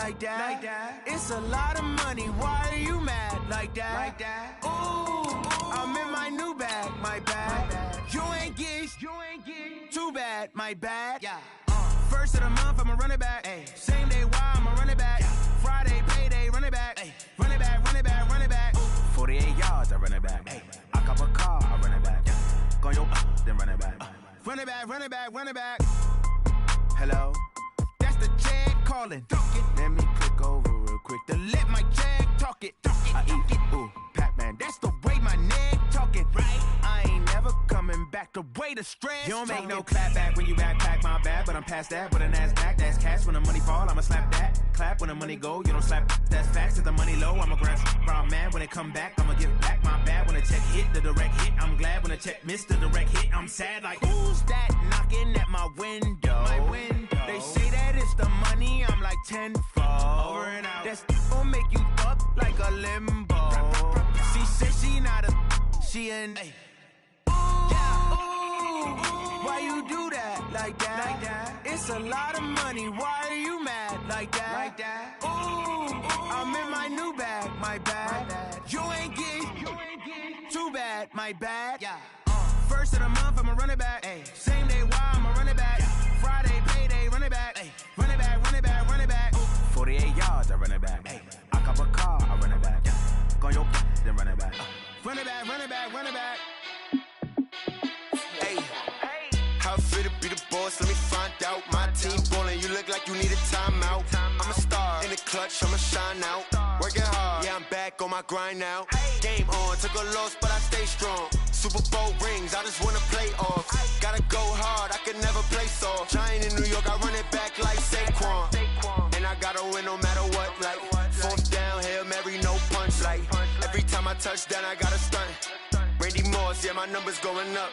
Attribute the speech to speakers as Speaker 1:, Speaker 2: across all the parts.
Speaker 1: like that. It's a lot of money, why are you mad like that? Ooh, I'm in my new bag, my bad. You ain't get too bad, my bad. First of the month, I'ma run it back. Same day, why I'ma run it back. Friday, payday, run it back. Run it back, run it back, run it back. 48 yards, I run it back. I cop a car, I run it back. Go yo, then run it back. Run it back, run it back, run it back. Hello, that's the check calling. Let me click over real quick to let my check talk it. I eat it, ooh, Pac-Man, that's the way my neck talking. Right, I ain't never coming back the way the stress. You don't make no clap back when you backpack, my bad, but I'm past that. With a NASDAQ, that's cash. When the money fall, I'ma slap that. Clap when the money go, you don't slap. That's facts. If the money low, I'ma grab brown man. When it come back, I'ma give back my bad. When the check hit, the direct hit, I'm glad. When the check missed the direct hit, I'm sad. Like, who's that knocking at my window? My window. They say that it's the money, I'm like tenfold. Over and out. That's gon' make you up like a limbo. She said she not a, she an. Why you do that like that? It's a lot of money, why are you mad like that? Ooh, I'm in my new bag, my bad. You ain't get too bad, my bad. First of the month, I'ma run it back. Same day, why I'ma run it back. Friday, payday, run it back. Run it back, run it back, run it back. 48 yards, I run it back. I cop a car, I run it back. Go yo, then run it back. Run it back, run it back, run it back.
Speaker 2: How fit to be the boss, let me find out. My team ballin', you look like you need a timeout. I'm a star, in the clutch, I'ma shine out. Working hard, yeah, I'm back on my grind now. Game on, took a loss, but I stay strong. Super Bowl rings, I just wanna play off. Gotta go hard, I can never play soft. Giant in New York, I run it back like Saquon. And I gotta win no matter what, like fourth down, Hail Mary, no punch. Like every time I touch down, I gotta stunt. Randy Moss, yeah, my numbers going up.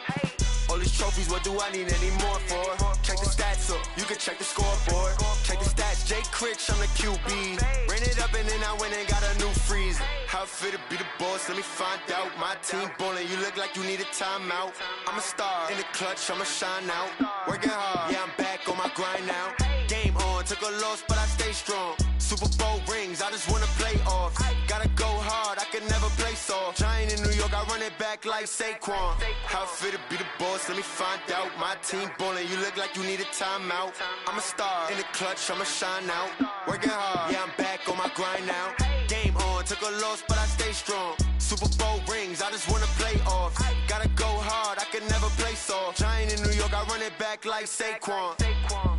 Speaker 2: All these trophies, what do I need any more for? Check the stats up, you can check the scoreboard. Check the stats, Jay Critch, I'm the QB. Ran it up and then I went and got a new freeze. How fit to be the boss, let me find out. My team ballin', you look like you need a timeout. I'm a star, in the clutch, I'ma shine out. Working hard, yeah, I'm back on my grind now. Game on, took a loss, but I stay strong. Super Bowl rings, I just wanna play off. Gotta go hard, I can never play soft. Giant in New York, I run it back like Saquon. How fit to be the boss, let me find out. My team ballin', you look like you need a timeout. I'm a star, in the clutch, I'ma shine out. Working hard, yeah, I'm back on my grind now. Game on, took a loss, but I stay strong. Super Bowl rings, I just wanna play off. Gotta go hard, I can never play soft. Giant in New York, I run it back like Saquon.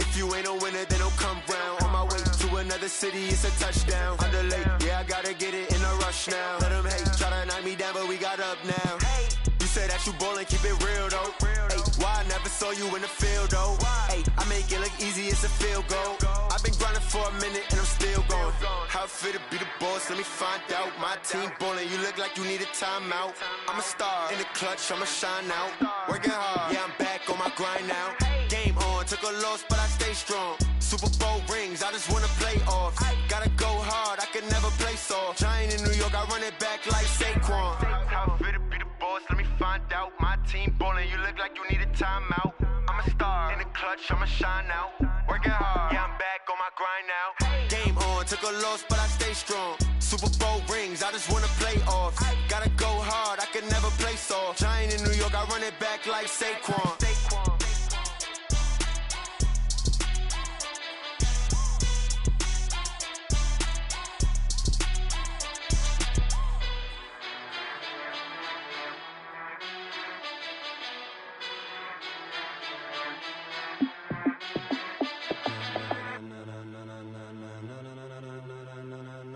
Speaker 2: If you ain't a winner, then don't come round. On my way to another city, it's a touchdown. Underlay, yeah, I gotta get it in a rush now. Let them hate, try to knock me down, but we got up now. You say that you ballin', keep it real though. Ay, why I never saw you in the field though? Ay, I make it look easy, it's a field goal. I've been grinding for a minute and I'm still going. How fit to be the boss, let me find out. My team ballin', you look like you need a timeout. I'm a star, in the clutch, I'ma shine out. Working hard, yeah, I'm back on my grind now. Game on, took a loss, but I stay strong. Super Bowl rings, I just wanna play off. Gotta go hard, I can never play soft. Giant in New York, I run it back like Saquon. How fit to be the boss, let me find out. My team ballin', you look like you need a timeout. I'm a star, in the clutch, I'ma shine out. Working hard, yeah, I'm back on my grind now. Game on, took a loss, but I stay strong. Super Bowl rings, I just wanna play off. Gotta go hard, I can never play soft. Giant in New York, I run it back like Saquon.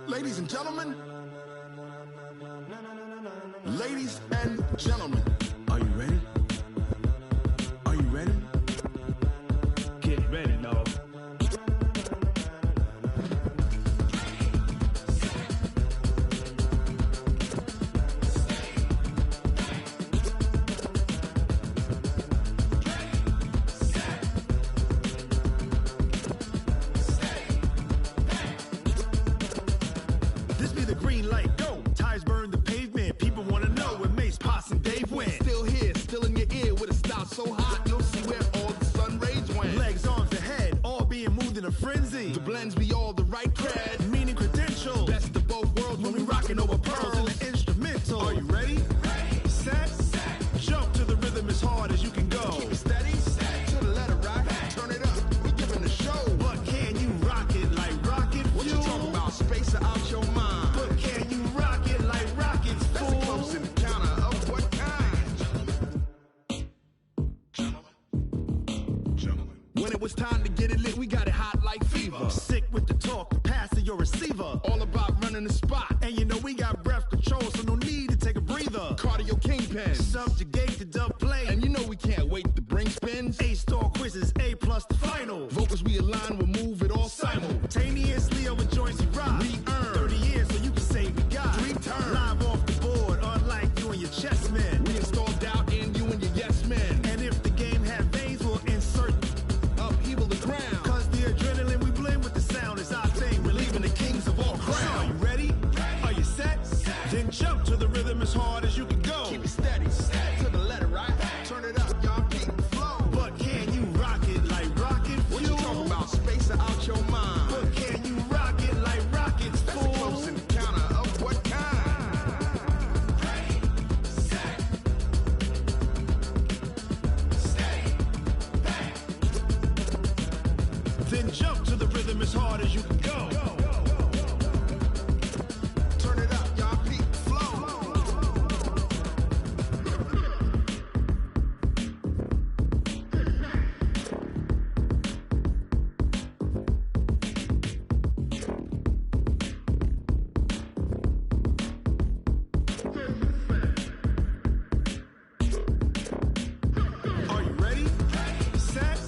Speaker 3: Ladies and gentlemen, ladies and gentlemen, are you ready? Are you ready? Get ready, dog. This be the green light, go! Tires burn the pavement, people wanna know where Mace, Potts, and Dave went. Still here, still in your ear, with a style so hot, you'll see where all the sun rays went. Legs, arms, and head, all being moved in a frenzy. The blends be all the right cred. get it lit, we got it hot like fever. Sick with the talk, the pass to your receiver. All about running the spot. And you know we got breath control, so no need to take a breather. Cardio kingpin, subjugate the dub play. And you know we can't wait to bring spins. A-star quizzes, A+ the final. Vocals we align, we'll move it all simultaneously over joints we rock. We earn 30 years so you can say we got 3 turns. Live off the board, unlike you and your chess men. We install doubt in you and your yes men. And if the game had veins, we'll insert upheaval the ground. Cause the adrenaline we blend with the sound is our thing. We're leaving the kings of all crowns. So are you ready? Are you set? Then jump to the rhythm as hard as you can go. Keep it steady, to the letter, right? Turn it up, y'all, keep the flow. But can you rock it like rocket fuel? What you talking about? Space out your mind. But can you rock it like rockets, fool? That's a close encounter of what kind? Ready, set, stay back. Then jump to the rhythm as hard as you can go. Turn it up, y'all, keep the flow. Are you ready? Set,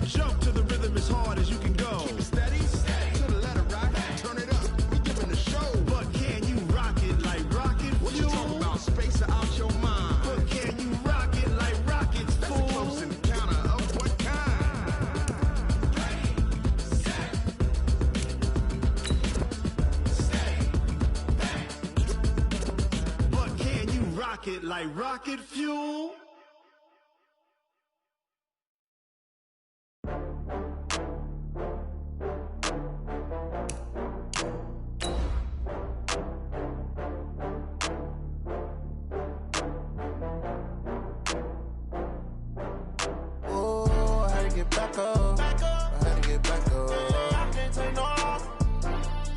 Speaker 3: jump to the rhythm as hard as you can go. Keep it steady, to the letter, right? Turn it up, we giving the show. But can you rock it like rocket fuel? What you talking about? Space out your mind. But can you rock it like rockets, fool? That's a close encounter of what kind? Ready, set, stay back. But can you rock it like rocket fuel?
Speaker 1: Oh, I had to get back up. I had to get back up. I can't take no loss.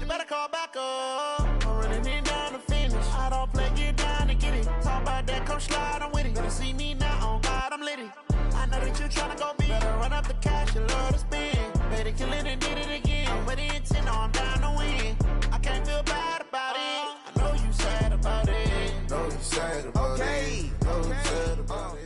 Speaker 1: You better call back up. I'm running it down to finish. I don't play, get down to get it. Talk about that, come slide, I'm with it. Better see me now, on God, I'm lit it. I know that you tryna go big. Better run up the cash, you love to spend. Better kill it and did it again. I'm with the intent, no, I'm down to win. I can't feel bad about it. I know you sad about it. Know you sad about it. Know you sad about it.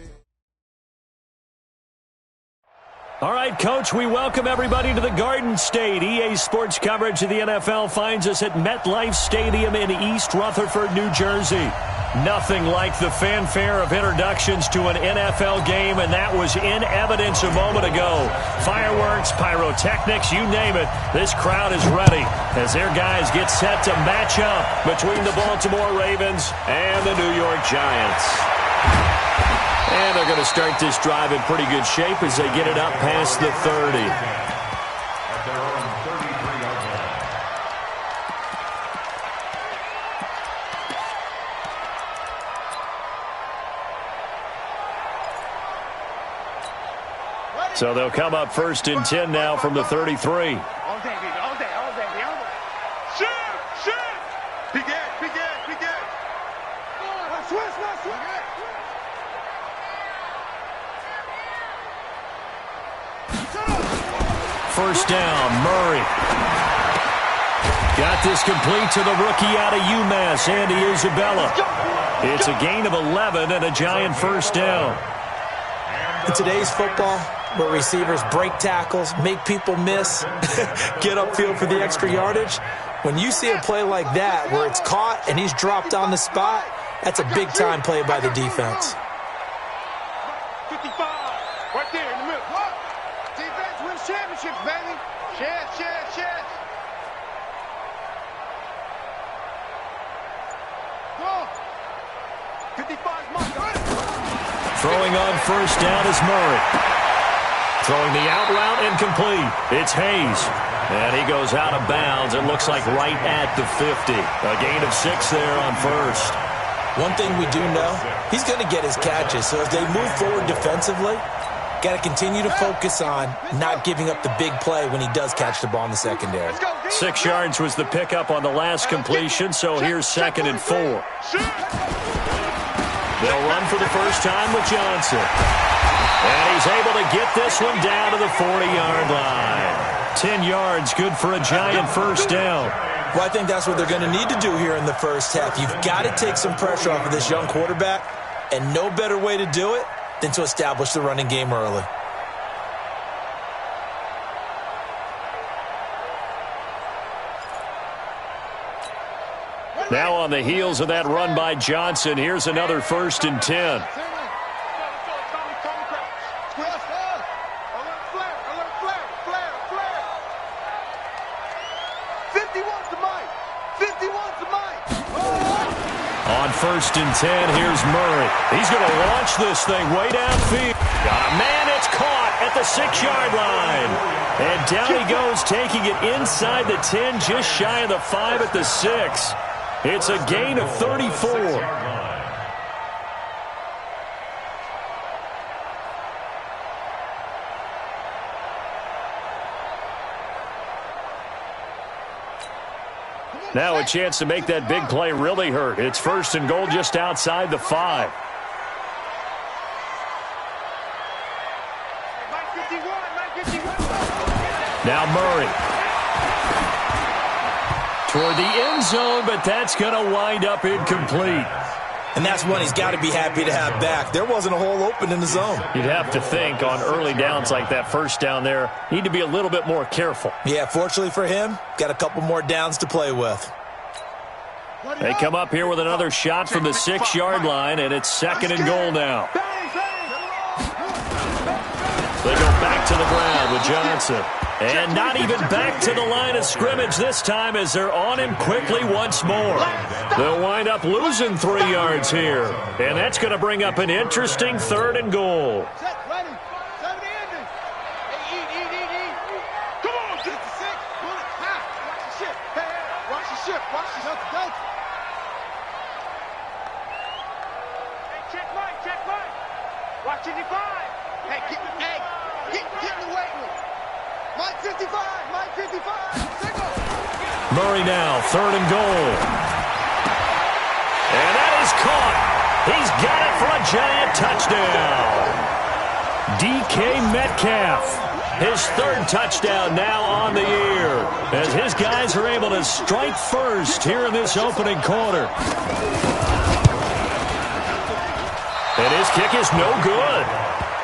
Speaker 4: All right, Coach, we welcome everybody to the Garden State. EA Sports coverage of the NFL finds us at MetLife Stadium in East Rutherford, New Jersey. Nothing like the fanfare of introductions to an NFL game, and that was in evidence a moment ago. Fireworks, pyrotechnics, you name it. This crowd is ready as their guys get set to match up between the Baltimore Ravens and the New York Giants. And they're going to start this drive in pretty good shape as they get it up past the 30.
Speaker 5: At their own 33-yard line.
Speaker 4: So they'll come up first and 10 now from the 33.
Speaker 5: All day, baby. All day, all day, all day. Shoot! Shoot! Be good, be good, be good. Switch.
Speaker 4: First down, Murray. Got this complete to the rookie out of UMass, Andy Isabella. It's a gain of 11 and a Giant first down.
Speaker 6: In today's football, where receivers break tackles, make people miss, get upfield for the extra yardage, when you see a play like that where it's caught and he's dropped on the spot, that's a big-time play by the defense.
Speaker 5: 55, right there in the middle. Look, defense wins championships, baby. Cheers. Go. 55's mine.
Speaker 4: Throwing on first down is Murray. Throwing the out route incomplete. It's Hayes. And he goes out of bounds. It looks like right at the 50. A gain of 6 there on first.
Speaker 6: One thing we do know, he's going to get his catches. So if they move forward defensively, got to continue to focus on not giving up the big play when he does catch the ball in the secondary.
Speaker 4: 6 yards was the pickup on the last completion, so here's 2nd and 4. They'll run for the first time with Johnson. And he's able to get this one down to the 40-yard line. 10 yards, good for a giant first down.
Speaker 6: Well, I think that's what they're going to need to do here in the first half. You've got to take some pressure off of this young quarterback, and no better way to do it than to establish the running game early.
Speaker 4: Now on the heels of that run by Johnson, here's another 1st and 10. On 1st and 10, here's Murray. He's going to launch this thing way downfield. Got a man, it's caught at the 6-yard line. And down he goes, taking it inside the 10, just shy of the 5 at the 6. It's a gain of 34. Now a chance to make that big play really hurt. It's 1st and goal just outside the 5. Now Murray. Toward the end zone, but that's going to wind up incomplete.
Speaker 6: And that's one he's got to be happy to have back. There wasn't a hole open in the zone.
Speaker 4: You'd have to think on early downs like that, first down there, need to be a little bit more careful.
Speaker 6: Yeah, fortunately for him, got a couple more downs to play with.
Speaker 4: They come up here with another shot from the 6-yard line, and it's 2nd and goal now. They go back to the ground with Johnson. And not even back to the line of scrimmage this time as they're on him quickly once more. They'll wind up losing 3 yards here. And that's going to bring up an interesting 3rd and goal. Murray now, 3rd and goal. And that is caught. He's got it for a giant touchdown. DK Metcalf, his 3rd touchdown now on the year, as his guys are able to strike first here in this opening quarter. And his kick is no good.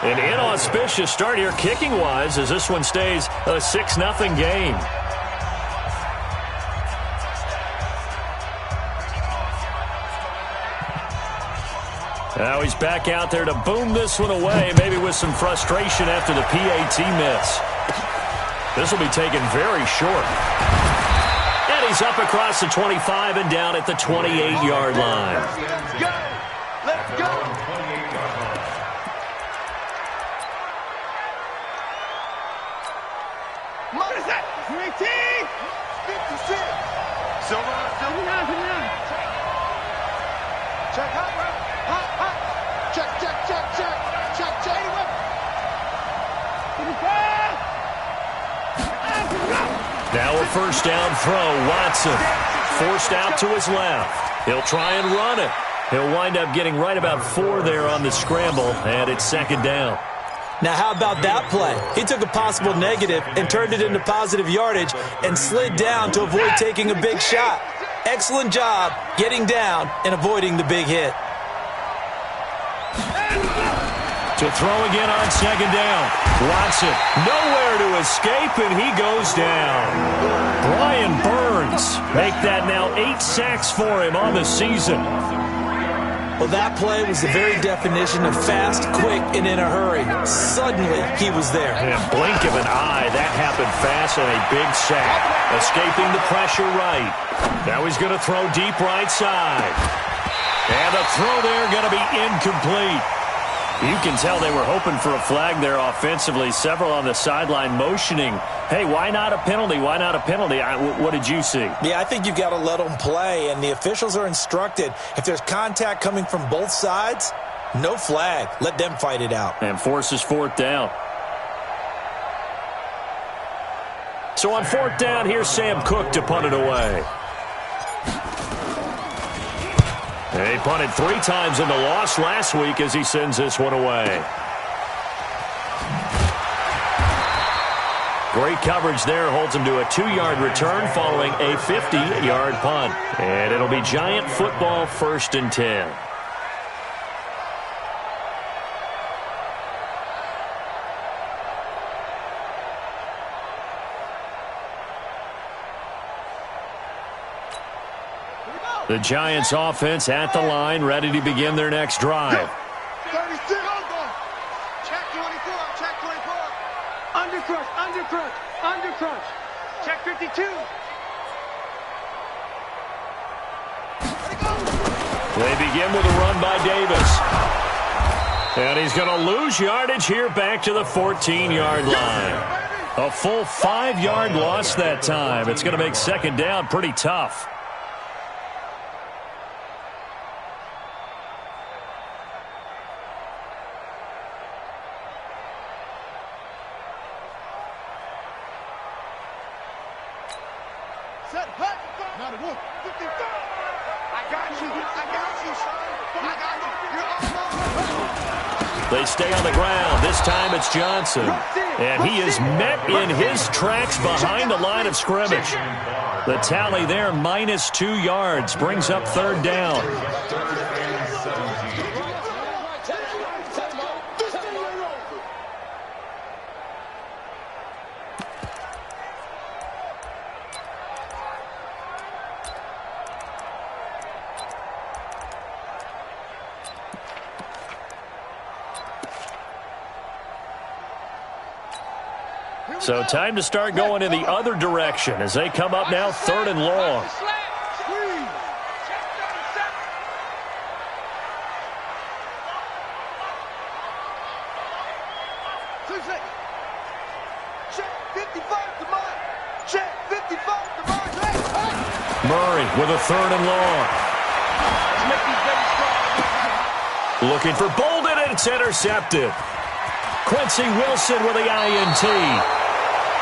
Speaker 4: An inauspicious start here kicking-wise as this one stays a 6-0 game. Now he's back out there to boom this one away, maybe with some frustration after the PAT miss. This will be taken very short. And he's up across the 25 and down at the 28-yard line.
Speaker 5: Let's go! Let's go! What is that? 18! 56! Silver, check hot, bro. Hot, hot. Check.
Speaker 4: Now a 1st down throw. Watson forced out to his left. He'll try and run it. He'll wind up getting right about 4 there on the scramble, and it's 2nd down.
Speaker 6: Now, how about that play? He took a possible negative and turned it into positive yardage and slid down to avoid taking a big shot. Excellent job getting down and avoiding the big hit.
Speaker 4: To throw again on 2nd down. Watson nowhere to escape, and he goes down. Brian Burns make that now 8 sacks for him on the season.
Speaker 6: Well, that play was the very definition of fast, quick, and in a hurry. Suddenly, he was there.
Speaker 4: In a blink of an eye, that happened fast and a big sack. Escaping the pressure right. Now he's going to throw deep right side. And the throw there going to be incomplete. You can tell they were hoping for a flag there offensively. Several on the sideline motioning, hey, why not a penalty? Why not a penalty? What did you see?
Speaker 6: Yeah, I think you've got to let them play, and the officials are instructed. If there's contact coming from both sides, no flag. Let them fight it out.
Speaker 4: And forces 4th down. So on 4th down, here's Sam Cook to punt it away. He punted 3 times in the loss last week as he sends this one away. Great coverage there. Holds him to a 2-yard return following a 50-yard punt. And it'll be Giant football 1st and 10. The Giants offense at the line, ready to begin their next drive.
Speaker 5: 36. Check 24. Check 24. Undercrush. Undercrush. Undercrush. Check 52.
Speaker 4: They begin with a run by Davis. And he's going to lose yardage here back to the 14-yard line. A full 5-yard loss that time. It's going to make 2nd down pretty tough. They stay on the ground. This time it's Johnson. And he is met in his tracks behind the line of scrimmage. The tally there, -2 yards, brings up 3rd down. So time to start going in the other direction as they come up now 3rd and long. Murray with a 3rd and long. Looking for Bolden, and it's intercepted. Quincy Wilson with the INT.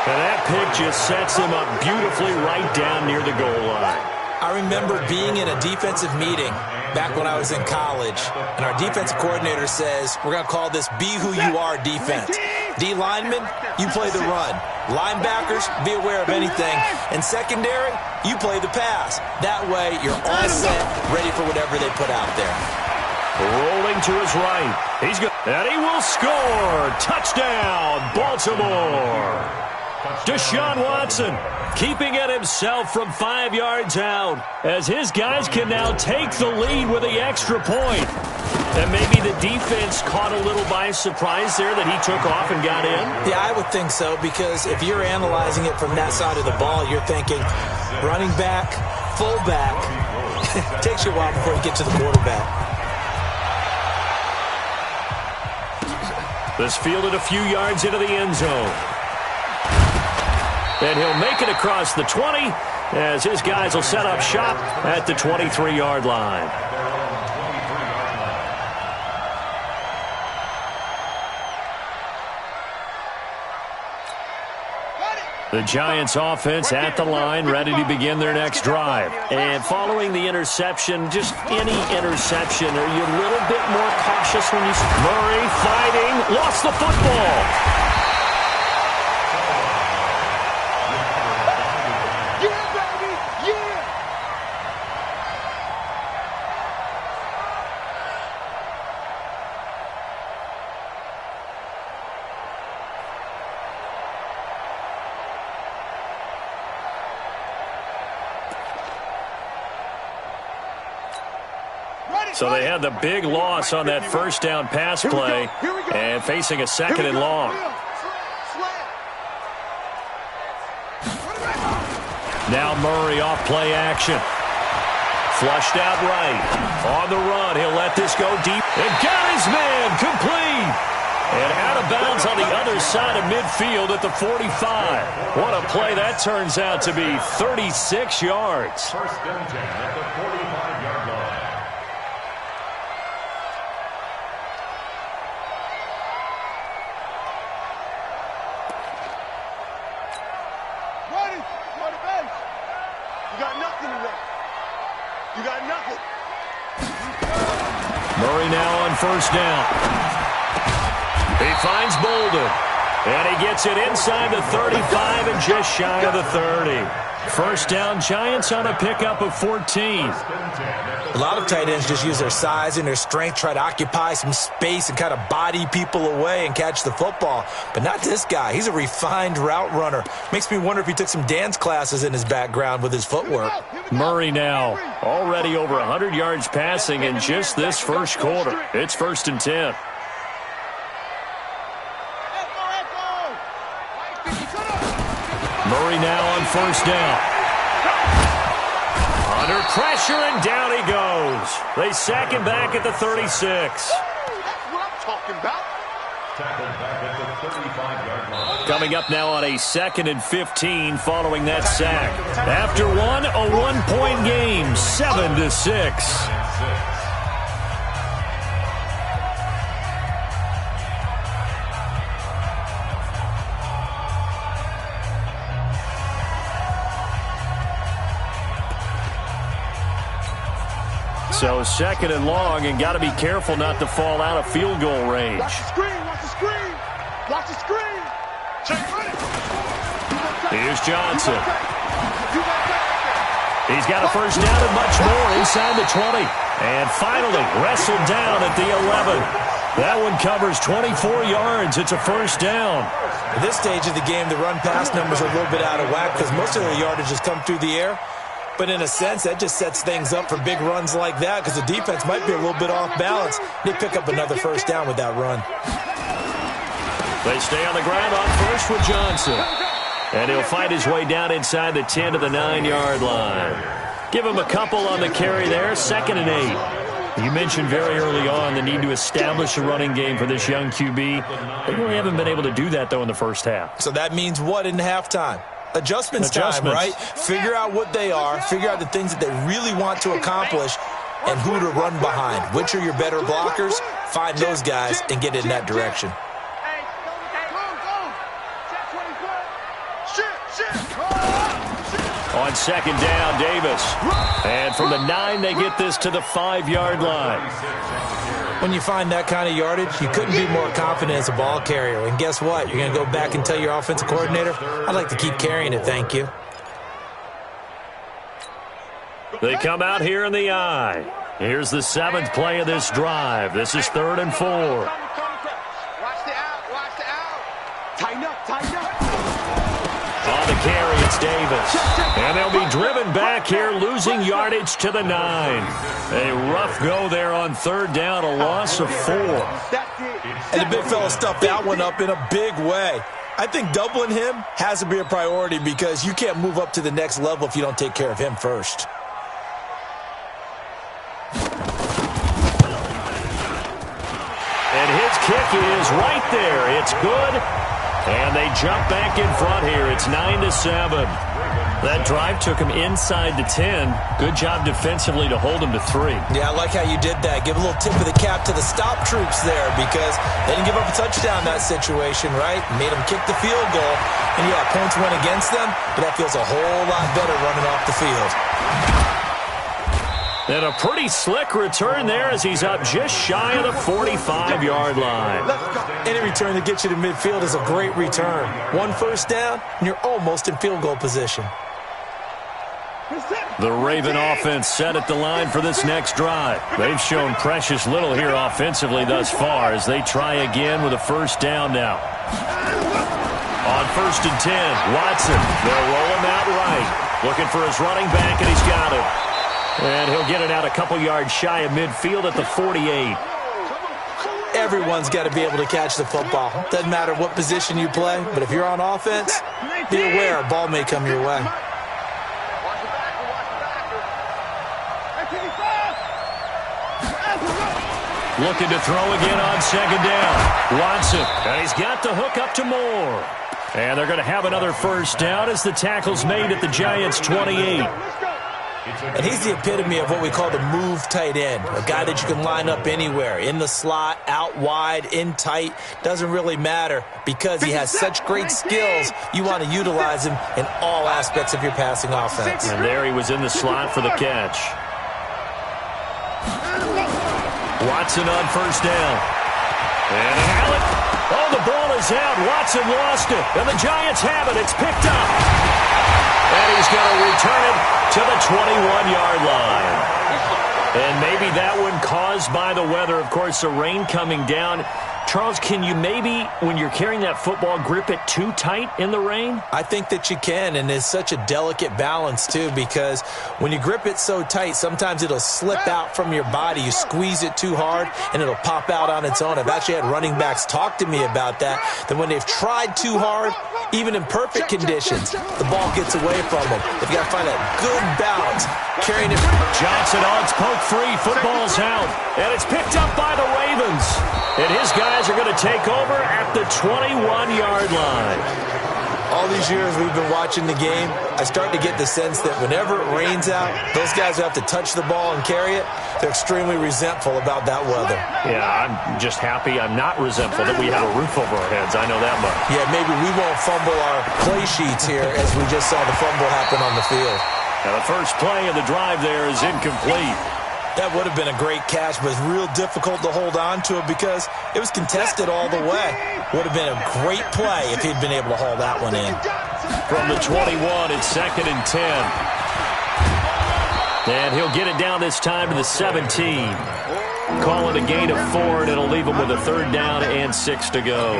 Speaker 4: And that pick just sets him up beautifully right down near the goal line.
Speaker 6: I remember being in a defensive meeting back when I was in college, and our defensive coordinator says, we're going to call this Be Who You Are defense. D linemen, you play the run. Linebackers, be aware of anything. And secondary, you play the pass. That way, you're all set, ready for whatever they put out there.
Speaker 4: Rolling to his right. He's good. And he will score. Touchdown, Baltimore. Deshaun Watson keeping it himself from 5 yards out as his guys can now take the lead with the extra point. And maybe the defense caught a little by surprise there that he took off and got in?
Speaker 6: Yeah, I would think so, because if you're analyzing it from that side of the ball, you're thinking running back, fullback. It takes you a while before you get to the quarterback.
Speaker 4: This fielded a few yards into the end zone. And he'll make it across the 20 as his guys will set up shop at the 23-yard line. The Giants offense at the line, ready to begin their next drive. And following the interception, just any interception, are you a little bit more cautious when you... Murray fighting, lost the football. So they had the big loss on that first down pass play and facing a 2nd and long. Now Murray off play action. Flushed out right. On the run, he'll let this go deep. And got his man complete. And out of bounds on the other side of midfield at the 45. What a play that turns out to be. 36 yards.
Speaker 7: First and 10 at the 45-yard line.
Speaker 4: Murray now on first down. He finds Bolden. And he gets it inside the 35 and just shy of the 30. First down, Giants on a pickup of 14.
Speaker 6: A lot of tight ends just use their size and their strength, try to occupy some space and kind of body people away and catch the football. But not this guy. He's a refined route runner. Makes me wonder if he took some dance classes in his background with his footwork.
Speaker 4: Murray now already over 100 yards passing in just this first quarter. It's 1st and 10. Murray now on first down. Under pressure, and down he goes. They sack him back at the 36.
Speaker 5: That's what I'm talking about.
Speaker 7: Tackled back at the 35-yard line.
Speaker 4: Coming up now on a 2nd and 15 following that sack. After one, a one-point game, 7-6. So 2nd and long, and got to be careful not to fall out of field goal range.
Speaker 5: Watch the screen, watch the screen, watch the screen.
Speaker 4: Here's Johnson. He's got a first down and much more inside the 20. And finally wrestled down at the 11. That one covers 24 yards. It's a first down.
Speaker 6: At this stage of the game, the run-pass numbers are a little bit out of whack because most of their yardage has come through the air. But in a sense, that just sets things up for big runs like that because the defense might be a little bit off balance. They pick up another first down with that run.
Speaker 4: They stay on the ground on first with Johnson. And he'll fight his way down inside the 10 to the 9-yard line. Give him a couple on the carry there, 2nd and 8. You mentioned very early on the need to establish a running game for this young QB. They really haven't been able to do that, though, in the first half.
Speaker 6: So that means what in halftime? Adjustments time, right? Figure out what they are, figure out the things that they really want to accomplish, and who to run behind. Which are your better blockers? Find those guys and get in that direction.
Speaker 4: On 2nd down, Davis. And from the 9, they get this to the 5-yard line.
Speaker 6: When you find that kind of yardage, you couldn't be more confident as a ball carrier. And guess what? You're going to go back and tell your offensive coordinator, I'd like to keep carrying it, thank you.
Speaker 4: They come out here in the I. Here's the 7th play of this drive. This is 3rd and 4.
Speaker 5: Watch the out, watch the out. Tighten up, tighten up.
Speaker 4: On the carry, it's Davis. And they'll be driven back here, losing yardage to the 9. A rough go there on 3rd down, a loss of 4.
Speaker 6: And the big fella stuffed that one up in a big way. I think doubling him has to be a priority because you can't move up to the next level if you don't take care of him first.
Speaker 4: And his kick is right there. It's good. And they jump back in front here. It's 9-7. That drive took him inside the 10. Good job defensively to hold him to 3.
Speaker 6: Yeah, I like how you did that. Give a little tip of the cap to the stop troops there because they didn't give up a touchdown in that situation, right? Made them kick the field goal. And, yeah, points went against them, but that feels a whole lot better running off the field.
Speaker 4: And a pretty slick return there as he's up just shy of the 45-yard line.
Speaker 6: Any return that gets you to midfield is a great return. One first down, and you're almost in field goal position.
Speaker 4: The Raven offense set at the line for this next drive. They've shown precious little here offensively thus far as they try again with a first down now. On 1st and 10, Watson. They'll roll him out right. Looking for his running back, and he's got it. And he'll get it out a couple yards shy of midfield at the 48.
Speaker 6: Everyone's got to be able to catch the football. Doesn't matter what position you play, but if you're on offense, be aware a ball may come your way.
Speaker 4: Looking to throw again on 2nd down. Watson, and he's got the hook up to Moore. And they're going to have another first down as the tackle's made at the Giants' 28.
Speaker 6: And he's the epitome of what we call the move tight end, a guy that you can line up anywhere, in the slot, out wide, in tight, doesn't really matter because he has such great skills, you want to utilize him in all aspects of your passing offense.
Speaker 4: And there he was in the slot for the catch. Watson on first down. And Allen, oh, the ball is out. Watson lost it, and the Giants have it. It's picked up. And he's going to return it to the 21-yard line. And maybe that one caused by the weather. Of course, the rain coming down. Charles, can you maybe, when you're carrying that football, grip it too tight in the rain?
Speaker 6: I think that you can, and it's such a delicate balance, too, because when you grip it so tight, sometimes it'll slip out from your body. You squeeze it too hard, and it'll pop out on its own. I've actually had running backs talk to me about that when they've tried too hard, even in perfect conditions, the ball gets away from them. They've got to find a good balance. Carrying it.
Speaker 4: Johnson odds poke free. Football's out. And it's picked up by the Ravens. And his guys are going to take over at the 21-yard line.
Speaker 6: All these years we've been watching the game, I start to get the sense that whenever it rains out, those guys who have to touch the ball and carry it, they're extremely resentful about that weather.
Speaker 4: Yeah, I'm just happy I'm not resentful that we have a roof over our heads. I know that much.
Speaker 6: Yeah, maybe we won't fumble our play sheets here as we just saw the fumble happen on the field.
Speaker 4: Now the first play of the drive there is incomplete.
Speaker 6: That would have been a great catch, but it's real difficult to hold on to it because it was contested all the way. Would have been a great play if he'd been able to haul that one in.
Speaker 4: From the 21, it's 2nd and 10. And he'll get it down this time to the 17. Call it a gain of 4, and it'll leave him with a 3rd down and 6 to go.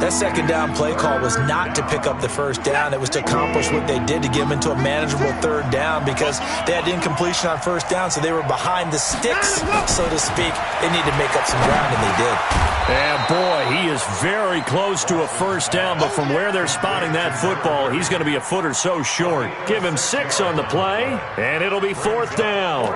Speaker 6: That 2nd down play call was not to pick up the 1st down. It was to accomplish what they did to get them into a manageable 3rd down because they had incompletion on 1st down, so they were behind the sticks, so to speak. They needed to make up some ground, and they did.
Speaker 4: And, boy, he is very close to a 1st down, but from where they're spotting that football, he's going to be a foot or so short. Give him 6 on the play, and it'll be 4th down.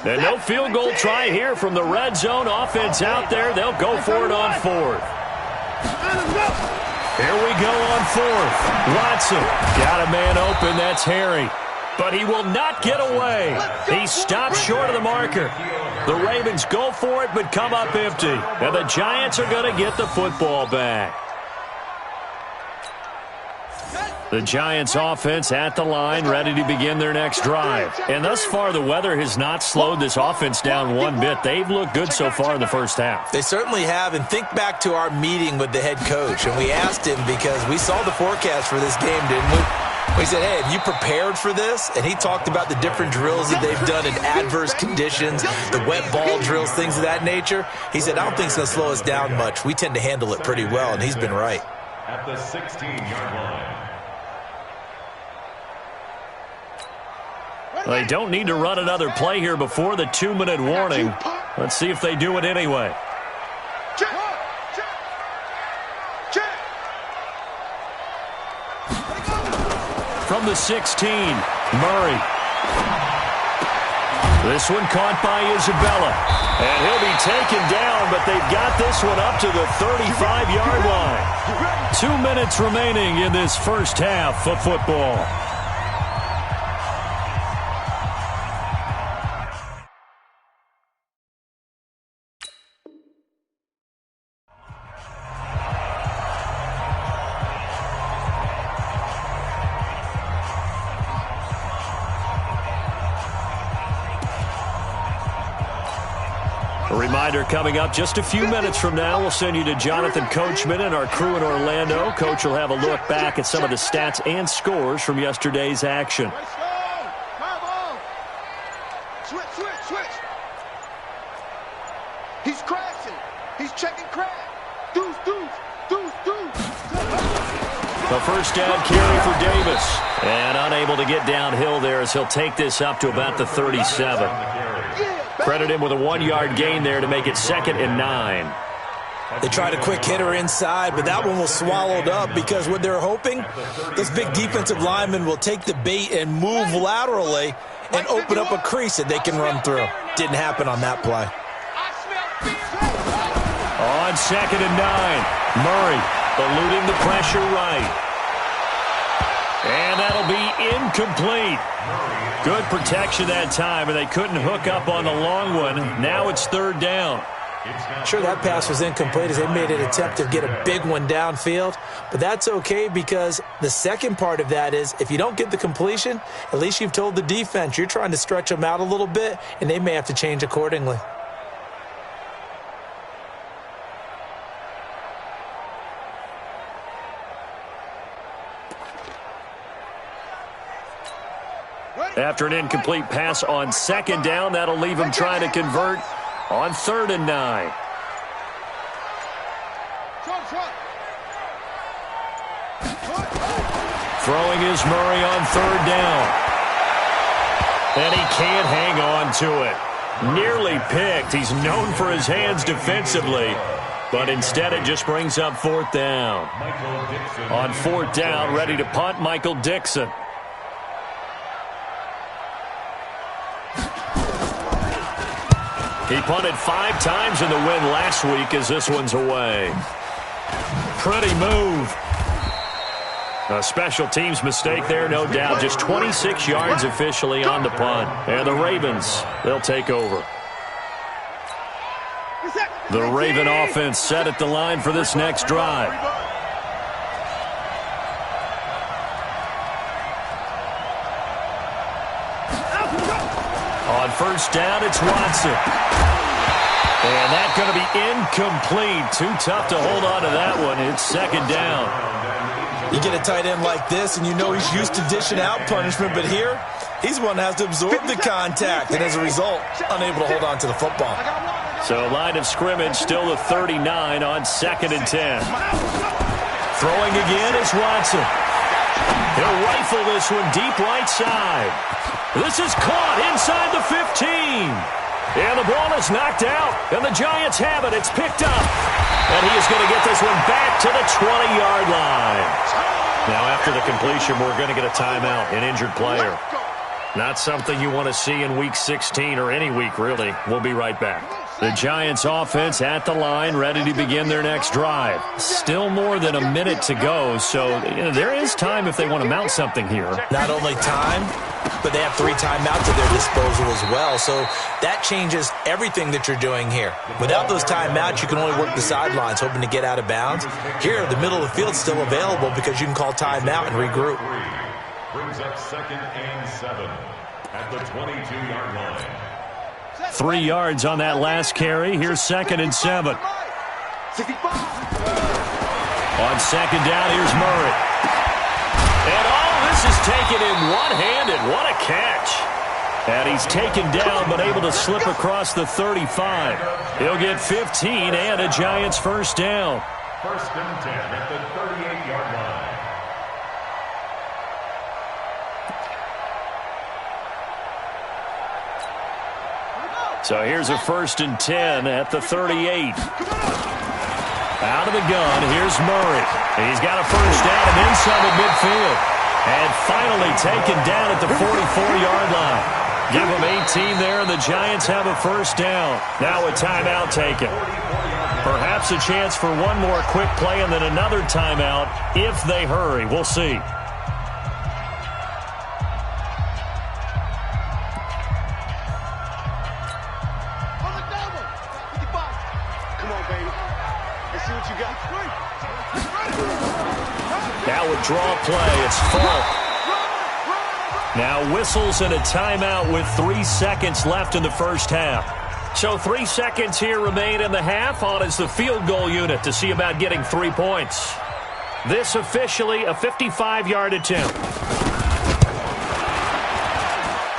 Speaker 4: And no field goal try here from the red zone. Offense out there. They'll go for it on 4th. Here we go on 4th. Watson got a man open. That's Harry. But he will not get away. He stopped short of the marker. The Ravens go for it but come up empty. And the Giants are going to get the football back. The Giants offense at the line, ready to begin their next drive. And thus far, the weather has not slowed this offense down one bit. They've looked good so far in the first half.
Speaker 6: They certainly have. And think back to our meeting with the head coach. And we asked him because we saw the forecast for this game, didn't we? We said, hey, have you prepared for this? And he talked about the different drills that they've done in adverse conditions, the wet ball drills, things of that nature. He said, I don't think it's going to slow us down much. We tend to handle it pretty well, and he's been right.
Speaker 7: At the 16-yard line.
Speaker 4: They don't need to run another play here before the 2-minute warning. Let's see if they do it anyway. From the 16, Murray. This one caught by Isabella. And he'll be taken down, but they've got this one up to the 35-yard line. 2 minutes remaining in this first half of football. A reminder coming up just a few minutes from now, we'll send you to Jonathan Coachman and our crew in Orlando. Coach will have a look back at some of the stats and scores from yesterday's action.
Speaker 5: Switch. He's crashing. He's checking crash. Deuce.
Speaker 4: The first down carry for Davis. And unable to get downhill there as he'll take this up to about the 37. Credit him with a 1-yard gain there to make it 2nd and 9.
Speaker 6: They tried a quick hitter inside, but that one was swallowed up because what they're hoping, this big defensive lineman will take the bait and move laterally and open up a crease that they can run through. Didn't happen on that play.
Speaker 4: On 2nd and 9, Murray eluding the pressure right. And that'll be incomplete. Good protection that time, and they couldn't hook up on the long one. Now it's third down.
Speaker 6: Sure, that pass was incomplete as they made an attempt to get a big one downfield. But that's okay because the second part of that is if you don't get the completion, at least you've told the defense you're trying to stretch them out a little bit, and they may have to change accordingly.
Speaker 4: After an incomplete pass on second down, that'll leave him trying to convert on 3rd and 9. Throwing is Murray on 3rd down. And he can't hang on to it. Nearly picked. He's known for his hands defensively. But instead it just brings up 4th down. On 4th down, ready to punt, Michael Dixon. He punted 5 times in the win last week as this one's away. Pretty move. A special teams mistake there, no doubt. Just 26 yards officially on the punt. And the Ravens, they'll take over. The Raven offense set at the line for this next drive. On 1st down, it's Watson. And that's going to be incomplete. Too tough to hold on to that one. It's 2nd down.
Speaker 6: You get a tight end like this, and you know he's used to dishing out punishment, but here, he's one that has to absorb the contact, and as a result, unable to hold on to the football.
Speaker 4: So line of scrimmage still the 39 on 2nd and 10. Throwing again is Watson. He'll rifle this one deep right side. This is caught inside the 15. And the ball is knocked out, and the Giants have it. It's picked up. And he is going to get this one back to the 20-yard line. Now, after the completion, we're going to get a timeout, an injured player. Not something you want to see in Week 16 or any week, really. We'll be right back. The Giants offense at the line, ready to begin their next drive. Still more than a minute to go, so there is time if they want to mount something here.
Speaker 6: Not only time, but they have 3 timeouts at their disposal as well, so that changes everything that you're doing here. Without those timeouts, you can only work the sidelines, hoping to get out of bounds. Here, the middle of the field's still available because you can call timeout and regroup.
Speaker 7: Brings up 2nd and 7 at the 22-yard line.
Speaker 4: 3 yards on that last carry. Here's 2nd and 7. On 2nd down, here's Murray. And this is taken in one-handed. What a catch. And he's taken down but able to slip across the 35. He'll get 15 and a Giants 1st down.
Speaker 7: 1st and 10 at the 38-yard line.
Speaker 4: So here's a 1st and 10 at the 38. Out of the gun, here's Murray. He's got a 1st down and then some at midfield. And finally taken down at the 44-yard line. Give them 18 there, and the Giants have a 1st down. Now a timeout taken. Perhaps a chance for one more quick play and then another timeout if they hurry. We'll see. Now a draw play. It's full. Now whistles and a timeout with 3 seconds left in the 1st half. So 3 seconds here remain in the half on as the field goal unit to see about getting 3 points. This officially a 55-yard attempt.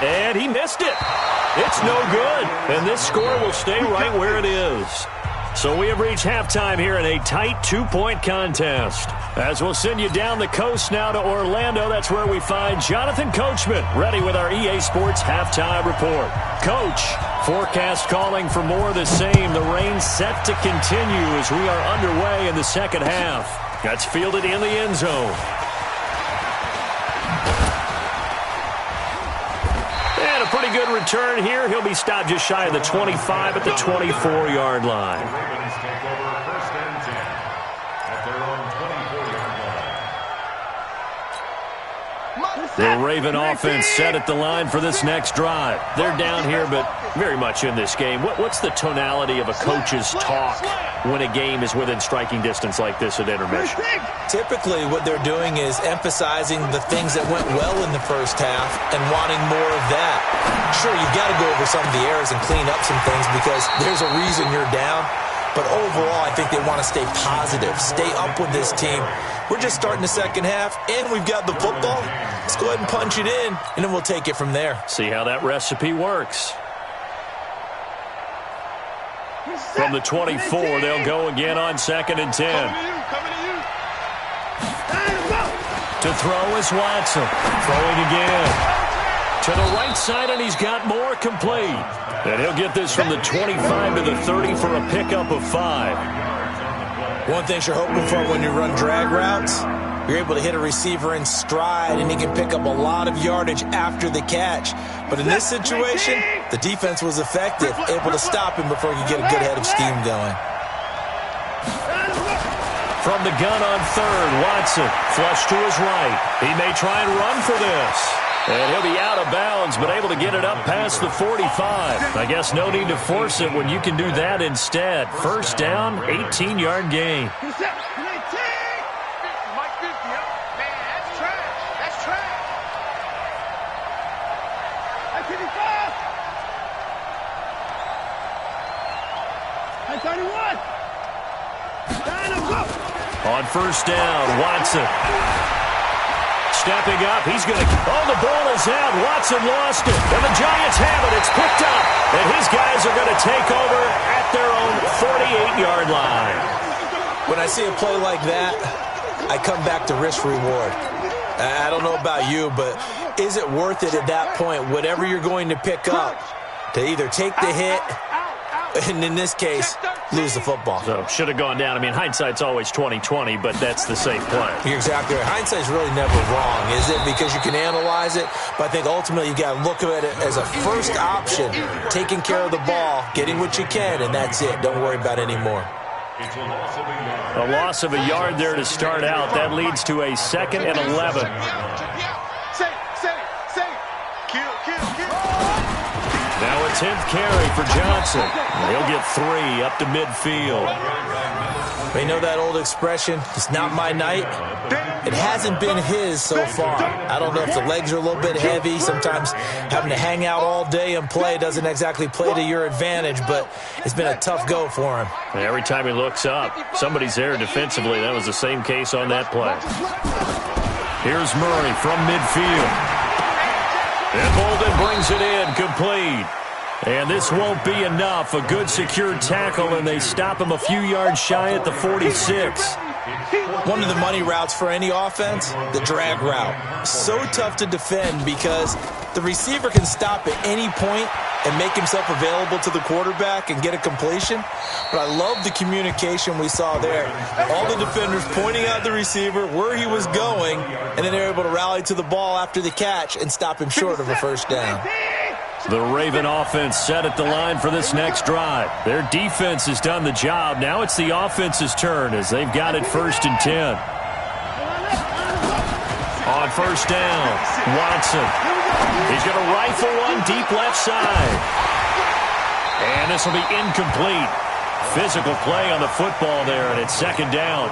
Speaker 4: And he missed it. It's no good. And this score will stay right where it is. So we have reached halftime here in a tight 2-point contest. As we'll send you down the coast now to Orlando, that's where we find Jonathan Coachman, ready with our EA Sports Halftime Report. Coach, forecast calling for more of the same. The rain set to continue as we are underway in the 2nd half. That's fielded in the end zone. And a pretty good return here. He'll be stopped just shy of the 25 at the 24-yard line.
Speaker 7: The Ravens take over 1st and 10 at their own 24-yard
Speaker 4: The Raven offense set at the line for this next drive. They're down here, but very much in this game. What's the tonality of a coach's talk when a game is within striking distance like this at intermission?
Speaker 6: Typically, what they're doing is emphasizing the things that went well in the first half and wanting more of that. Sure, you've got to go over some of the errors and clean up some things because there's a reason you're down. But overall, I think they want to stay positive, stay up with this team. We're just starting the second half, and we've got the football. Let's go ahead and punch it in, and then we'll take it from there.
Speaker 4: See how that recipe works. From the 24, they'll go again on 2nd and 10. To throw is Watson. Throwing again. To the right side, and he's got more complete. And he'll get this from the 25 to the 30 for a pickup of 5.
Speaker 6: One thing you're hoping for when you run drag routes, you're able to hit a receiver in stride, and he can pick up a lot of yardage after the catch. But in this situation, the defense was effective, able to stop him before he could get a good head of steam going.
Speaker 4: From the gun on 3rd, Watson flush to his right. He may try and run for this. And he'll be out of bounds, but able to get it up past the 45. I guess no need to force it when you can do that instead. First down, 18-yard gain. On first down, Watson. Stepping up, he's going to... Oh, the ball is out. Watson lost it. And the Giants have it. It's picked up. And his guys are going to take over at their own 48-yard line.
Speaker 6: When I see a play like that, I come back to risk-reward. I don't know about you, but is it worth it at that point, whatever you're going to pick up, to either take the hit, and in this case, lose the football?
Speaker 4: So, should have gone down. I mean, hindsight's always 20/20, but that's the safe play.
Speaker 6: You're exactly right. Hindsight's really never wrong, is it? Because you can analyze it, but I think ultimately you got to look at it as a first option, taking care of the ball, getting what you can, and that's it. Don't worry about any more.
Speaker 4: A loss of a yard there to start out. That leads to a 2nd and 11. Now a 10th carry for Johnson. He'll get 3 up to midfield.
Speaker 6: You know that old expression, it's not my night? It hasn't been his so far. I don't know if the legs are a little bit heavy. Sometimes having to hang out all day and play doesn't exactly play to your advantage, but it's been a tough go for him.
Speaker 4: Every time he looks up, somebody's there defensively. That was the same case on that play. Here's Murray from midfield. And Bolden brings it in, complete. And this won't be enough. A good secure tackle, and they stop him a few yards shy at the 46.
Speaker 6: One of the money routes for any offense, the drag route. So tough to defend because the receiver can stop at any point and make himself available to the quarterback and get a completion. But I love the communication we saw there. All the defenders pointing out the receiver, where he was going, and then they're able to rally to the ball after the catch and stop him short of a first down.
Speaker 4: The Raven offense set at the line for this next drive. Their defense has done the job. Now it's the offense's turn as they've got it 1st and 10. On first down, Watson. He's going to rifle one deep left side. And this will be incomplete. Physical play on the football there, and it's 2nd down.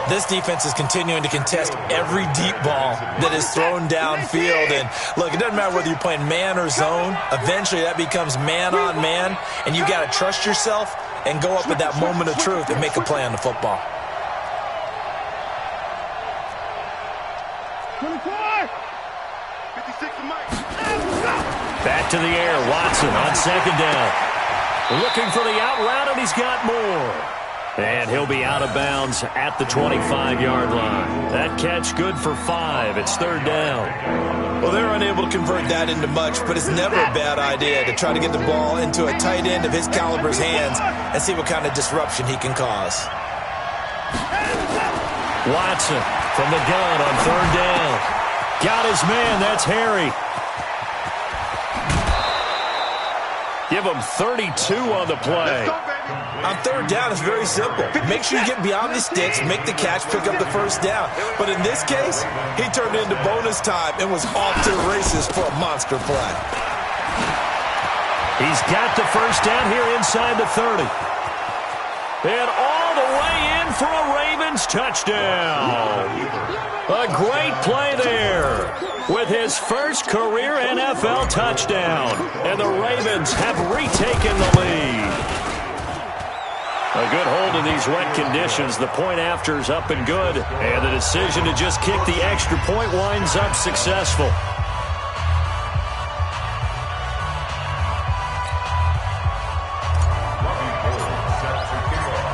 Speaker 6: This defense is continuing to contest every deep ball that is thrown downfield. And look, it doesn't matter whether you're playing man or zone. Eventually that becomes man on man, and you got to trust yourself and go up at that moment of truth and make a play on the football.
Speaker 5: 24! 56 to Mike.
Speaker 4: Back to the air, Watson on 2nd down. Looking for the out route, and he's got more. And he'll be out of bounds at the 25-yard line. That catch good for 5. It's 3rd down.
Speaker 6: Well, they're unable to convert that into much, but it's never a bad idea to try to get the ball into a tight end of his caliber's hands and see what kind of disruption he can cause.
Speaker 4: Watson from the gun on 3rd down. Got his man. That's Harry. Give him 32 on the play.
Speaker 6: On third down, it's very simple. Make sure you get beyond the sticks, make the catch, pick up the first down. But in this case, he turned it into bonus time and was off to the races for a monster play.
Speaker 4: He's got the first down here inside the 30. And all the way in for a Ravens touchdown. A great play there with his first career NFL touchdown. And the Ravens have retaken the lead. A good hold in these wet conditions. The point after is up and good. And the decision to just kick the extra point winds up successful.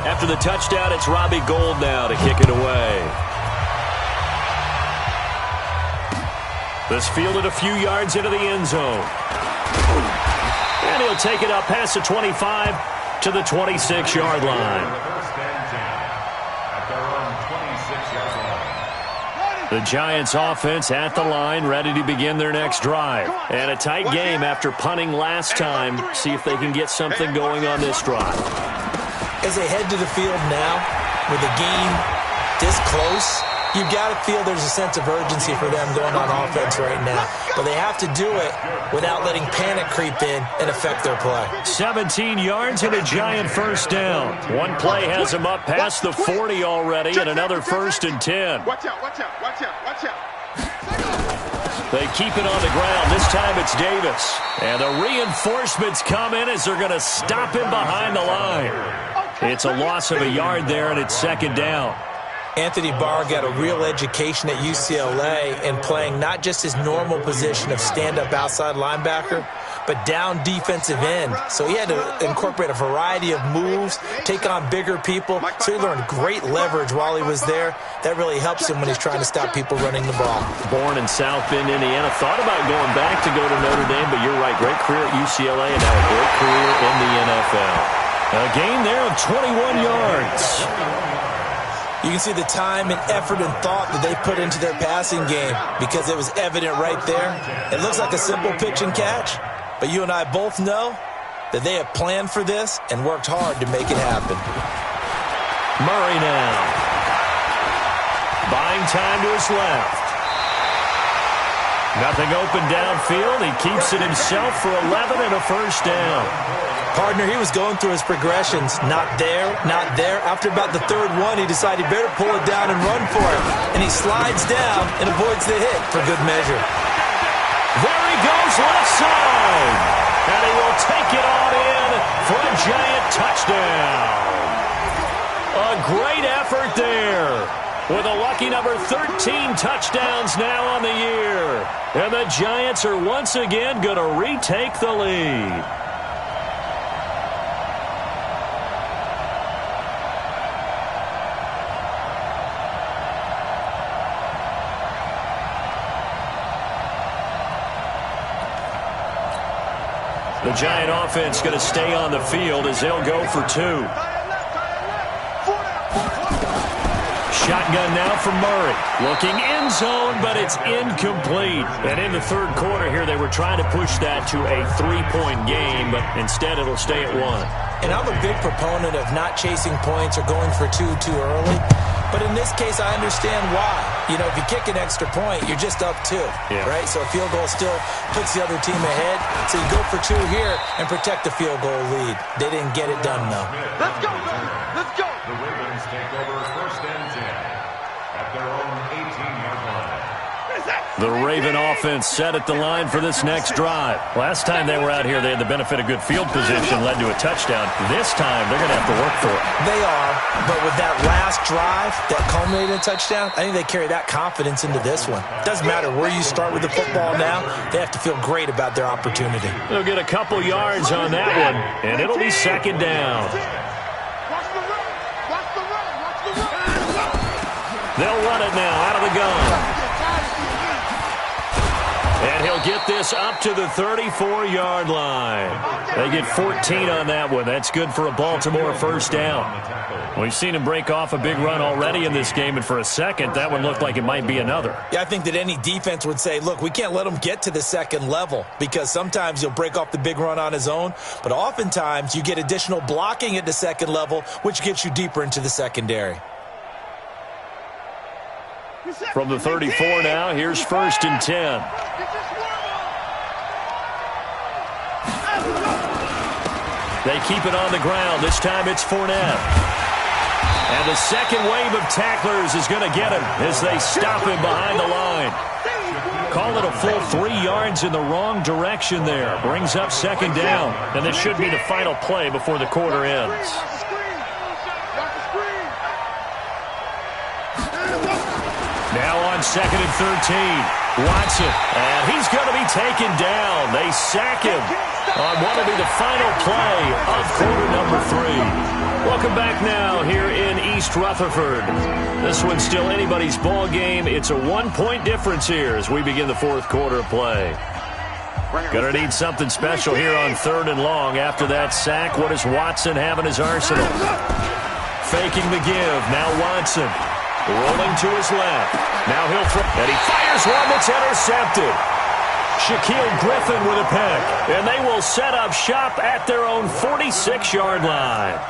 Speaker 4: After the touchdown, it's Robbie Gould now to kick it away. This fielded a few yards into the end zone. And he'll take it up past the 25 to the 26-yard line. The Giants offense at the line, ready to begin their next drive. And a tight game after punting last time. See if they can get something going on this drive.
Speaker 6: As they head to the field now, with the game this close, you've got to feel there's a sense of urgency for them going on offense right now. But they have to do it without letting panic creep in and affect their play.
Speaker 4: 17 yards and a Giant first down. One play has them up past the 40 already, and another 1st and 10.
Speaker 5: Watch out, watch out, watch out, watch out.
Speaker 4: They keep it on the ground. This time it's Davis. And the reinforcements come in as they're going to stop him behind the line. It's a loss of a yard there, and it's 2nd down.
Speaker 6: Anthony Barr got a real education at UCLA in playing not just his normal position of stand-up outside linebacker, but down defensive end. So he had to incorporate a variety of moves, take on bigger people. So he learned great leverage while he was there. That really helps him when he's trying to stop people running the ball.
Speaker 4: Born in South Bend, Indiana. Thought about going back to go to Notre Dame, but you're right. Great career at UCLA and now a great career in the NFL. A gain there of 21 yards.
Speaker 6: You can see the time and effort and thought that they put into their passing game because it was evident right there. It looks like a simple pitch and catch, but you and I both know that they have planned for this and worked hard to make it happen.
Speaker 4: Murray now. Buying time to his left. Nothing open downfield. He keeps it himself for 11 and a first down.
Speaker 6: Partner, he was going through his progressions. Not there, not there. After about the 3rd one, he decided he better pull it down and run for it. And he slides down and avoids the hit for good measure.
Speaker 4: There he goes left side. And he will take it on in for a Giant touchdown. A great effort there. With a lucky number 13 touchdowns now on the year. And the Giants are once again going to retake the lead. The Giant offense going to stay on the field as they'll go for 2. Shotgun now from Murray. Looking end zone, but it's incomplete. And in the 3rd quarter here, they were trying to push that to a 3-point game, but instead it'll stay at 1.
Speaker 6: And I'm a big proponent of not chasing points or going for 2 too early. But in this case, I understand why. You know, if you kick an extra point, you're just up 2, right? So a field goal still puts the other team ahead. So you go for 2 here and protect the field goal lead. They didn't get it done, though.
Speaker 5: Let's go, baby. Let's go.
Speaker 7: The Ravens take over 1st and 10 at their own 18-yard line.
Speaker 4: The Raven offense set at the line for this next drive. Last time they were out here, they had the benefit of good field position, led to a touchdown. This time, they're going to have to work for it.
Speaker 6: They are, but with that last drive that culminated in a touchdown, I think they carry that confidence into this one. Doesn't matter where you start with the football now, they have to feel great about their opportunity.
Speaker 4: They'll get a couple yards on that one, and it'll be 2nd down.
Speaker 5: Watch the run. Watch the run. Watch the run.
Speaker 4: They'll run it now out of the gun. And he'll get this up to the 34-yard line. They get 14 on that one. That's good for a Baltimore first down. We've seen him break off a big run already in this game, and for a second, that one looked like it might be another.
Speaker 6: Yeah, I think that any defense would say, look, we can't let him get to the second level because sometimes he'll break off the big run on his own, but oftentimes you get additional blocking at the second level, which gets you deeper into the secondary.
Speaker 4: From the 34 now, here's 1st and 10. They keep it on the ground. This time it's Fournette. And the second wave of tacklers is going to get him as they stop him behind the line. Call it a full 3 yards in the wrong direction there. Brings up 2nd down. And this should be the final play before the quarter ends. Now on 2nd and 13. Watson. And he's going to be taken down. They sack him on what will be the final play of quarter number 3. Welcome back now here in East Rutherford. This one's still anybody's ball game. It's a 1-point difference here as we begin the 4th quarter of play. Gonna need something special here on 3rd and long. After that sack, what does Watson have in his arsenal? Faking the give. Now Watson rolling to his left. Now he'll throw, and he fires one that's intercepted. Shaquille Griffin with a pick, and they will set up shop at their own 46-yard line.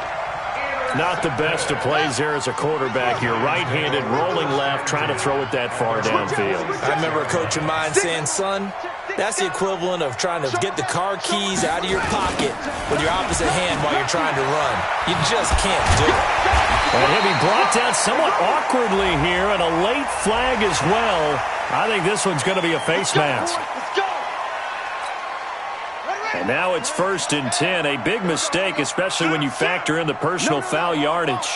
Speaker 4: Not the best of plays there as a quarterback. You're right-handed, rolling left, trying to throw it that far downfield.
Speaker 6: I remember a coach of mine saying, son, that's the equivalent of trying to get the car keys out of your pocket with your opposite hand while you're trying to run. You just can't do it.
Speaker 4: And he'll be brought down somewhat awkwardly here, and a late flag as well. I think this one's going to be a face mask. And now it's 1st and 10. A big mistake, especially when you factor in the personal foul yardage.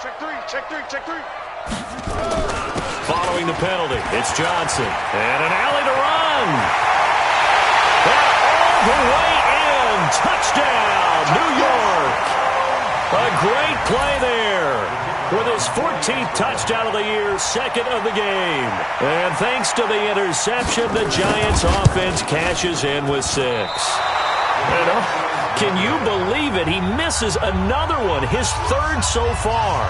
Speaker 5: Check three.
Speaker 4: Following the penalty, it's Johnson. And an alley to run. And all the way in. Touchdown, New York. A great play there. With his 14th touchdown of the year, 2nd of the game. And thanks to the interception, the Giants offense cashes in with 6. And, can you believe it? He misses another one, his 3rd so far.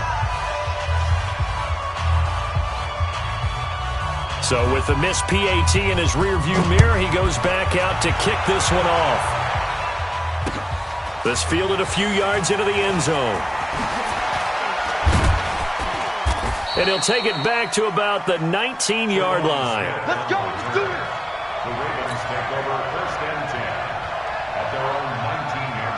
Speaker 4: So with the missed PAT in his rearview mirror, he goes back out to kick this one off. This fielded a few yards into the end zone. And he'll take it back to about the 19-yard line.
Speaker 5: Let's go. Let's do it.
Speaker 7: The Ravens take over 1st and 10 at their own 19-yard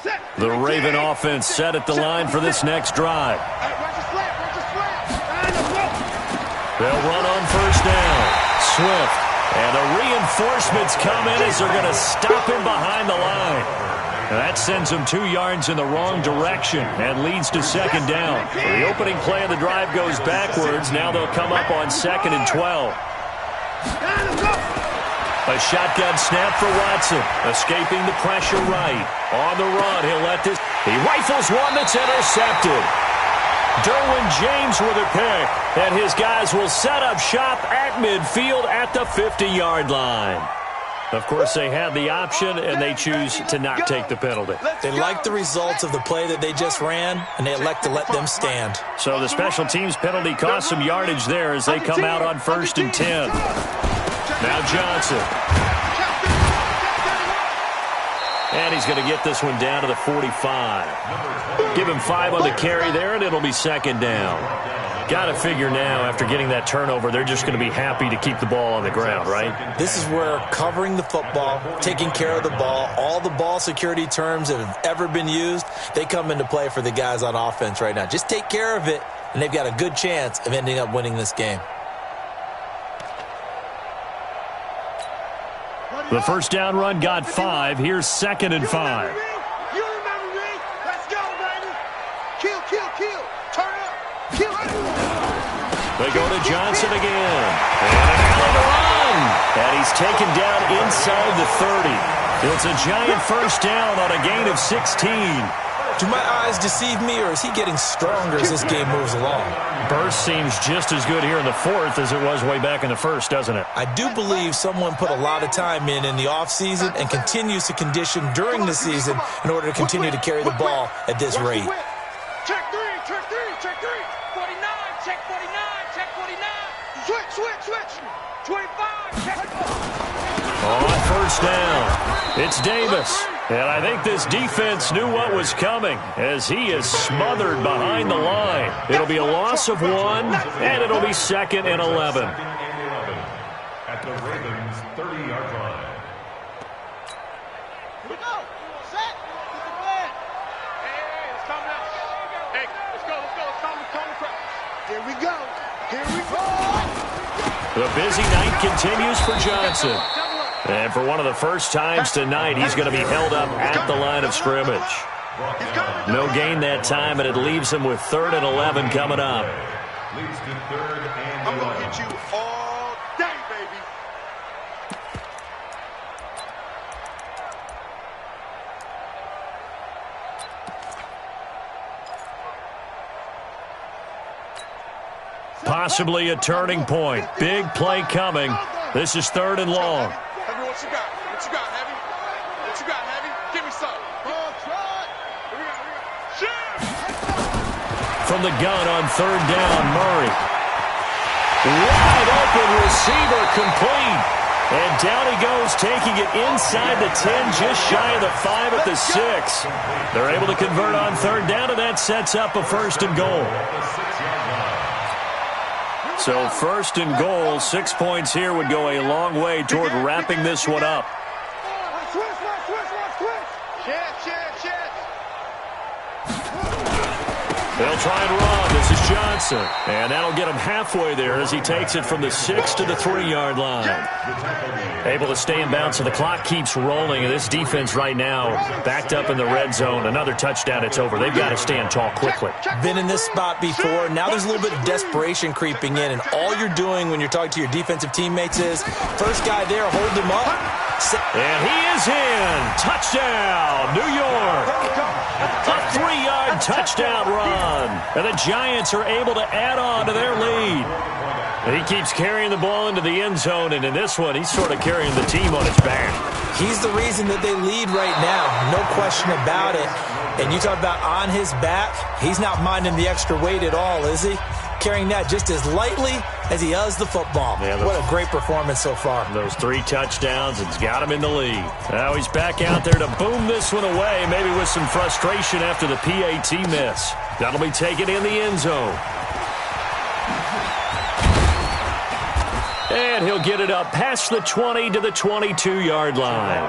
Speaker 7: line.
Speaker 4: The Raven offense set at the line for this next drive. They'll run on 1st down. Swift. And the reinforcements come in as they're going to stop him behind the line. And that sends him 2 yards in the wrong direction and leads to 2nd down. The opening play of the drive goes backwards. Now they'll come up on 2nd and 12. A shotgun snap for Watson. Escaping the pressure right. On the run, he'll let this. He rifles one that's intercepted. Derwin James with a pick, and his guys will set up shop at midfield at the 50-yard line. Of course, they had the option, and they choose to not take the penalty.
Speaker 6: They like the results of the play that they just ran, and they elect to let them stand.
Speaker 4: So the special teams penalty cost some yardage there as they come out on 1st and 10. Now Johnson. And he's going to get this one down to the 45. Give him 5 on the carry there, and it'll be 2nd down. Got to figure now, after getting that turnover, they're just going to be happy to keep the ball on the ground, right?
Speaker 6: This is where covering the football, taking care of the ball, all the ball security terms that have ever been used, they come into play for the guys on offense right now. Just take care of it, and they've got a good chance of ending up winning this game.
Speaker 4: The 1st down run got 5. Here's 2nd and 5.
Speaker 5: You remember me? Let's go, baby. Kill. Turn up. Kill.
Speaker 4: They go to Johnson again. And an alley to run. And he's taken down inside the 30. It's a giant first down on a gain of 16.
Speaker 6: Do my eyes deceive me, or is he getting stronger as this game moves along?
Speaker 4: Burst seems just as good here in the fourth as it was way back in the first, doesn't it?
Speaker 6: I do believe someone put a lot of time in the offseason and continues to condition during the season in order to continue to carry the ball at this rate.
Speaker 5: Check three, check three, check three. 49, check 49, check 49. Switch, switch, switch. 25, check.
Speaker 4: On first down, it's Davis. And I think this defense knew what was coming as he is smothered behind the line. It'll be a loss of 1, and it'll be 2nd and 11.
Speaker 7: At the Ravens' 30-yard line.
Speaker 5: Here we go. Set. Get the plan. Hey, it's coming out. Hey, let's go, let's go. It's coming. Here we go. Here we go.
Speaker 4: The busy night continues for Johnson. And for one of the first times tonight, he's going to be held up at the line of scrimmage. No gain that time, and it leaves him with 3rd and 11 coming up.
Speaker 7: Leads to 3rd and 11.
Speaker 5: I'm going to hit you all day, baby.
Speaker 4: Possibly a turning point. Big play coming. This is 3rd and long.
Speaker 5: What you got? What you got, Heavy? What you got, Heavy? Give me some. Here we go. Shoot!
Speaker 4: From the gun on 3rd down, Murray. Wide open receiver complete. And down he goes, taking it inside the 10, just shy of the 5 at the 6. They're able to convert on 3rd down, and that sets up a 1st and goal. So 1st and goal, 6 points here would go a long way toward wrapping this one up.
Speaker 5: Switch.
Speaker 4: They'll try and run. This is Johnson. And that'll get him halfway there as he takes it from the 6 to the 3-yard line. Able to stay in bounds, so the clock keeps rolling. And this defense right now backed up in the red zone. Another touchdown, it's over. They've got to stand tall quickly.
Speaker 6: Been in this spot before. Now there's a little bit of desperation creeping in. And all you're doing when you're talking to your defensive teammates is, first guy there, hold him up.
Speaker 4: And he is in. Touchdown, New York. A 3-yard touchdown run. And the Giants are able to add on to their lead. And he keeps carrying the ball into the end zone, and in this one, he's sort of carrying the team on his back.
Speaker 6: He's the reason that they lead right now. No question about it. And you talk about on his back, he's not minding the extra weight at all, is he? Carrying that just as lightly as he does the football. Yeah, what a great performance so far.
Speaker 4: Those 3 touchdowns, it's got him in the lead. Now he's back out there to boom this one away, maybe with some frustration after the PAT miss. That'll be taken in the end zone. And he'll get it up past the 20 to the 22-yard line.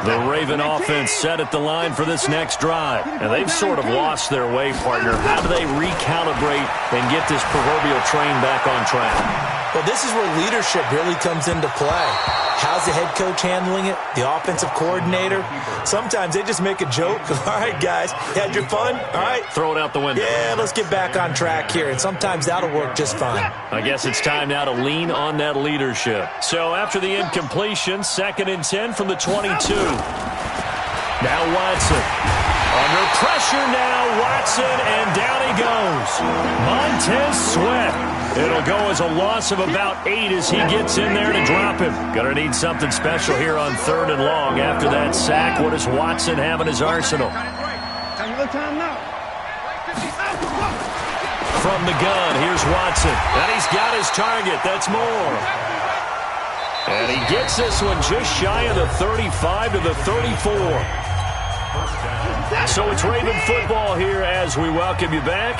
Speaker 4: The Raven offense set at the line for this next drive. And they've sort of lost their way, partner. How do they recalibrate and get this proverbial train back on track?
Speaker 6: Well, this is where leadership really comes into play. How's the head coach handling it? The offensive coordinator? Sometimes they just make a joke. All right, guys, you had your fun? All right.
Speaker 4: Throw it out the window.
Speaker 6: Yeah, let's get back on track here. And sometimes that'll work just fine.
Speaker 4: I guess it's time now to lean on that leadership. So after the incompletion, 2nd and 10 from the 22. Now Watson. Under pressure now, Watson, and down he goes. Montez Sweat. It'll go as a loss of about 8 as he gets in there to drop him. Gonna need something special here on 3rd and long. After that sack, what does Watson have in his arsenal? From the gun, here's Watson. And he's got his target. That's more. And he gets this one just shy of the 35 to the 34. So it's Raven football here as we welcome you back.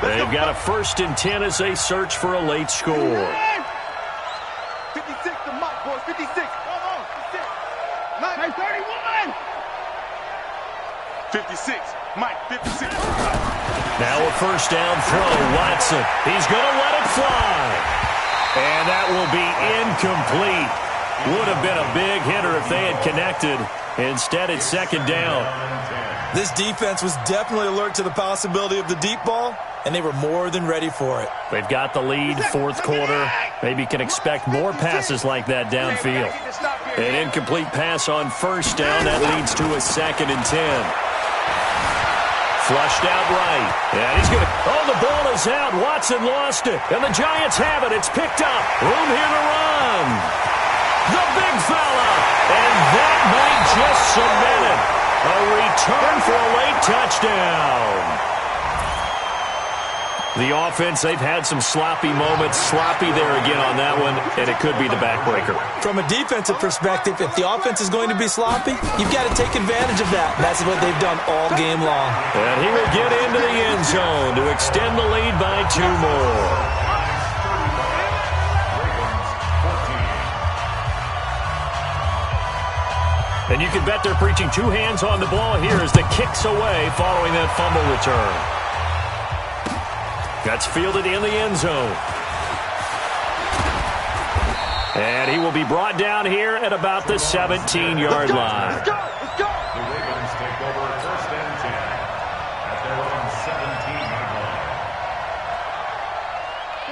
Speaker 4: They've got a 1st and 10 as they search for a late score.
Speaker 5: 56 to Mike, boys. 56. Come on. 56. 31. 56. Mike, 56.
Speaker 4: Now a 1st down throw. Watson. He's going to let it fly. And that will be incomplete. Would have been a big hitter if they had connected. Instead, it's second down.
Speaker 6: This defense was definitely alert to the possibility of the deep ball, and they were more than ready for it.
Speaker 4: They've got the lead, fourth quarter. Maybe can expect more passes like that downfield. An incomplete pass on first down. That leads to a 2nd and 10. Flushed out right. And he's going to... Oh, the ball is out. Watson lost it. And the Giants have it. It's picked up. Room here to run. The big fella. And that might just cement it. A return for a late touchdown. The offense, they've had some sloppy moments. Sloppy there again on that one, and it could be the backbreaker.
Speaker 6: From a defensive perspective, if the offense is going to be sloppy, you've got to take advantage of that. That's what they've done all game long.
Speaker 4: And he will get into the end zone to extend the lead by 2 more. And you can bet they're preaching 2 hands on the ball here as the kick's away following that fumble return. That's fielded in the end zone. And he will be brought down here at about the 17-yard line.
Speaker 7: The Ravens take over 1st and 10 at their own 17-yard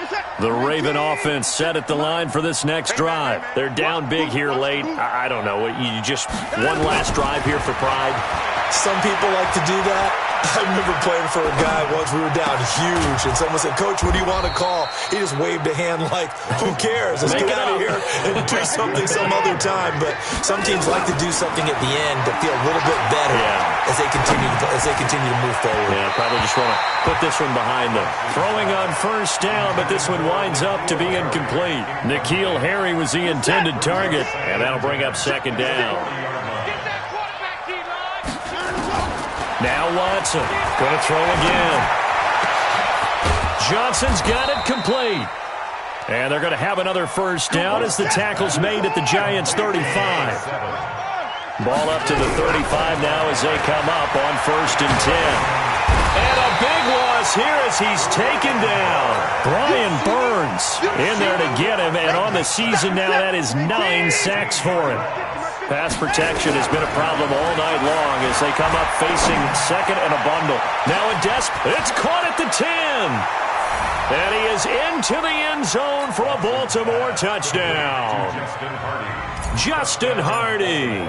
Speaker 7: line.
Speaker 4: The Raven offense set at the line for this next drive. They're down big here late. I don't know. You just one last drive here for pride.
Speaker 6: Some people like to do that. I remember playing for a guy once. We were down huge, and someone said, "Coach, what do you want to call?" He just waved a hand like, "Who cares? Let's get out of here and do something some other time." But some teams like to do something at the end to feel a little bit better as they continue to move forward.
Speaker 4: Yeah, probably just want to put this one behind them. Throwing on first down, but this one winds up to be incomplete. N'Keal Harry was the intended target, and that'll bring up 2nd down. Now Watson, going to throw again. Johnson's got it complete. And they're going to have another first down as the tackle's made at the Giants' 35. Ball up to the 35 now as they come up on 1st and 10. And a big loss here as he's taken down. Brian Burns in there to get him, and on the season now, that is 9 sacks for him. Pass protection has been a problem all night long as they come up facing 2nd and a bundle. Now in it's caught at the 10. And he is into the end zone for a Baltimore touchdown. Justin Hardy,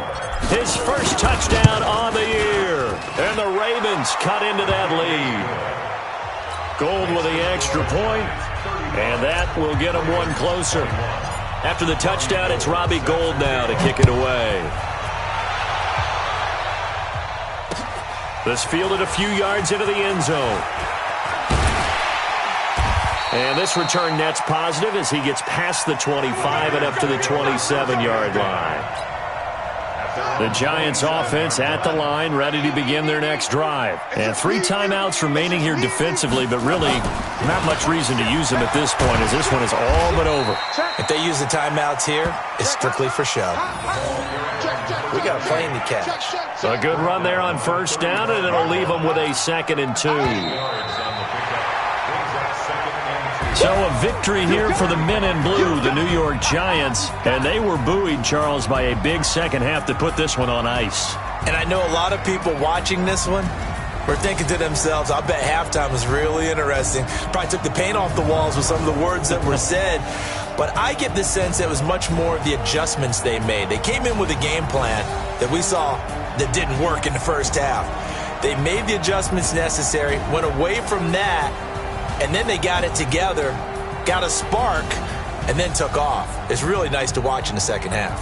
Speaker 4: his first touchdown on the year. And the Ravens cut into that lead. Gold with the extra point, and that will get them one closer. After the touchdown, it's Robbie Gould now to kick it away. This fielded a few yards into the end zone. And this return net's positive as he gets past the 25 and up to the 27-yard line. The Giants offense at the line, ready to begin their next drive. And 3 timeouts remaining here defensively, but really not much reason to use them at this point as this one is all but over.
Speaker 6: If they use the timeouts here, it's strictly for show. We got a plane to catch.
Speaker 4: A good run there on first down, and it'll leave them with a 2nd and 2. So a victory here for the men in blue, the New York Giants, and they were buoyed, Charles, by a big second half to put this one on ice.
Speaker 6: And I know a lot of people watching this one were thinking to themselves, I bet halftime was really interesting. Probably took the paint off the walls with some of the words that were said. But I get the sense that it was much more of the adjustments they made. They came in with a game plan that we saw that didn't work in the first half. They made the adjustments necessary, went away from that, and then they got it together, got a spark, and then took off. It's really nice to watch in the second half.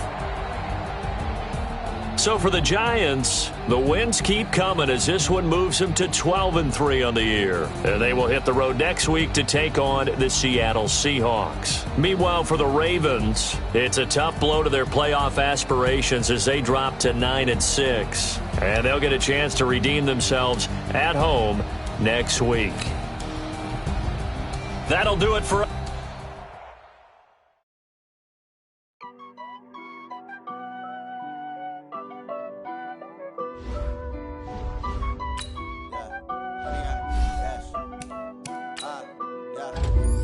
Speaker 4: So for the Giants, the wins keep coming as this one moves them to 12-3 on the year. And they will hit the road next week to take on the Seattle Seahawks. Meanwhile, for the Ravens, it's a tough blow to their playoff aspirations as they drop to 9-6. And they'll get a chance to redeem themselves at home next week. That'll do it for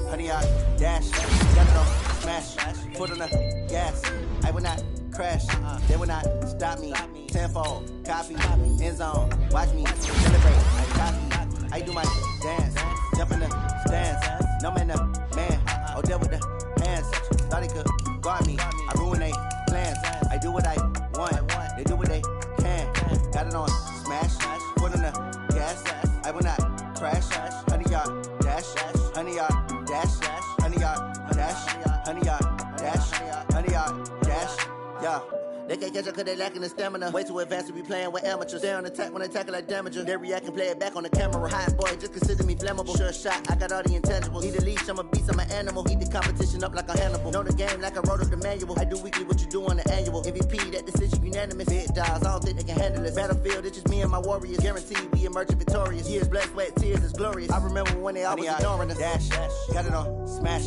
Speaker 8: Honey, I dash, got it on smash, foot on the gas. I will not crash. They will not stop me. Tenfold, copy, end zone. Watch me celebrate. I copy. I do my dance. Jump in the stands. No man, the man. Oh, there with the hands. Thought he could guard me. I ruin they plans. I do what I want. They do what they can. Got it on smash. Put on the gas. I will not crash. 100-yard dash. 100-yard dash. 100-yard dash. 100-yard dash. 100-yard dash. Yeah. They can't catch up cause they lacking the stamina. Way too advanced to be playing with amateurs. Stay on attack when they tackle like damager. They react and play it back on the camera. Hot boy, just consider me flammable. Sure shot, I got all the intangibles. Need a leash, I'm a beast, I'm an animal. Heat the competition up like a Hannibal. Know the game like I wrote up the manual. I do weekly what you do on the annual. MVP, that decision unanimous. Big dials, I don't think they can handle it. Battlefield, it's just me and my warriors. Guaranteed we emerging victorious. Years, blood, sweat, tears, it's glorious. I remember when they always ignoring us. Dash, got it on smash.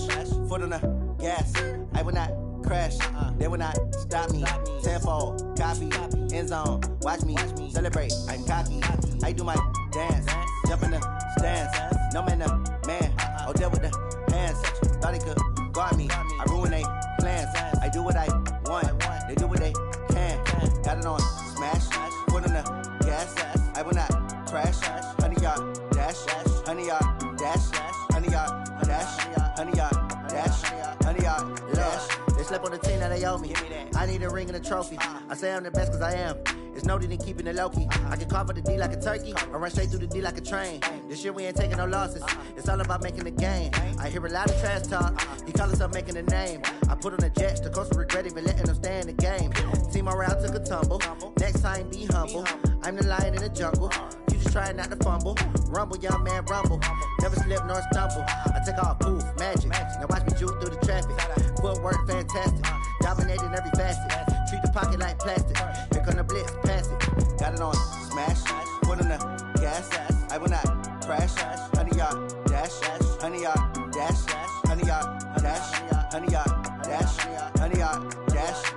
Speaker 8: Foot on the gas. I will not crash. They will not stop me. Tenfold, copy, end zone. Watch me celebrate. I'm cocky. I do my dance. Jump in the stands. No man, the man. Oh, there with the hands. Thought he could guard me. I ruin they plans. I do what I want. They do what they can. Got it on smash. Put on the gas. I will not crash. 100-yard dash. 100-yard dash. 100-yard dash. 100-yard dash. 100-yard dash. They slept on the team that they owe me. I need a ring and a trophy. I say I'm the best cause I am. It's no need in keeping it low-key. I can carve up the D like a turkey or run straight through the D like a train. This year we ain't taking no losses. It's all about making the game. I hear a lot of trash talk. He call himself making a name. I put on the jets. The coach will regret even letting them stay in the game. Team morale took a tumble. Next time be humble. I'm the lion in the jungle. You just trying not to fumble. Rumble, young man, rumble. Never slip nor stumble. I take off, poof, magic. Now watch me juke through the traffic. Footwork fantastic. Dominating every facet. Treat the pocket like plastic. Here come the blitz, pass it. Got it on smash. Put on the gas. I will not crash. 100-yard dash. 100-yard dash. 100-yard dash. 100-yard dash. 100-yard dash.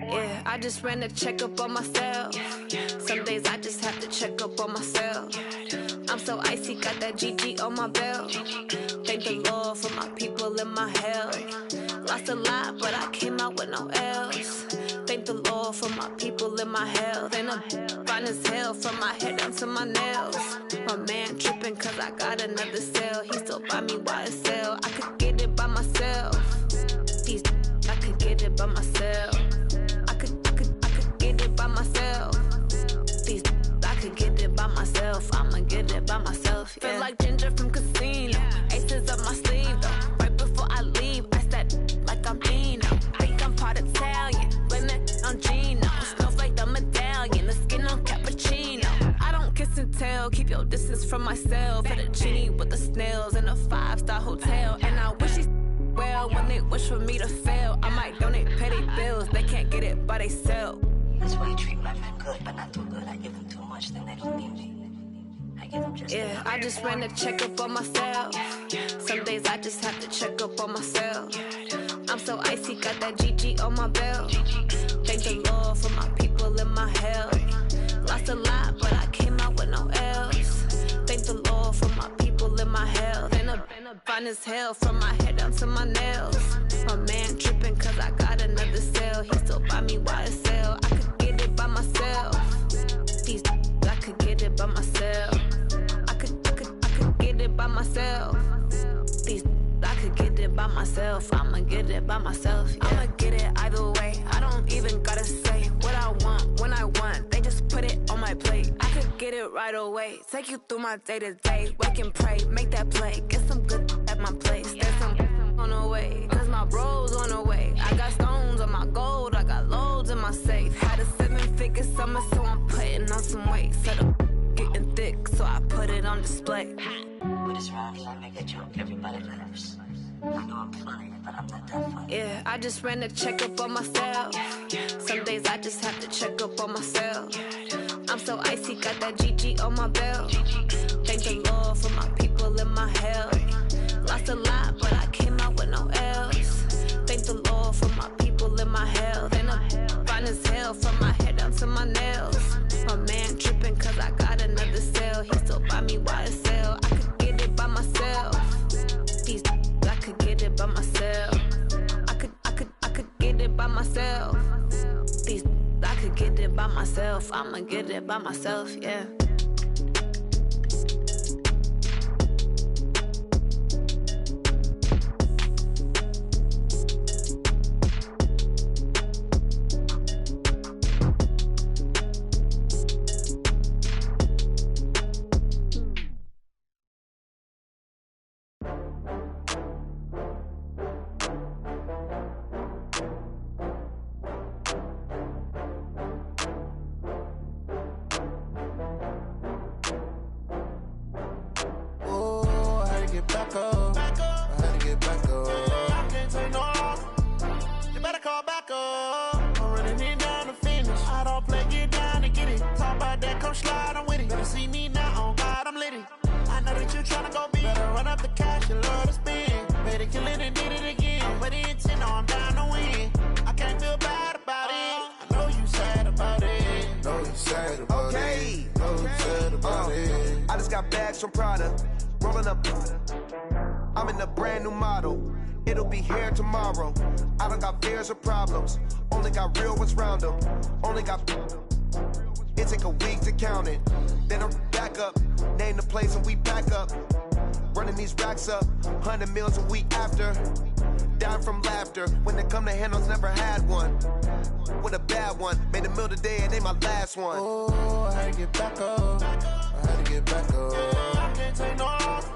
Speaker 9: Yeah, I just ran a checkup on myself. Some days I just have to check up on myself. I'm so icy, got that GG on my belt. Thank the Lord for my people in my health. Lost a lot, but I came out with no L's. Thank the Lord for my people in my health. And I'm fine as hell from my head down to my nails. My man tripping cause I got another cell. He still buy me YSL. I could get it by myself. I could get it by myself. I could get it by myself. I could get it by myself. I'ma get it by myself. Yeah. Feel like Ginger from Casino. Aces up my sleeve though. Right before I leave, I step like I'm Dino. Think I'm part Italian. Blame it on Gino. Snowflake the medallion. The skin on cappuccino. I don't kiss and tell. Keep your distance from myself. Hit a genie with the snails in a 5-star hotel. And I wish he well when they wish for me to fail. I might donate, pay their bills. They can't get it by they sell.
Speaker 10: That's why you treat women good, but not too good. I give them too much, then they don't need me. I give them just
Speaker 9: yeah, I just ran a checkup on myself. Some days I just have to check up on myself. I'm so icy, got that GG on my belt. Thank the Lord for my people in my health. Lost a lot, but I came out with no L's. Thank the Lord for my people in my health. And I'm fine as hell from my head down to my nails. My man tripping cause I got another cell. He still buy me YSL. I could get it by myself. I could get it by myself. I could get it by myself. I could get it by myself. I'ma get it by myself. Yeah. I'ma get it either way. I don't even gotta say what I want when I want. They just put it on my plate. I could get it right away. Take you through my day to day. Wake and pray, make that play. Get some good at my place. There's some on the way. Cause my bros on the way. I got stones on my gold. I got loads in my safe. Had a 7-figure summer, so I'm putting on some weight. Set up getting thick, so I put it on display.
Speaker 10: With this round, I make a joke. Everybody laughs. I know I'm funny, but I'm not that funny.
Speaker 9: Yeah, I just ran a checkup on myself. Some days I just have to check up on myself. I'm so icy, got that GG on my belt. Thank the Lord for my people in my health. Lost a lot, but I came out with no L's. Thank the Lord for my people in my health. And I'm to my nails. My man tripping cause I got another sale. He still buy me YSL. I could get it by myself. These I could get it by myself. I could get it by myself. These I could get it by myself. I'ma get it by myself, yeah.
Speaker 2: From Prada, rolling up. I'm in a brand new model. It'll be here tomorrow. I don't got fears or problems. Only got real ones round them. Only got. It take a week to count it. Then I'm back up. Name the place and we back up. Running these racks up. 100 meals a week after. Down from laughter. When they come to handles, never had one. With a bad one. Made a meal today and ain't my last one.
Speaker 1: Oh, I had to get back up. I had to get back up. I can't take no loss.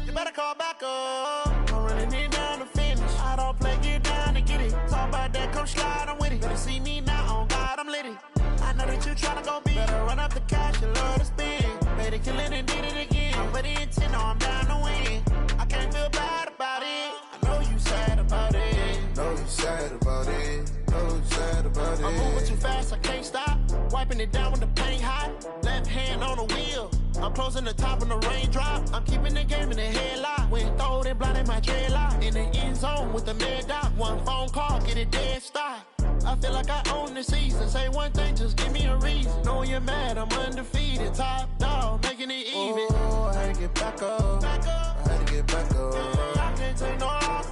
Speaker 1: You better call back up. I'm running it down to finish. I don't play, get down to get it. Talk about that, come slide, I'm with it. Better see me now, on God, I'm litty. I know that you tryna go big. Better run up the cash, you love to spend. Made it, kill it, and did it again. But the intent, no, I'm down to win. I can't feel bad about it. I know you sad about it.
Speaker 2: Know you sad about it. Know you sad about it.
Speaker 1: I'm moving too fast, I can't stop. Wiping it down with the paint hot. Left hand on the wheel. I'm closing the top when the raindrop. I'm keeping the game in the headlock. When throwed and blinded my dreadlock. In the end zone with the mad dot. One phone call, get it dead stop. I feel like I own the season. Say one thing, just give me a reason. Knowing you're mad, I'm undefeated. Top dog, making it even. Oh, I had to get back up. I had to get back up. I can't take no loss.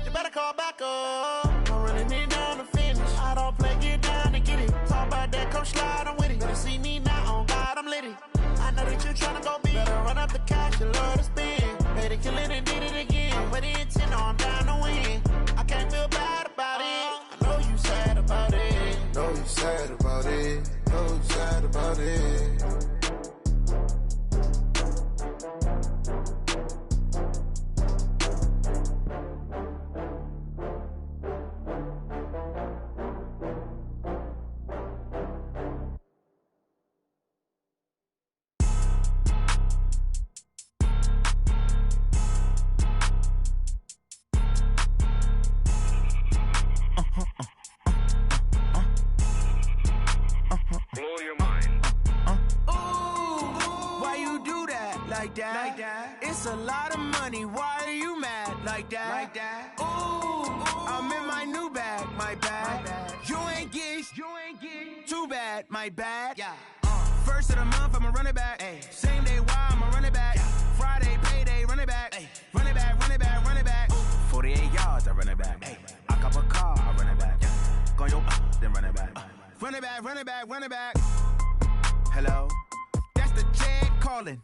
Speaker 1: You better call back up. I'm running it down to finish. I don't play, get down to get it. Talk about that, come slide, I'm with it. Better see me now, on God, I'm litty. I know that you tryna go big. Better run up the cash, you love to spend. Made it, kill it, and did it again. But the intent, no, I'm down to win. I can't feel bad about it. I know you sad about it.
Speaker 2: Know you sad about it. Know you sad about it.
Speaker 1: Like that. It's a lot of money. Why are you mad like that? Ooh, I'm in my new bag, my bad. You ain't get too bad, my bad. Yeah. First of the month, I'ma run it back. Ay. Same day, why I'ma run it back. Yeah. Friday, payday, run it back. Ay. Run it back, run it back, run it back. Ooh. 48 yards, I run it back. Ay. I cop a car, I run it back. Yeah. Go yo, then run it back. Run it back, run it back, run it back. Hello? That's the Jag calling.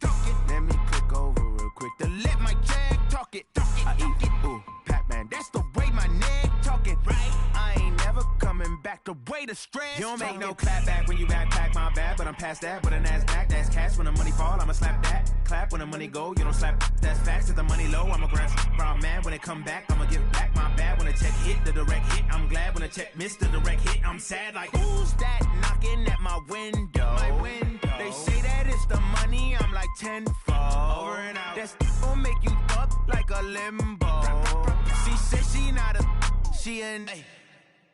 Speaker 1: Let me click over real quick to let my Jag talk it. I eat it, ooh, Pac-Man. That's the way my neck talking, right? I ain't never coming back the way the stress. You don't make no clap back when you backpack, my bad, but I'm past that. With a NASDAQ, that's cash. When the money fall, I'ma slap that. Clap when the money go, you don't slap. That's facts. If the money low, I'ma grab brown man. When it come back, I'ma give back my bad. When the check hit, the direct hit. I'm glad when the check missed the direct hit. I'm sad like, who's that knocking at my window? My window. They say that it's the money, I'm like tenfold. Over and out. That's gon' make you up like a limbo. She said she not a, she an.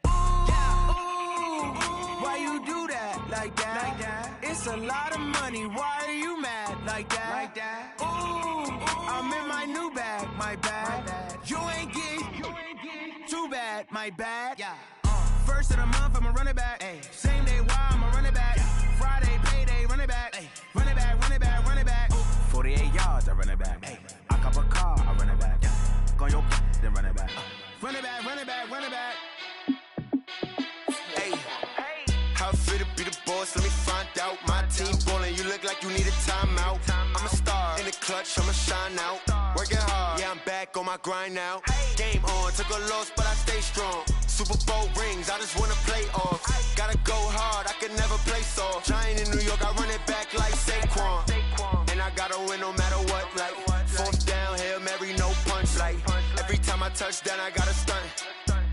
Speaker 1: Ooh, why you do that like that? It's a lot of money, why are you mad like that? Ooh, I'm in my new bag, my bad. You ain't get too bad, my bad. Yeah. First of the month, I'ma run it back. Ay. Same day, why
Speaker 2: out. My team ballin', you look like you need a timeout. I'm a star in the clutch, I'ma shine out. Working hard, yeah, I'm back on my grind now. Game on, took a loss, but I stay strong. Super Bowl rings, I just wanna play off. Gotta go hard, I can never play soft. Giant in New York, I run it back like Saquon. And I gotta win no matter what, like fourth down, Hail Mary, no punch. Like every time I touch down, I gotta stunt.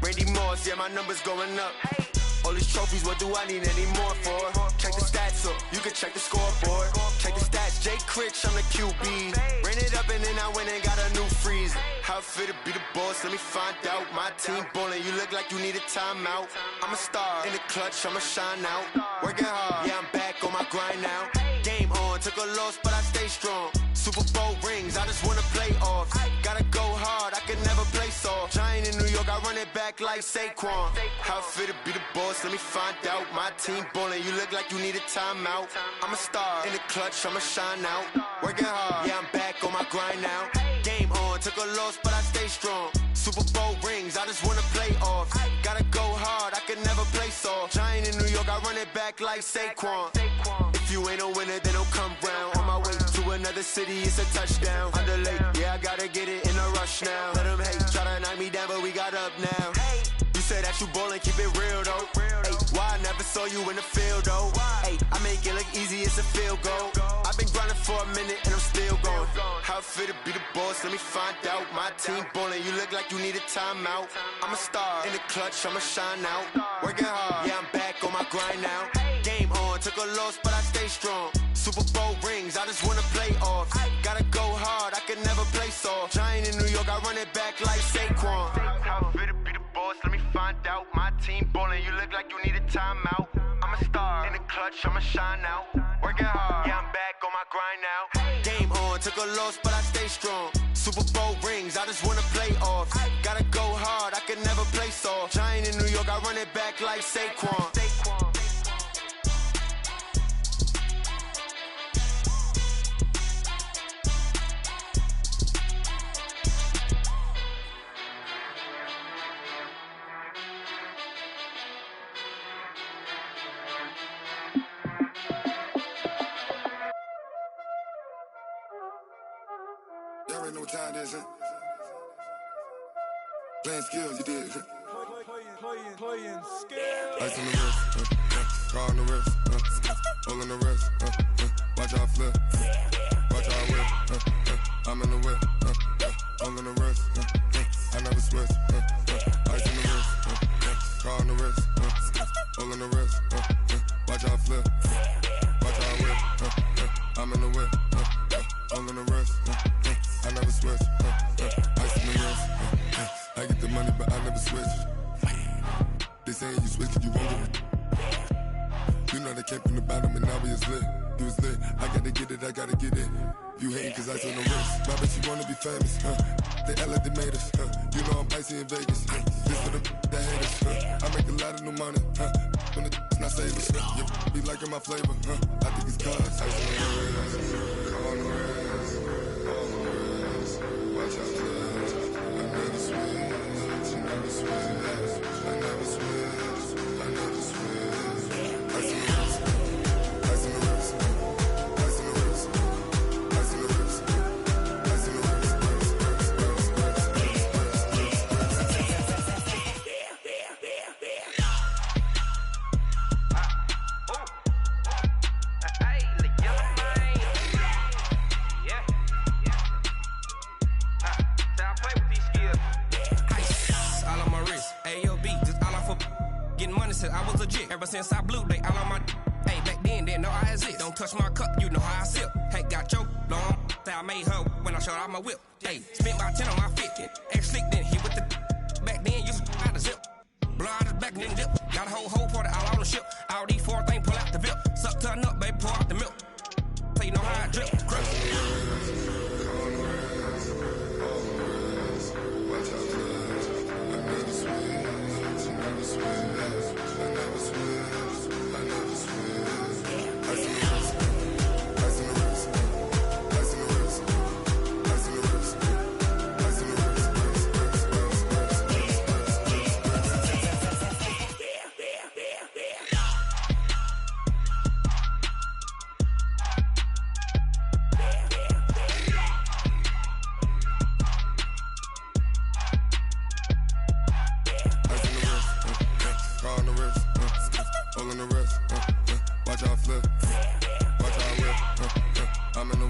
Speaker 2: Randy Moss, yeah, my numbers going up. All these trophies, what do I need any more for? Check the stats up, you can check the scoreboard. Check the stats, Jake Critch, I'm the QB. Ran it up and then I went and got a new freeze. How it fit to be the boss, let me find out. My team ballin', you look like you need a timeout. I'm a star in the clutch, I'ma shine out. Working hard, yeah, I'm back on my grind now. Game on, took a loss, but I stay strong. Super Bowl rings, I just wanna play off. Gotta go hard, I can never play soft. Giant in New York, I run it back like Saquon. How it fit to be the boss, let me find out. My team ballin', you look like you need a timeout. I'm a star in the clutch, I'ma shine out. Working hard, yeah, I'm back on my grind now. Game on, took a loss, but I stay strong. Super Bowl rings, I just wanna play off. Gotta go hard, I can never play soft. Giant in New York, I run it back like Saquon. If you ain't a winner, then don't come round. On my way to another city, it's a touchdown. Underlay, yeah, I gotta get it in a rush now. Let them hate, try to knock me down, but we got up now. You say that you ballin', keep it real though. Hey, why I never saw you in the field though? Hey, I make it look easy, it's a field goal. I've been grinding for a minute and I'm still going. How it fit to be the boss, let me find out. My team ballin', you look like you need a timeout. I'm a star in the clutch, I'ma shine out. Working hard, yeah, I'm back on my grind now. Game on, took a loss, but I stay strong. Super Bowl rings, I just wanna play off. Gotta go hard, I can never play soft. Giant in New York, I run it back like Saquon. How it fit to be the boss, let me find out. My team ballin', you look like you need a timeout. I'm a star in the clutch, I'ma shine out. Working hard, yeah, I'm back on my grind now. Game on, took a loss, but I stay strong. Super Bowl rings, I just wanna play off. Gotta go hard, I can never play soft. Giant in New York, I run it back like Saquon.
Speaker 11: Y'all already know what time it is, huh? Playing skills, you did.
Speaker 12: Playing skills.
Speaker 11: Ice on the wrist, car on the wrist, hole in the wrist, watch how I flip, watch how I whip, I'm in the whip, hole in the wrist, I never switch, ice on the wrist, car on the wrist, hole in the wrist, watch how I flip, watch how I whip, I'm in the whip, hole in the wrist, I never switch, ice on the wrist, I get the money but I never switch. They saying you switch, you won't get it. You know they came from the bottom and now we is lit. You was lit, I gotta get it, I gotta get it. You hating cause ice on the wrist. My bitch, you wanna be famous, They act like they made us, You know I'm icy in Vegas, This for the that hate us, I make a lot of new money, When it's not savers, You be liking my flavor, I think it's cause ice on the wrist, on the wrist, on the wrist. Watch out, cuz I never switch, you never switch. I never switch, I never switch. Ice in the wrist, ice in the wrist, ice in the wrist, ice in the wrist, ice in the wrist,
Speaker 13: I was legit. Ever since I blew, they all on my hey, back then, didn't know I exist. Don't touch my cup, you know how I sip. Hey, got your long, say I made her when I showed out my whip. Hey, spent about 10 on my 50. Ex-slick, then hit with the back then, used to out the zip. Blow out the back, then dip. Got a whole party all on the ship. All these four things, pull out the VIP. Suck to a nut, baby, pour out the milk. So you know how I drip.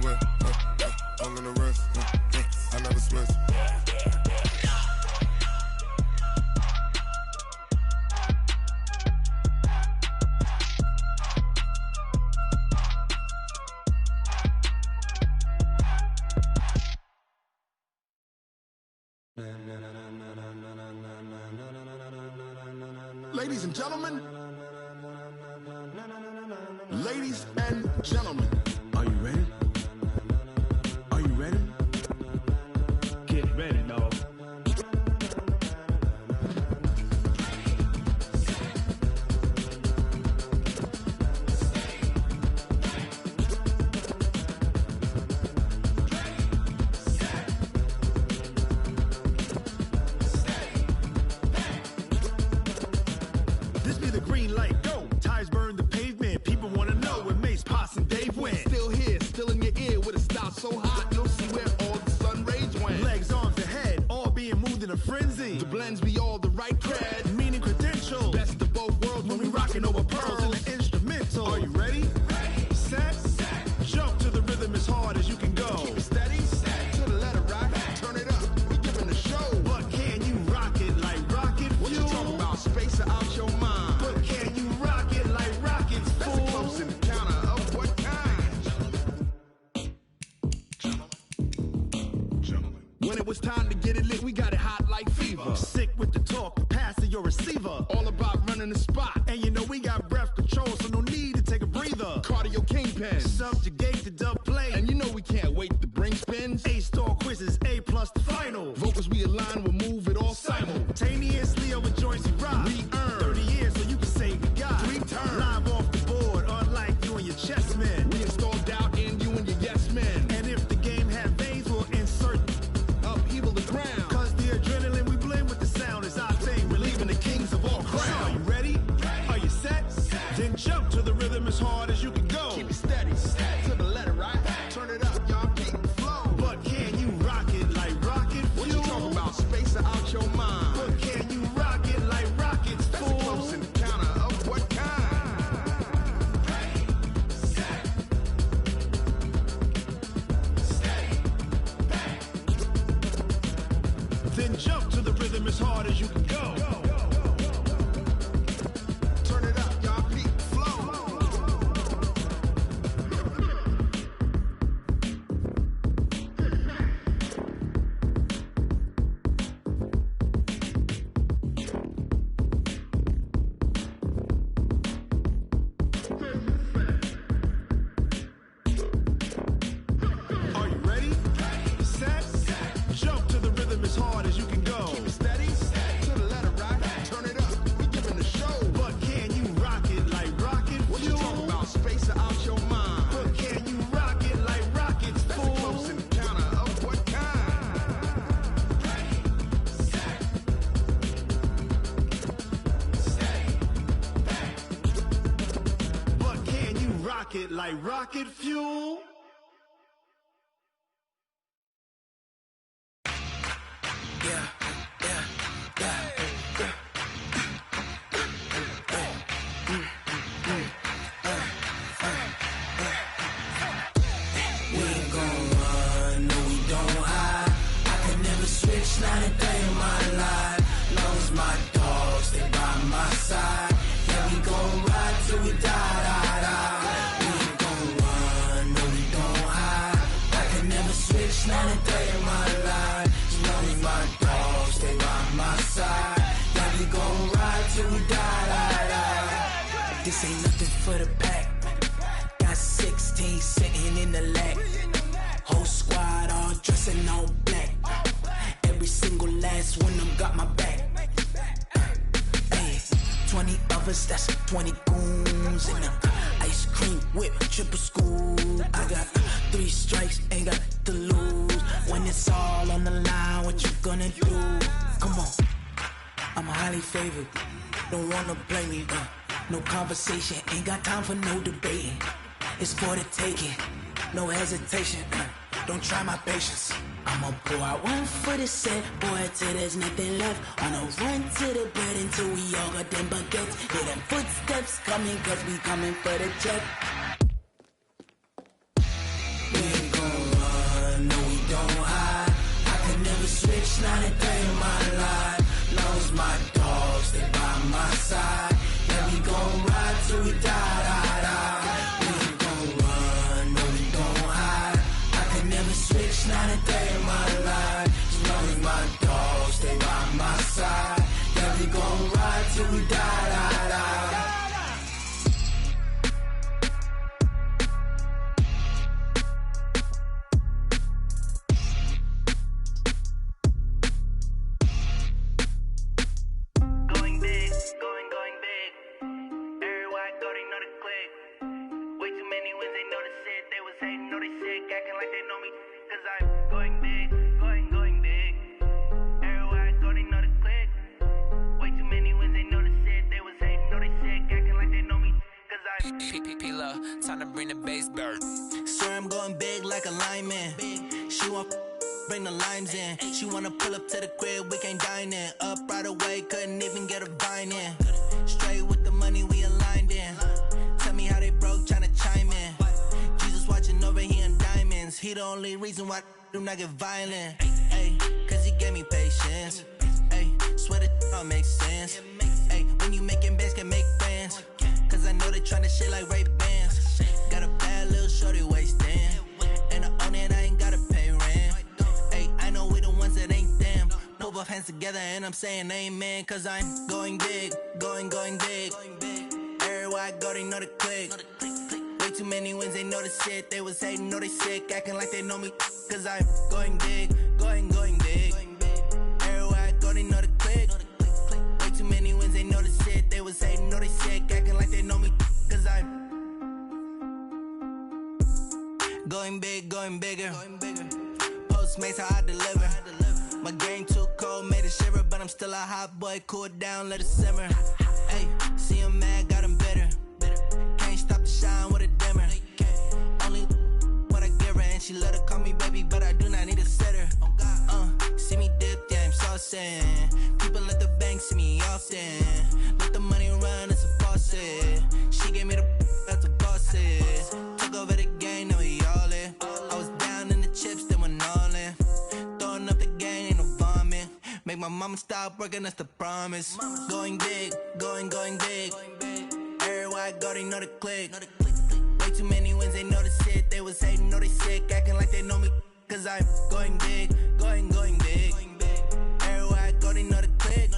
Speaker 11: whip, all in the wrist, I never switch.
Speaker 3: Ladies and gentlemen, ladies and gentlemen, are you ready? Are you ready? Get ready, dog. This be the green light, go. Tires burn the pavement. People want to know where Mace, Potts, and Dave went. Still here, still in your ear with a style so hot, you'll see where all the sun rays went. Legs, arms, and head, all being moved in a frenzy. The blends be all the right cred, meaning credentials. Best of both worlds when we rockin' over pearls in the instrumental. Are you ready? Set, jump to the rhythm as hard as you can go. Keep it steady, to the letter right, turn it up, we giving the show. But can you rock it like rocket fuel? What you talking about, space out your mind? But can you rock it like rockets, fool? That's a close encounter of what kind? Gentlemen. When it was time to get it lit, we got it hot like fever. Sick with the talk, passing your receiver. All about running the spot. And you know we got breath control, so no need to take a breather. Cardio kingpin, subjugate the dub play. And you know we can't wait to bring spins. A-star quizzes, A+ the final. Vocals we align, we'll move it all simultaneously over joints we rock. We earn 30 years, so you can say we got 3 turns. Live off the board, unlike you and your chess men. We install doubt in you and your yes men. And if the game had veins, we'll insert upheaval the ground. Cause the adrenaline we blend with the sound is our thing. We're leaving the kings of all crowns. So are you ready? Are you set? Then jump to the rhythm as hard as you can go. Keep it steady, to the letter right. Turn it up, y'all keep the flow. But can you rock it like rocket fuel? What you talking about, space out your mind? But can you rock it like rockets, fool? That's a close encounter of what kind? Then jump to the rhythm as hard as you can go. Turn it up, y'all keep the flow. Are you ready? Set, jump to the rhythm as hard as you can go. Keep it steady, to the letter right. Turn it up, we giving the show. But can you rock it like rocket fuel? What you talking about, space out your mind? But can you rock it like rockets, fool? That's a close encounter of what kind? But can you rock it like rocket fuel?
Speaker 14: We ain't gon' run, no we don't hide. I could never switch, not a day in my life. Long as my dogs, they by my side. Yeah, we gon' ride till we die. We ain't gon' run, no we don't hide. I could never switch, not a day in my life. As long as my dogs, they by my side. Yeah, we gon' ride till we die. This ain't nothing for the pack. Got 16 sitting in the lag. Whole squad all dressing all black. Every single last one of them got my back. Hey, 20 of us, that's 20 goons in the ice cream whip, triple scoop. I got 3 strikes, ain't got to lose. When it's all on the line, what you gonna do? Come on, I'm highly favored. Don't wanna blame me, no conversation, ain't got time for no debating. It's for the taking, no hesitation. Don't try my patience. I'ma pour out one for the set, boy, till there's nothing left. On a run to the bread until we all got them baguettes. Hear them footsteps coming, cause we coming for the check. We ain't not a day in my life. Long as my dogs, they by my side. Yeah, we gon' ride till we die. We ain't gon' run, no, we gon' hide. I can never switch, not a day in my life. As long as my dogs, they by my side. Yeah, we gon' ride till we die.
Speaker 15: Time to bring the bass bird.
Speaker 8: Swear I'm going big like a lineman. She want bring the limes in. She wanna pull up to the crib, we can't dine in. Up right away, couldn't even get a vine in. Straight with the money we aligned in. Tell me how they broke, tryna chime in. Jesus watching over here in diamonds. He the only reason why I do not get violent. Ay, cause he gave me patience. Ay, swear that all makes sense. Ay, when you making bands, can make friends. Cause I know they tryna shit like Ray Bans. Got a bad little shorty wasting. And I own it, I ain't gotta pay rent. Ay, I know we the ones that ain't them. Put both hands together and I'm saying amen. Cause I'm going big, going big. Everywhere I go, they know the click. Way too many wins, they know the shit. They was hating, know they sick, acting like they know me. Cause I'm going big, going big. Everywhere I go, they know the click. Way too many wins, they know the shit. They was hating, know they sick, acting like they know me. Cause I'm going big, going bigger. Postmates, how I deliver. My game too cold, made it shiver. But I'm still a hot boy, cool it down, let it simmer. Hey, see him mad, got him bitter. Can't stop the shine with a dimmer. Only what I give her, and she let her call me baby, but I do not need a sitter. See me dip, yeah, I'm saucing. People at the bank see me often. Let the money run, it's a faucet. She gave me the that's a boss it. Took over the game, now we all in. I was down in the chips, then went all in. Throwing up the game, ain't no vomit. Make my mama stop working, that's the promise. Going big, going big. Everywhere I go, they know the click. Way too many wins, they know the shit. They was hating, know they sick, acting like they know me. Cause I'm going big, going big. Everywhere I go, they know the click.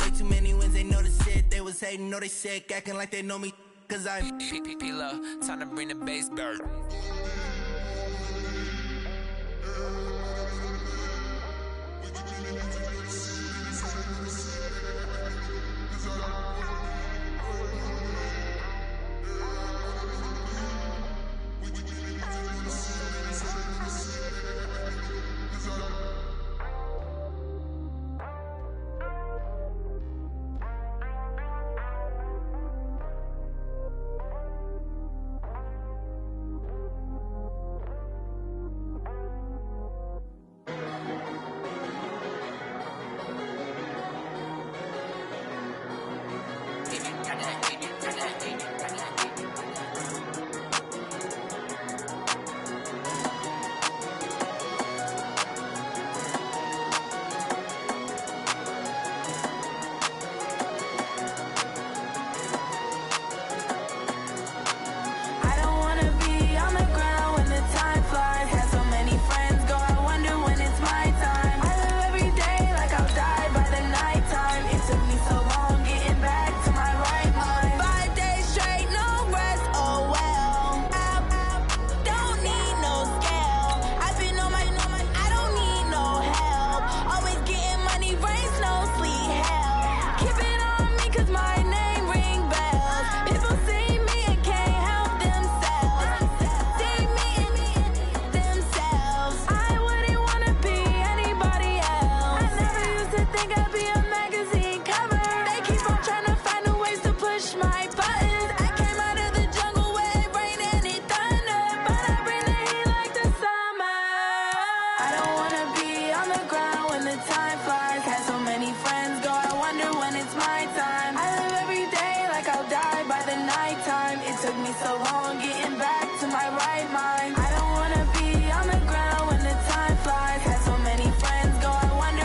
Speaker 8: Way too many wins, they know the shit. They was hating, know they sick, acting like they know me. Cause I'm
Speaker 15: P-P-P-Love, time to bring the bass bird.
Speaker 9: I don't wanna be on the ground when the time flies. Had so many friends go, I wonder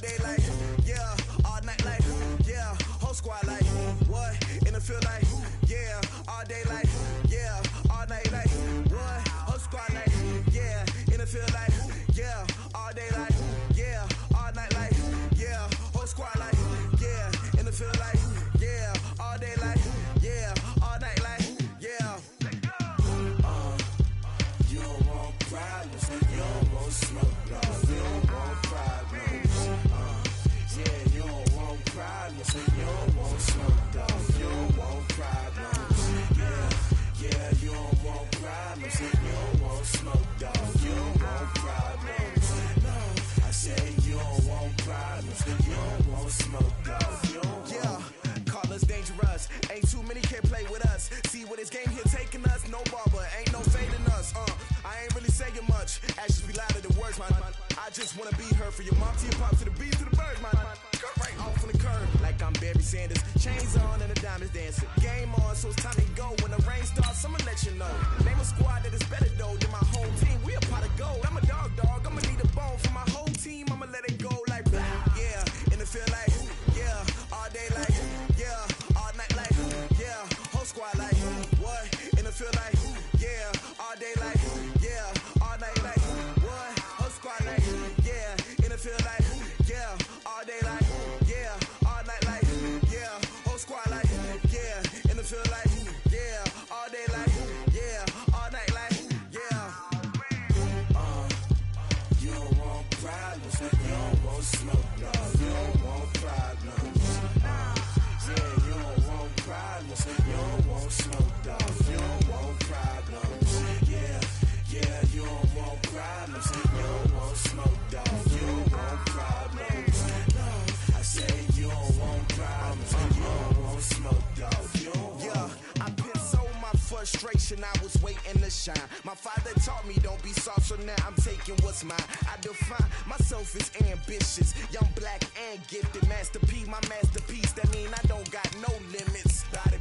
Speaker 1: day like, yeah, all night like, yeah, whole squad like, what? In the field like, yeah, all day like, yeah, all night like, what? Whole squad like, yeah, in the field like, yeah, all day like, yeah, all night like, yeah, whole squad like, yeah, in the field like, yeah, all day like, yeah, all night like, yeah.
Speaker 14: You don't want problems, you don't want smoke, no. You don't want problems, yeah, you don't want problems, you don't want smoke, dog. You don't want problems, yeah, you don't want problems, you don't want smoke, dog. You don't want problems, no. I say you don't want problems, you don't want smoke, dog. You don't want.
Speaker 1: Yeah, call us dangerous. Ain't too many can play with us. See where this game here taking us. No barber, ain't no fading us. I ain't really saying much. Actions be louder than words, man. I just wanna be heard for your mom to your pop to the beat to the birds, man. Cut right off on the curb like I'm Barry Sanders. Chains on and the diamonds dancing. Game on, so it's time to go. When the rain starts, I'ma let you know. Name a squad that is better though than my home team. We a pot of gold. I'm a dog. I'ma need a bone for my whole team. I'ma let it go like blah. Yeah, in the field like yeah, all day like yeah, all night like yeah, whole squad like what? In the field like yeah, all day like yeah, all night like what? Whole squad like yeah, in the field like yeah, all day like yeah, all night like yeah, whole squad like yeah, in the field like yeah, all day like yeah, all night like yeah.
Speaker 14: You don't want problems, you don't want smoke, no. You don't want problems, yeah, you don't want problems, you don't want smoke, dog. You don't want problems, yeah, you don't want problems, you don't want smoke, dog. You don't want problems, no. I say you don't want problems, you don't want smoke, dog. You don't want.
Speaker 1: Yeah, I pissed so my frustration, I was waiting to shine. My father taught me don't be soft, so now I'm taking what's mine. I define myself as ambitious, young, black, and gifted. Master P, my masterpiece, that mean I don't got no limits. Bout it,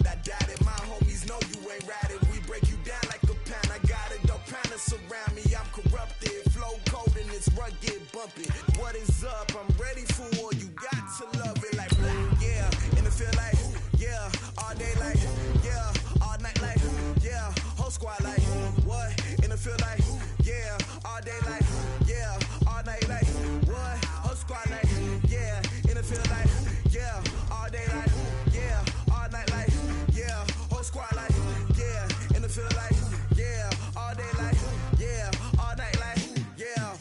Speaker 1: I doubt it. My homies know you ain't ratted. We break you down like a pound. I got it, don't pound surround me. I'm corrupted, flow cold and it's rugged, bumpy. What is up? I'm ready for war. You got to love it like blah. Yeah, in the field like yeah, all day like yeah, all night like yeah, whole squad like what? In the field like yeah, all day like yeah, all night like what? Whole squad like yeah, in the field like yeah, all day like yeah, all night like yeah, whole squad like yeah, in the field like yeah, all day like yeah, all night like yeah.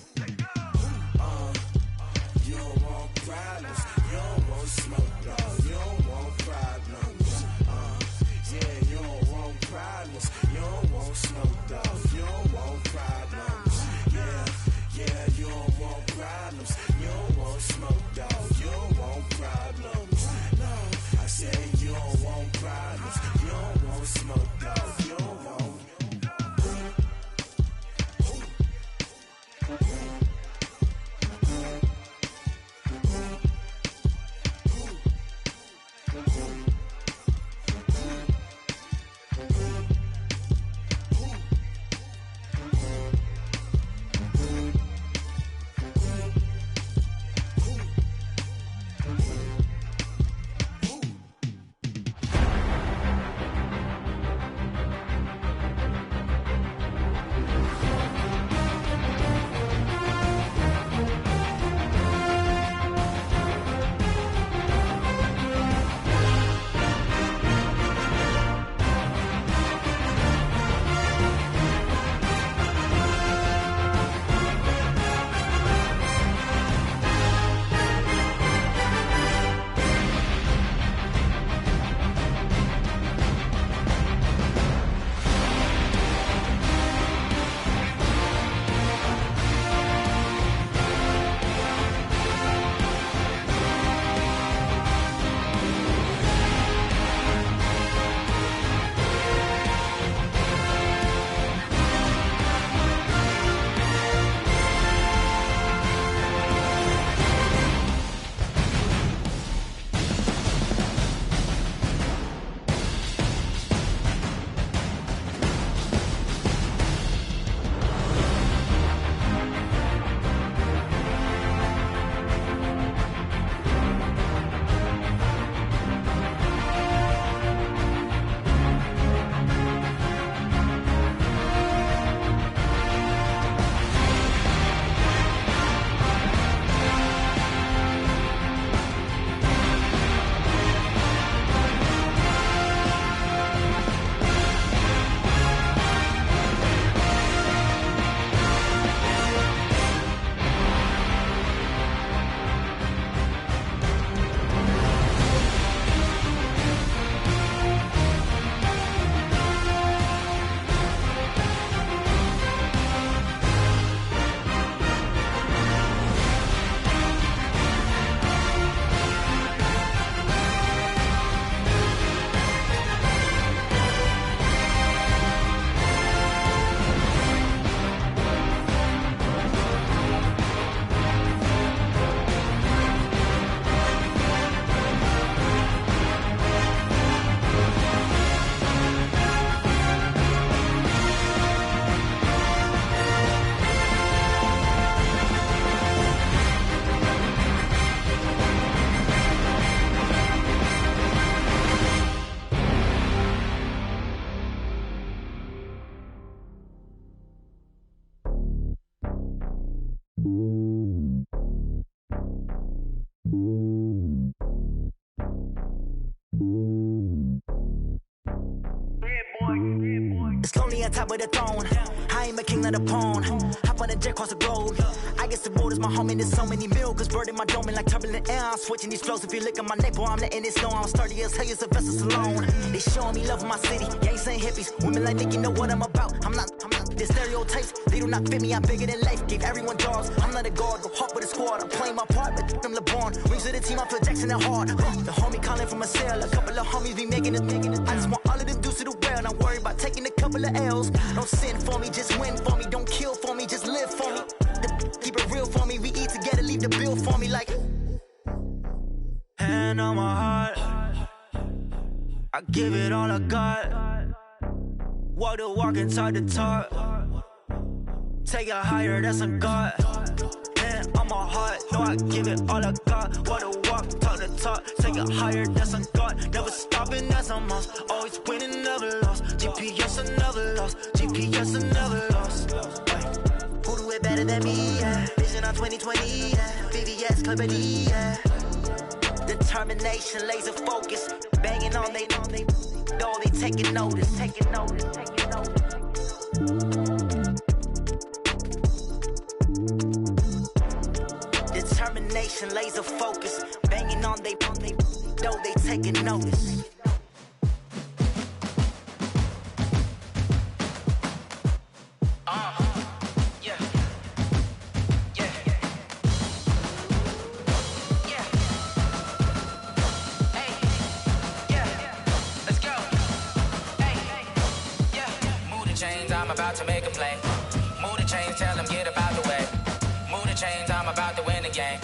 Speaker 16: It's lonely on top of the throne. I ain't a king, not a pawn. Hop on a jet across the globe. I guess the road is my home and there's so many milkers burning my dome like turbulent air. I'm switching these flows. If you look at my neck, boy, I'm letting it snow. I'm sturdy as hell, it's a vessel alone. They showing me love in my city. Gangs ain't hippies. Women like Nick, you know what I'm about. I'm not the stereotypes. They do not fit me. I'm bigger than life. Gave everyone jobs. I'm not a guard. Go hard with a squad. I'm playing my part, but them LeBron. Rings to the team. I feel Jackson and hard. The homie calling from a cell. A couple of homies be making it. I just want all of them dudes to the well. Not worry about taking a couple of L's. Don't sin for me, just win for me. Don't kill for me, just live for me. Keep it real for me. We eat together, leave the bill for me like. Hand on my heart, I give it all I got. Walk the walk and talk the talk. Take it higher, that's a God. Hand on my heart, no, I give it all I got. Walk the walk, talk the talk. Take it higher, that's a God. Never stopping, that's a must. Always winning, never lost. GPS, I never lost. GPS, I never lost. Who do it better than me? Yeah. Vision on 2020. Yeah. VVS, Club D. Yeah. Determination, laser focus. Banging on they, no, they taking notice. Taking notice. Taking notice. Determination, laser focus. Banging on they, no, they taking notice.
Speaker 15: About to make a play. Move the chains, tell them get about the way. Move the chains, I'm about to win the game.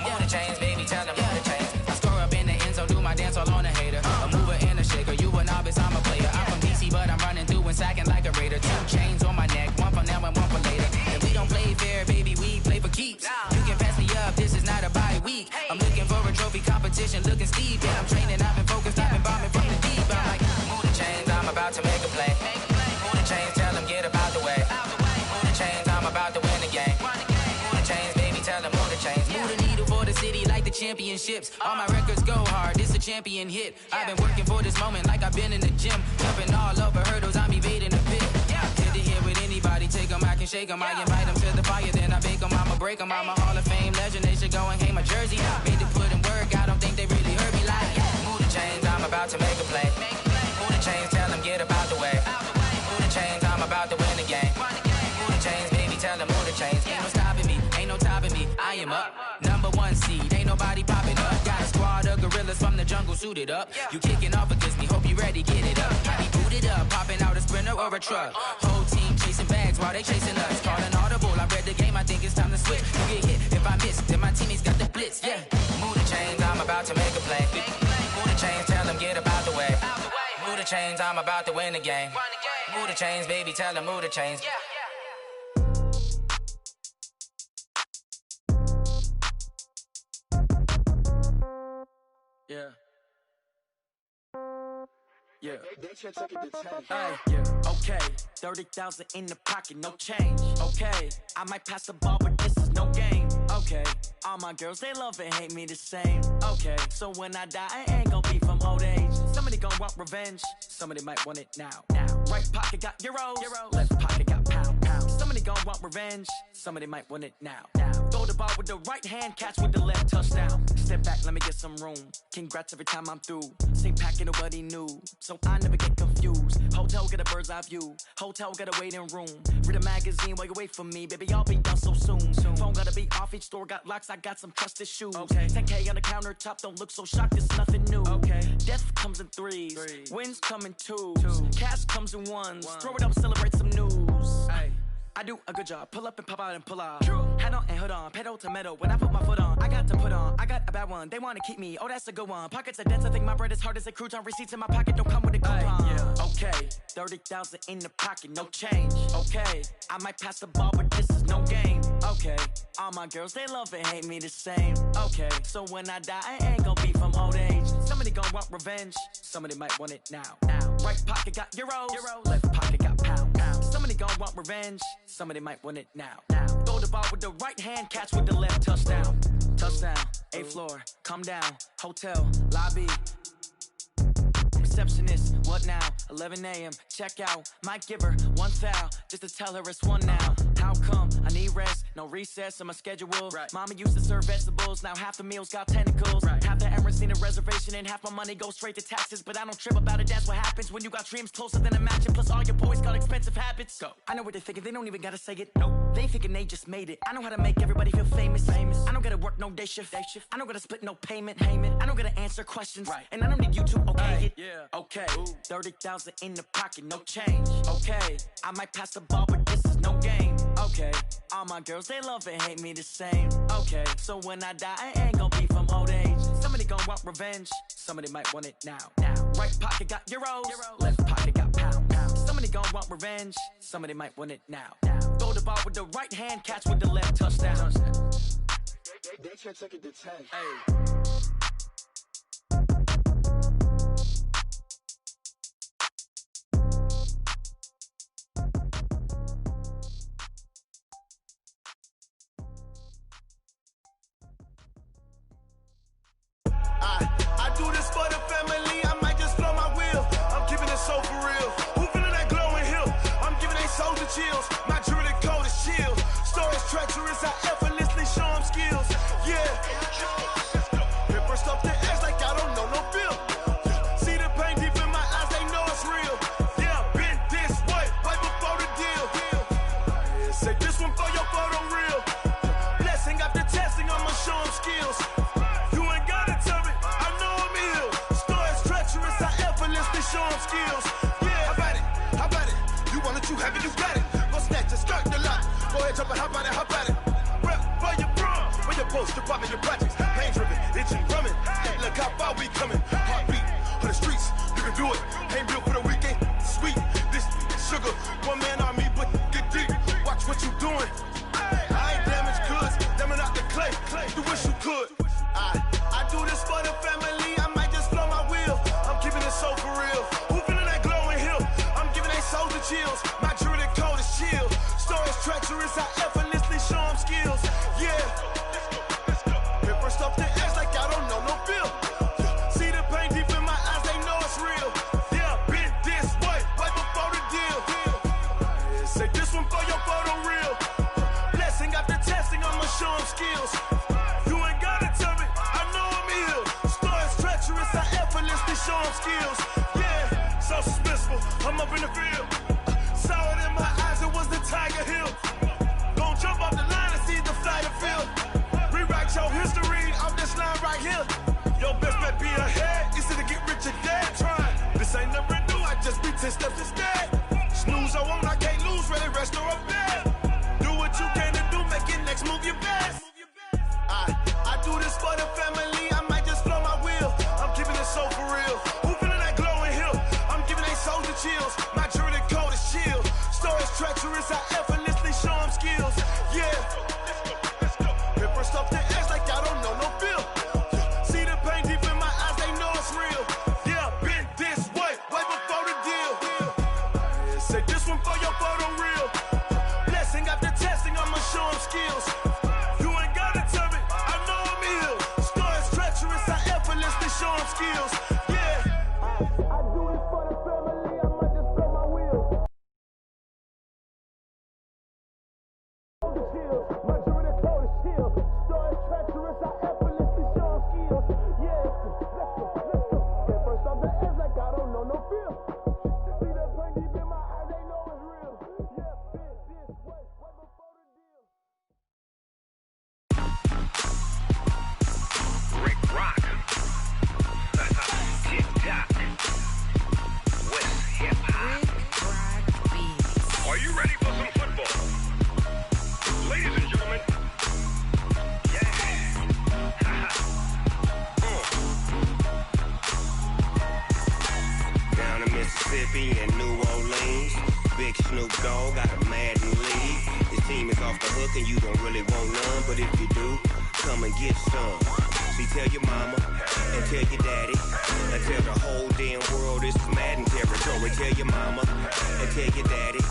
Speaker 15: Move the chains, baby, tell them move the chains. I score up in the end zone, do my dance all on a hater. A mover and a shaker, you a novice, I'm a player. I'm from DC, but I'm running through and sacking like a raider. 2 chains on my neck, one for now and one for later. If we don't play fair, baby, we play for keeps. You can pass me up, this is not a bye week. I'm looking for a trophy competition, looking steep. Yeah, I'm training, I've been focused, I've been bombing from the deep. I'm like, move the chains, I'm about to make a play. Move the chains, tell them get about the way. Move the chains, I'm about to win the game. Move the chains, baby, tell them move the chains. Move the needle for the city like the championships. All my records go hard, this a champion hit. I've been working for this moment like I've been in the gym. Jumping all over hurdles, I'm evading the pit. Hit to hit with anybody, take them, I can shake them. I invite them to the fire, then I bake them, I'ma break them. I'm a Hall of Fame legend, they should go and hang my jersey. Made to put in work, I don't think they really heard me like. Move the chains, I'm about to make a play. Move the chains, tell them get about the way. Move the chains, I'm about to win the game. Move the chains, baby, tell them move the chains. Ain't no stopping me, ain't no topping me. I am up, #1 seed, ain't nobody popping up. Got a squad of gorillas from the jungle suited up. You kicking off against me, hope you ready, get it up. I be booted up, popping out a sprinter or a truck. Whole team chasing bags while they chasing us. Calling audible, I read the game, I think it's time to switch. You get hit, if I miss, then my teammates got the blitz, yeah. Move the chains, I'm about to make a play. Move the chains, tell them get about the way. Move the chains, I'm about to win the game. Move the chains, baby, tell them move the chains.
Speaker 16: Yeah. Yeah. Yeah. Okay. 30,000 in the pocket, no change. Okay. I might pass the ball, but this is no game. Okay. All my girls, they love and hate me the same. Okay. So when I die, I ain't gonna be from old age. Somebody gonna want revenge. Somebody might want it now. Right pocket got euros. Left pocket got pound. Somebody gonna want revenge. Somebody might want it now. Throw the ball with the right hand, catch with the left, touchdown. Step back, let me get some room. Congrats every time I'm through. Same packet, nobody knew, so I never get confused. Hotel get a bird's eye view. Hotel get a waiting room. Read a magazine while you wait for me, baby. I'll be done so soon. Phone gotta be off, each store got locks. I got some trusted shoes. Okay. 10K on the countertop, don't look so shocked. It's nothing new. Okay. Death comes in threes. Wins come in twos. Cash comes in ones. Throw it up, celebrate some news. Ay. I do a good job, pull up and pop out and pull out. Head on and hood on, pedal to metal. When I put my foot on, I got to put on. I got a bad one, they wanna keep me. Oh, that's a good one. Pockets are dense, I think my bread is hard as a crouton. Receipts in my pocket don't come with a coupon. Yeah. Okay, 30,000 in the pocket, no change. Okay, I might pass the ball, but this is no game. Okay, all my girls, they love and hate me the same. Okay, so when I die, I ain't gonna be from old age. Somebody gonna want revenge, somebody might want it now. Right pocket got euros, left pocket got pound. Somebody gonna want revenge, somebody might want it now. Throw the ball with the right hand, catch with the left, touchdown. Touchdown, 8th floor, come down, hotel, lobby. Receptionist, what now? 11 a.m., check out. Might give her one thou, just to tell her it's one now. How come? I need rest, no recess in my schedule. Right. Mama used to serve vegetables, now half the meals got tentacles. Right. Half the Emirates need a reservation and half my money goes straight to taxes. But I don't trip about it, that's what happens when you got dreams closer than a match. And plus all your boys got expensive habits. Go. I know what they're thinking, they don't even gotta say it. Nope. They thinking they just made it. I know how to make everybody feel famous. I don't gotta work no day shift. I don't gotta split no payment. I don't gotta answer questions. Right. And I don't need you to okay it. Yeah. Okay. 30,000 in the pocket, no change. Okay. I might pass the ball, but this is no game. Okay. All my girls, they love and hate me the same. Okay. So when I die, I ain't gonna be from old age. Somebody gon' want revenge. Somebody might want it now. Right pocket got euros. Left pocket got pounds. Somebody gon' want revenge. Somebody might want it now. Throw the ball with the right hand, catch with the left, touchdown.
Speaker 5: They can't take it to 10.
Speaker 16: Hey.
Speaker 1: I do this for the family, I might just blow my wheel. I'm keeping it so for real. Who feeling that glowing hill? I'm giving they soldier chills. My jewelry code is chill. Stories treacherous, I effortlessly show them skills. Yeah. Hit first off the edge like I don't know no feel. See the pain deep in my eyes, they know it's real. Yeah, been this way, right before the deal. Say this one for your photo real. Blessing after testing, I'ma show them skills. Show them skills. Yeah, how about it? You want it, you have it, you got it. Go snatch it, skirt the lot. Go ahead, jump it, how about it? Rep for your bra, where your post, department, your projects. Pain driven, itching, drumming. Hey, look how far we coming. Heartbeat on the streets, you can do it. Ain't built for the weekend, sweet. This sugar, one man army, but get deep. Watch what you doing. I ain't damaged goods, damn out the clay. You wish you could. I do this for the family. I might just blow my wheel. I'm keeping it so for real. Who feeling that glowing hill? I'm giving they soldier chills. My jewelry code is chill. Stories treacherous, I effortlessly show them skills. Yeah. Hit first off the edge like I don't know no feel. See the pain deep in my eyes, they know it's real. Yeah, been this way, right before the deal. Say this one for your photo real. Blessing after testing, I'ma show them skills. You ain't gotta tell me, I know I'm ill. Stories treacherous, I effortlessly show them skills. Yeah, so suspenseful, I'm up in the field. Saw it in my eyes, it was the Tiger Hill. Gon' jump off the line and see the fly the field. Rewrite your history off this line right here. Your best bet be ahead, easy to get rich or dead. Try, this ain't never new, I just be 10 steps instead. Snooze I won't, I can't lose, ready, rest or a bed. Do what you can to do, make it next move your best. I do this for the family, I might just blow my wheel. I'm keeping it so for real. Who feeling that glowing hill? I'm giving they soldier chills. My jewelry code is chill. Stories treacherous, I effortlessly show them skills. Yeah. Hit first off the edge like I don't know no feel. See the pain deep in my eyes, they know it's real. Yeah, been this way, right before the deal. Say this one for your photo real. Blessing after testing, I'ma show them skills. Show them skills, yeah. I do this for the family, I might just blow my wheel. My jewelry code is chill. Stories treacherous, I effortlessly show them skills, yeah. Let's go. Get first off the edge like I don't know no feel. See that pain deep in my eyes, they know it's real. Yeah, been this way, right before the deal.
Speaker 17: Rick Rock. TikTok. West Hip Hop. Are you ready for some football? Ladies and gentlemen. Yeah. Down in Mississippi and New Orleans, Big Snoop Dogg got a Madden league. His team is off the hook and you don't really want none, but if you do, come and get some. See, tell your mama and tell your daddy and tell the whole damn world this is Madden territory. Tell your mama and tell your daddy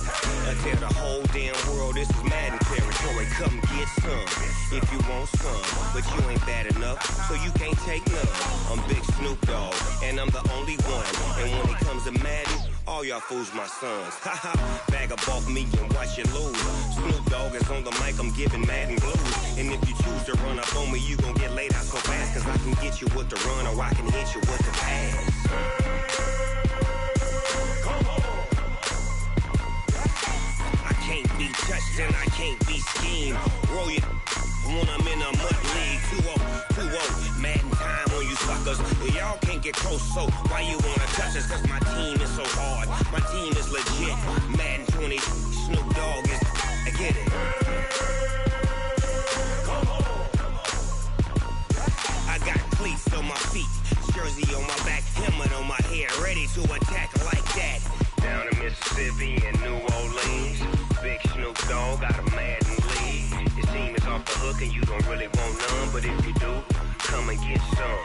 Speaker 17: and tell the whole damn world this is Madden territory. Come get some if you want some, but you ain't bad enough, so you can't take none. I'm Big Snoop Dogg, and I'm the only one. And when it comes to Madden, all y'all fools my sons. Haha, bag up off me and watch you lose. Snoop Dogg is on the mic, I'm giving Madden blues. And if you choose to run up on me, you gon' get laid out so fast, cause I can get you with the run or I can hit you with the pass. I can't be touched and I can't be schemed. Roll you when I'm in a mud league. 2-0, Madden time on you suckers. Y'all can't get close, so why you wanna touch us? Cause my team is so hard, my team is legit. Madden 20, Snoop Dogg is, I get it. I got cleats on my feet, jersey on my back, helmet on my head, ready to attack like that. Down in Mississippi and New Orleans, Big Snoop Dogg got a Madden league. His team is off the hook and you don't really want none, but if you do, come and get some.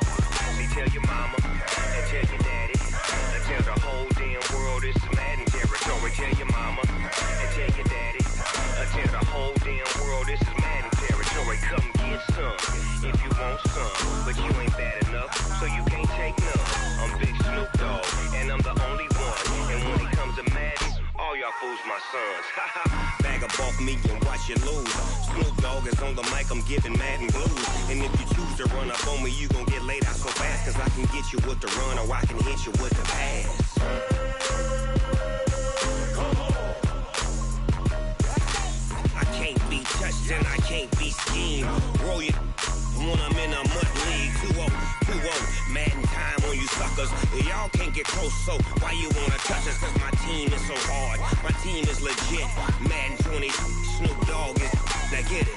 Speaker 17: See, tell your mama and tell your daddy and tell the whole damn world this is Madden territory. Tell your mama and tell your daddy and tell the whole damn world this is Madden territory. Come get some if you want some, but you ain't bad enough, so you can't take none. I'm Big Snoop Dogg, and I'm the only one. And when it comes to Madden, all y'all fools my sons. Bag up off me and watch you lose. Snoop Dogg is on the mic, I'm giving Madden blues. And if you choose to run up on me, you gon' get laid out so fast, cause I can get you with the run or I can hit you with the pass. I can't be touched and I can't be schemed. Roll you when I'm in a mud league. 2-0, Madden time on you suckers. Y'all can't get close, so why you wanna touch us? Cause my team is so hard, my team is legit. Madden 20, Snoop Dogg is, now get it.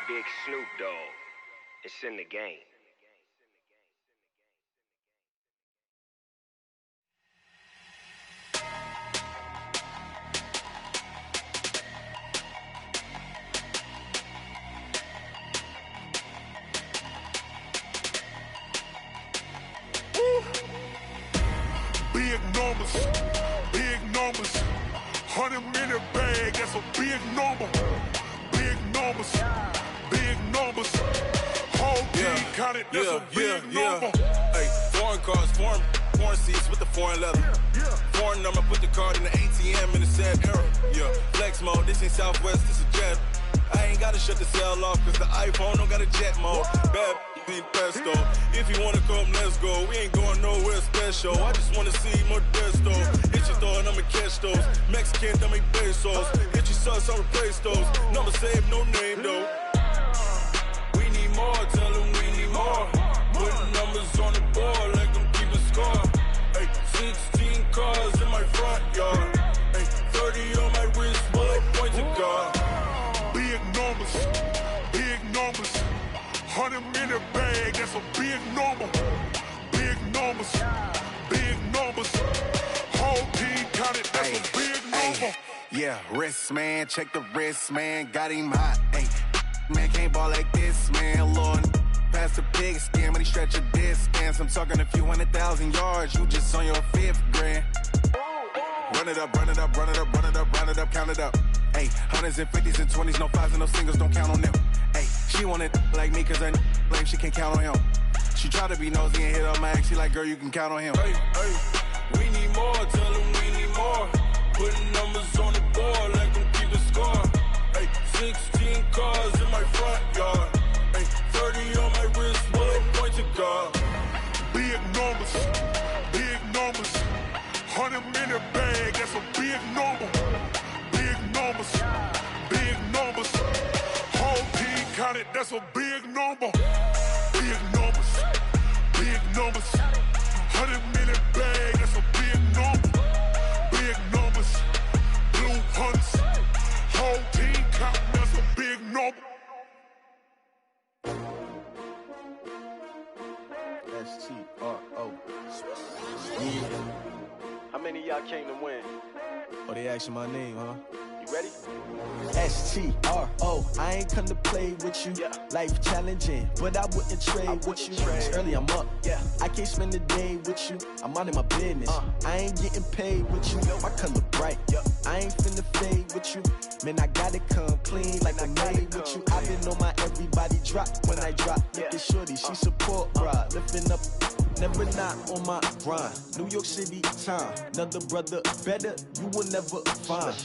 Speaker 17: Big Snoop Dogg, it's in the game.
Speaker 18: Big numbers, 100-minute bag, that's a big number. Big numbers, whole team counted, that's a big number.
Speaker 12: Hey, foreign cars, foreign seats with the foreign leather. Foreign number, put the card in the ATM in the sad era. Yeah, flex mode, this ain't Southwest, this is jet. I ain't gotta shut the cell off, cause the iPhone don't got a jet mode. Bad need pesto. If you wanna come, let's go. We ain't going nowhere special. I just wanna see Modesto. Hit your thought, I'ma catch those. Mexican, I make pesos. Hit your sauce, I'll replace those. Number saved, no name though. We need more, tell them we need more. Putting numbers on the board, like them keep a score. Hey, 16 cars in my front yard. Hey, 30 on my wrist, bullet points of God.
Speaker 18: Big numbers, 100-minute bag, that's a big number. Big numbers, whole team counted, that's a big number.
Speaker 19: Yeah, wrist man, check the wrist man, got him hot. Ay, man can't ball like this, man. Lord, past the pig skin, when he stretch a distance. I'm talking a few 100,000 yards, you just on your 5th grand. Run it up, count it up. Ay, hundreds and 50s and 20s, no 5s and no singles, don't count on them. Ay, she want it like me, cause her lame, she can't count on him. She try to be nosy and hit up my ex, she like, girl, you can count on him.
Speaker 12: Hey, we need more, tell them we need more. Putting numbers on the board, like them keep a score. Hey, 16 cars in my front yard. Hey, 30 on my wrist, bullet points of God.
Speaker 18: Big numbers, 100-minute bag, that's a big number. Big numbers, whole team counted, that's a big number. Big numbers, 100-minute bag, that's a big number. Big numbers, blue hunts, whole team counting, that's a big number.
Speaker 19: STRO.
Speaker 20: I came to win.
Speaker 19: Oh, they asking my name, huh?
Speaker 20: You ready?
Speaker 21: STRO, I ain't come to play with you. Life challenging, but I wouldn't trade with you. It's early, I'm up. I can't spend the day with you. I'm out in my business. I ain't getting paid with you. My color bright. I ain't finna fade with you. Man, I gotta come clean like I made with you. I been on my everybody drop when I drop. Look at shorty, she support, bruh. Lifting up, never not on my grind. New York City time, another brother better you will never find.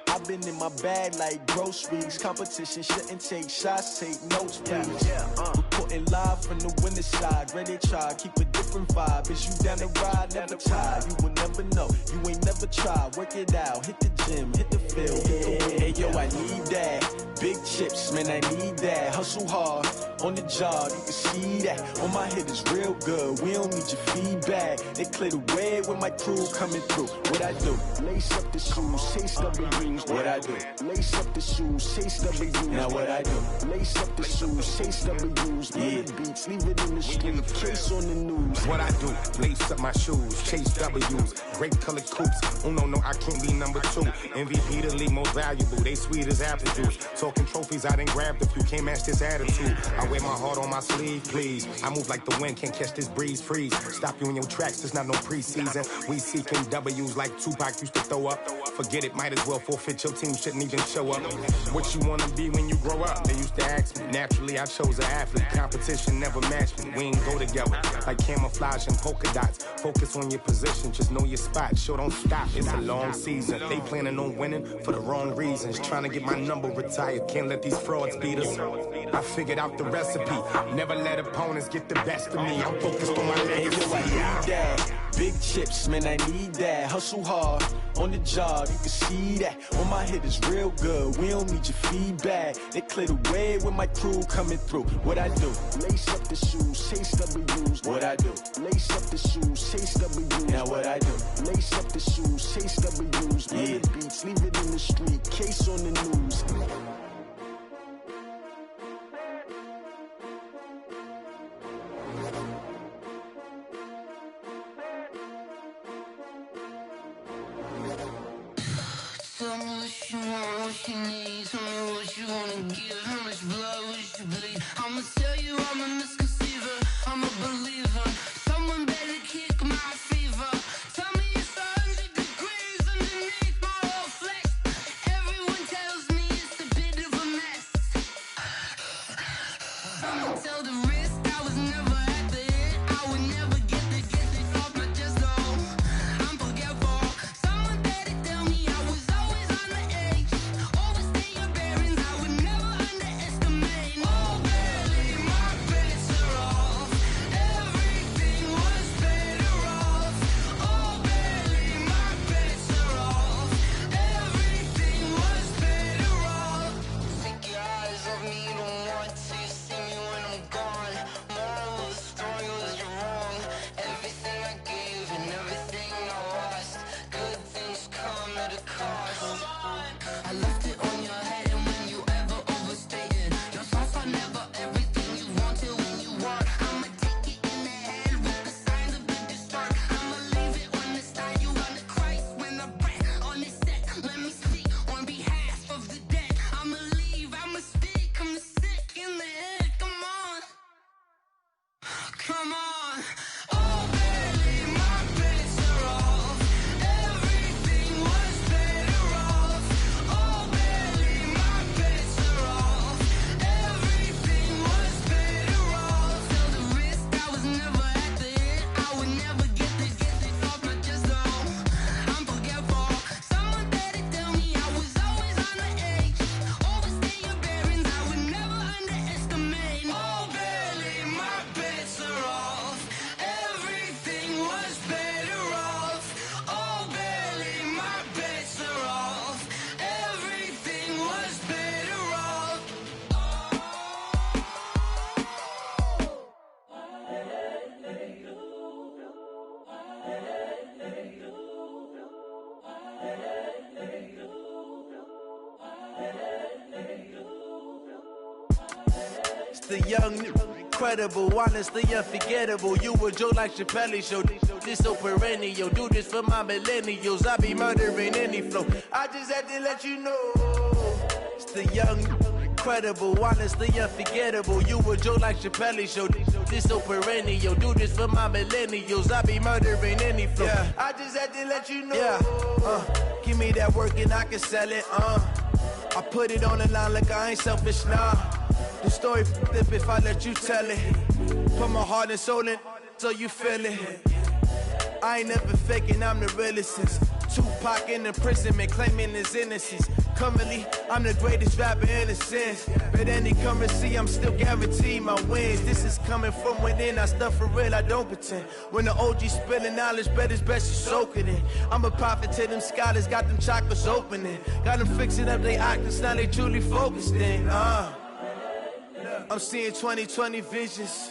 Speaker 21: I've been in my bag like groceries. Competition shouldn't take shots, take notes, please. Reporting live from the winning side. Ready to try, keep a different vibe. Is you down the ride, never tired. You will never know, you ain't never tried. Work it out, hit the gym, hit the field, hit the Hey yo, I need that. Big chips, man, I need that. Hustle hard, on the job, you can see that. On my head is real good, we don't need your feedback. They clear the way with my crew coming through. What I do? Lace up the shoes, chase W's. What I do? Lace up the shoes, chase W's. Now what I do? Lace up the shoes, chase W's. Murder beats, leave it in the street, case on the news.
Speaker 22: What I do? Lace up my shoes, chase W's. Great colored coops. Oh no, I can't be number 2. MVP the league most valuable. They sweet as apple juice. Talking trophies, I done grabbed a few. Can't match this attitude. I wear my heart on my sleeve, please. I move like the wind, can't catch this breeze. Freeze. Stop you in your tracks, there's not no preseason. We seeking W's like Tupac used to throw up. Forget it, might as well forfeit. Your team shouldn't even show up. What you wanna be when you grow up? They used to ask me. Naturally, I chose an athlete. Competition never matched me. We ain't go together like camouflage and polka dots. Focus on your position, just know your spot. Show don't stop. It's a long season. They planning on winning for the wrong reasons. Trying to get my number retired. Can't let these frauds beat us. I figured out the recipe. Never let opponents get the best of me. I'm focused on my legacy.
Speaker 21: Hey, yo, I need that. Big chips, man, I need that. Hustle hard, on the job, you can see that. On my head is real good, we don't need your feedback. They clear the way with my crew coming through. What I do? Lace up the shoes, chase W's. What I do? Lace up the shoes, chase W's. Now what I do? Lace up the shoes, chase W's. Murder beats, leave it in the street, case on the news.
Speaker 14: Tell me what you want, what you need. Tell me what you wanna give. How much blood would you bleed? I'ma tell you I'm a misconceiver. I'm a believer. Someone better kick my fever. Tell me it's 100 degrees underneath my whole flesh. Everyone tells me it's a bit of a mess. I'ma tell the risk I was never at the hit. I would never get it off my chest though. I'm forgetful. Someone better tell me I was always on the edge. Overstay your bearings, I would never underestimate. Oh baby, my bets are off. Everything was better off. Oh baby, my bets are off. Everything was better off. Take your eyes off me, you don't want to see me when I'm gone. Moral of the story was you're wrong. Everything I gave and everything I lost. Good things come at a cost. I left it on your head, and when you ever overstated your thoughts are never everything you wanted when you want. I'ma take it in the head with the signs of the disturbed. I'ma leave it on the side. You on the Christ when I breath on this set. Let me speak on behalf of the dead. I'ma leave, I'ma speak. I'm sick in the head. Come on, come on. Oh baby, my bets are off. Everything was better off. Oh baby, my bets are off. Everything was better off. Tell the risk I was never at the hit. I would never get it off my chest though. I'm forgetful. Someone better tell me I was always on the edge. Overstay your bearings, I would never underestimate. Oh baby, my bets are off. Everything was better off. Oh baby, my bets are off. Everything was better off.
Speaker 21: It's the young nigga.
Speaker 1: incredible, honestly unforgettable. You a joke like Chappelle Show. This so perennial. Do this for my millennials. I be murdering any flow. I just had to let you know. It's the young, incredible, honestly unforgettable. You a joke like Chappelle Show. This so perennial. Do this for my millennials. I be murdering any flow. Yeah. I just had to let you know. Yeah. Give me that work and I can sell it. I put it on the line like I ain't selfish, nah. The story flip if I let you tell it. Put my heart and soul in so you feel it. I ain't never faking, I'm the realest since Tupac in imprisonment, claiming his innocence. Currently, I'm the greatest rapper in a sense. But any currency, I'm still guaranteed my wins. This is coming from within, I stuff for real, I don't pretend. When the OG spilling knowledge, bet it's best you soak it in. I'm a prophet to them scholars, got them chakras opening. Got them fixing up they octaves, now they truly focused in. I'm seeing 2020 visions.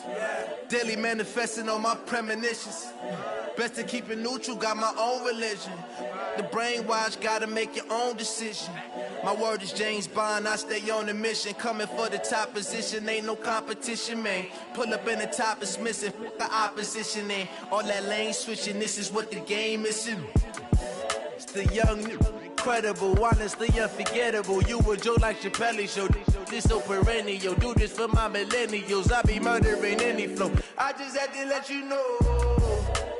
Speaker 1: Daily manifesting on my premonitions. Best to keep it neutral, got my own religion. The brainwash, gotta make your own decision. My word is James Bond, I stay on the mission. Coming for the top position, ain't no competition, man. Pull up in the top, it's missing, the opposition ain't. All that lane switching, this is what the game is. It's the young, incredible, honestly unforgettable. You a joke like Chappelle Show. This so perennial. Do this for my millennials. I be murdering any flow. I just had to let you know.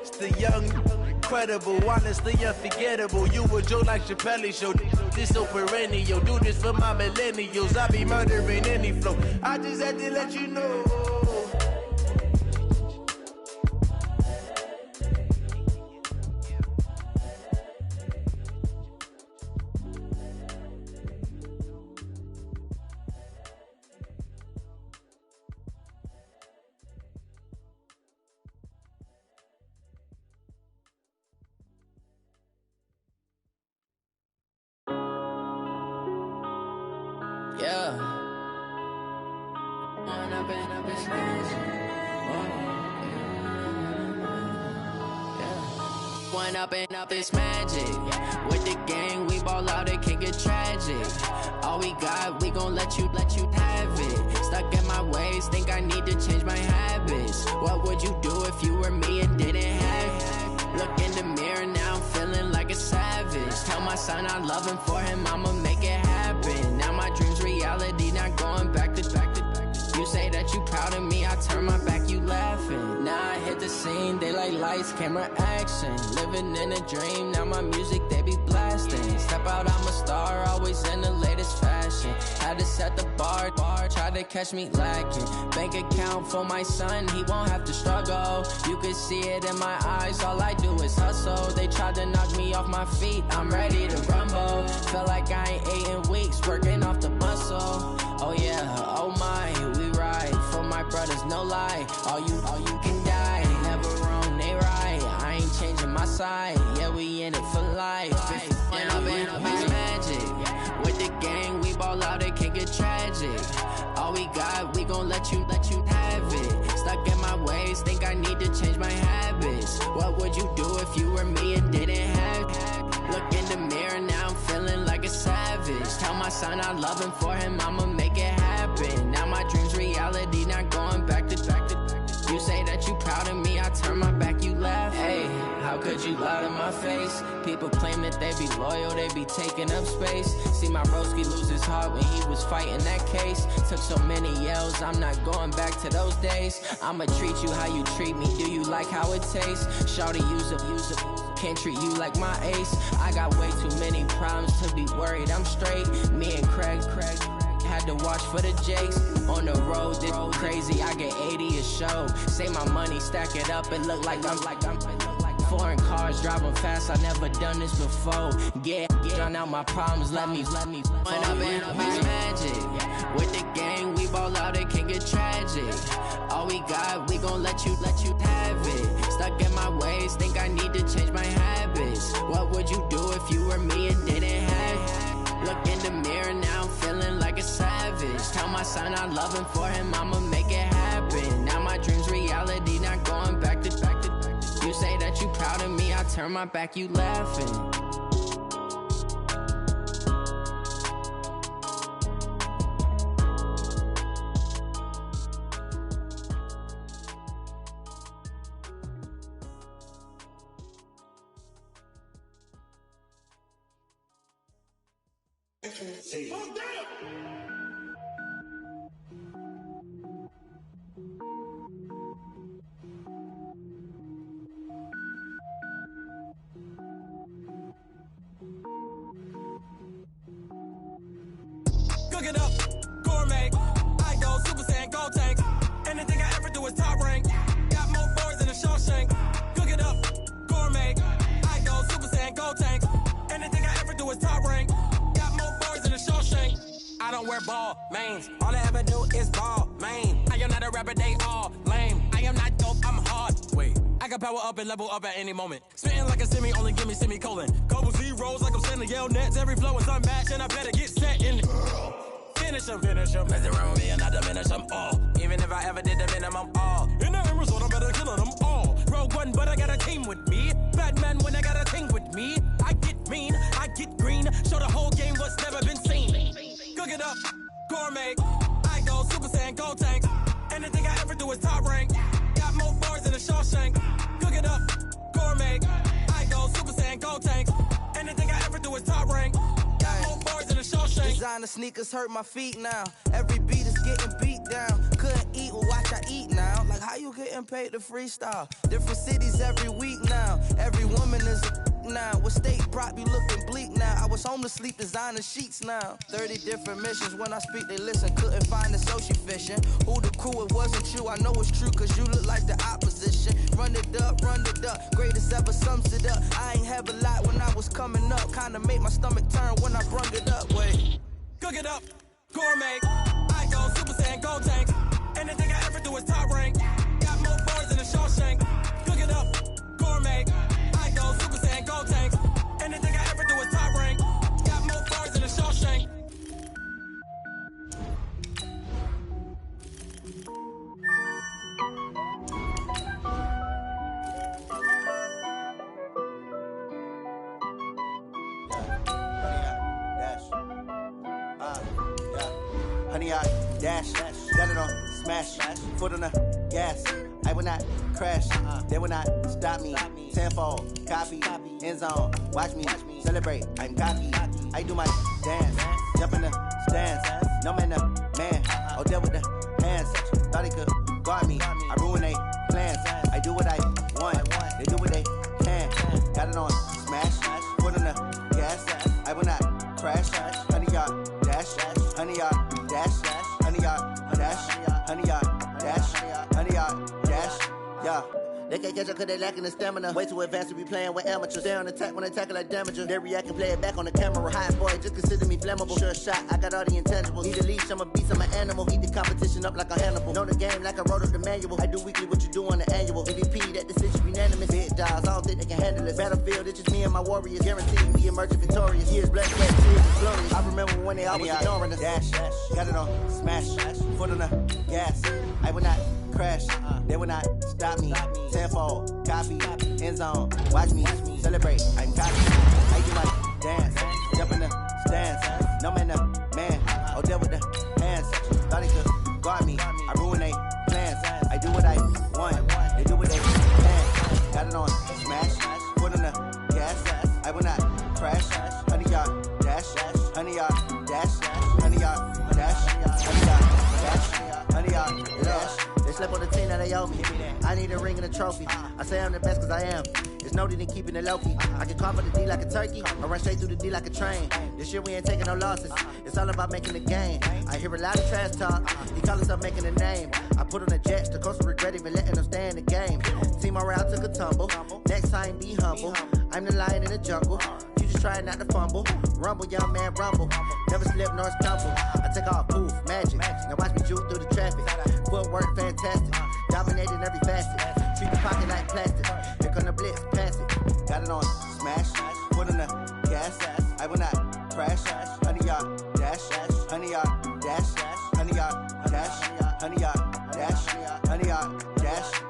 Speaker 1: It's the young, incredible, honestly unforgettable. You a joke like Chappelle Show. This so perennial. Do this for my millennials. I be murdering any flow. I just had to let you know.
Speaker 7: Yeah. One up and up, it's magic. With the gang, we ball out, it can get tragic. All we got, we gon' let you have it. Stuck in my ways, think I need to change my habits. What would you do if you were me and didn't have it? Look in the mirror, now I'm feeling like a savage. Tell my son I love him, for him I'ma make it happen. Now my dream's reality, not going back to back. You say that you proud of me, I turn my back, you laughing. Now I hit the scene, they like lights, camera, action. Living in a dream, now my music, they be blasting. Step out, I'm a star, always in the latest fashion. Had to set the bar, try to catch me lacking. Bank account for my son, he won't have to struggle. You can see it in my eyes, all I do is hustle. They tried to knock me off my feet, I'm ready to rumble. Felt like I ain't ate in weeks, working off the muscle. Oh yeah, oh my, we ride for my brothers, no lie. All you can die, never wrong, they right. I ain't changing my side, yeah, we in it for life. And up and up, it's magic. With the gang, we ball out, it can get tragic. All we got, we gon' let you have it. Stuck in my ways, think I need to change my habits. What would you do if you were me and didn't have it? Look in the mirror, now I'm feeling like a savage. Tell my son I love him, for him I'ma make it happen. Now my dream's reality, not going back to back. You say that you proud of me, I turn my back, you laugh. Hey, how could you lie to my face? People claim that they be loyal, they be taking up space. See my broski lose his heart when he was fighting that case. Took so many yells, I'm not going back to those days. I'ma treat you how you treat me, do you like how it tastes? Shawty, use up, can't treat you like my ace. I got way too many problems to be worried, I'm straight. Me and Craig had to watch for the Jakes. On the road, this crazy, I get 80 a show. Say my money, stack it up, it look like I'm foreign cars, driving fast, I never done this before. Yeah, drown out my problems, let me One up and up, it's magic. With the gang, we ball out, it can get tragic. All we got, we gon' let you have it. Stuck in my ways, think I need to change my habits. What would you do if you were me and didn't have it? Look in the mirror, now I'm feeling like a savage. Tell my son I love him, for him I'ma make it happen. Now my dream's reality, not going back to back. You say that you proud of me, I turn my back, you laughing.
Speaker 13: Cook it up, gourmet. I go Super Saiyan, go tank. Anything I ever do is top rank. Got more boys than a Shawshank. Cook it up, gourmet. I go Super Saiyan, go tank. Anything I ever do is top rank. Got more boys than a Shawshank. I don't wear ball mains. All I ever do is ball main. I am not a rapper, they all lame. I am not dope, I'm hard. Wait, I can power up and level up at any moment. Spitting like a semi, only give me semicolon. Couple zeros like I'm sending yell nets. Every flow is unmatched and I better get set in it. Finish them. Mess around with me and I diminish them all. Even if I ever did the minimum all. In the end result, I'm better killing them all. Rogue One, but I got a team with me. Batman when I got a team with me. I get mean, I get green. Show the whole game what's never been seen. Cook it up, gourmet. I go Super Saiyan, go tank. Anything I ever do is top rank. Got more bars than a Shawshank. Cook it up, gourmet. I go Super Saiyan, go tank. Anything I ever do is top rank. Got more bars than a Shawshank.
Speaker 6: Designer sneakers hurt my feet now. Every beat is getting beat down. Couldn't eat, well watch I eat now. Like how you getting paid to freestyle? Different cities every week now. Every woman is a now. What state brought me looking bleak now? I was home to sleep, designer sheets now. 30 different missions. When I speak, they listen. Couldn't find the social fishing. Who the crew? It wasn't you. I know it's true, cause you look like the opposition. Run it up. Greatest ever sums it up. I ain't have a lot when I was coming up. Kinda made my stomach turn when I brung it up. Wait.
Speaker 13: Cook it up, gourmet. I go Super Saiyan, go tank. Anything I ever do is top rank. Got more bars than a Shawshank. Cook it up, gourmet. I go Super Saiyan, go tank. Anything I ever do is top rank. Got more bars than a Shawshank.
Speaker 8: Honey, I dash, got it on smash, foot on the gas. I will not crash, they will not stop me. Tenfold, copy, end zone, watch me celebrate. I'm cocky, I do my dance, jump in the stands. No man, man, oh deal with the hands. Thought he could guard me, I ruin they plans. I do what I want, they do what they can. Got it on smash, foot on the gas. I will not crash, honey, y'all dash, honey, y'all dash, honey, y'all dash, honey, y'all dash, honey, y'all dash, yeah. They can't catch up cause they lacking the stamina. Way too advanced to be playing with amateurs. Stay on attack when they tackle like damager. They react and play it back on the camera. High boy, just consider me flammable. Sure shot, I got all the intangibles. Need a leash, I'm a beast, I'm an animal. Eat the competition up like a Hannibal. Know the game like I wrote up the manual. I do weekly what you do on the annual. MVP, that decision unanimous. Big dials, I don't think they can handle it. Battlefield, it's just me and my warriors. Guaranteed we emerging victorious. Years, blood, sweat, tears, glorious. I remember when they always ignoring us. Dash, got it on smash, foot on the gas. I will not crash, they will not stop me. Tenfold, copy, end zone, watch me celebrate. I'm cocky, I do my dance, jump in the stands. No man, man, oh deal with the hands. Thought he could guard me, I ruin they plans. I do what I want, they do what they can. Got it on smash, foot on the gas. I will not crash, honey y'all dash, honey y'all dash, honey y'all dash, honey y'all dash, honey y'all dash. They slept on the team that they owe me. I need a ring and a trophy. I say I'm the best cause I am. It's no need in keeping it low-key. I can carve the D like a turkey, or run straight through the D like a train. This year we ain't taking no losses. It's all about making the game. I hear a lot of trash talk. He call himself making a name. I put on the Jets, the coach will regret even letting them stay in the game. Team morale took a tumble. Next time be humble. I'm the lion in the jungle. You just trying not to fumble. Rumble, young man, rumble. Never slip nor stumble. I take off, poof, magic. Now watch me juke through the traffic. Footwork fantastic. Dominating every facet. Treat the pocket like plastic. Here come the blitz, pass it. Got it on smash. Foot on the gas. I will not crash. Honey, y'all dash. Honey, y'all dash. Honey, y'all dash. Honey, y'all dash. Honey, y'all dash.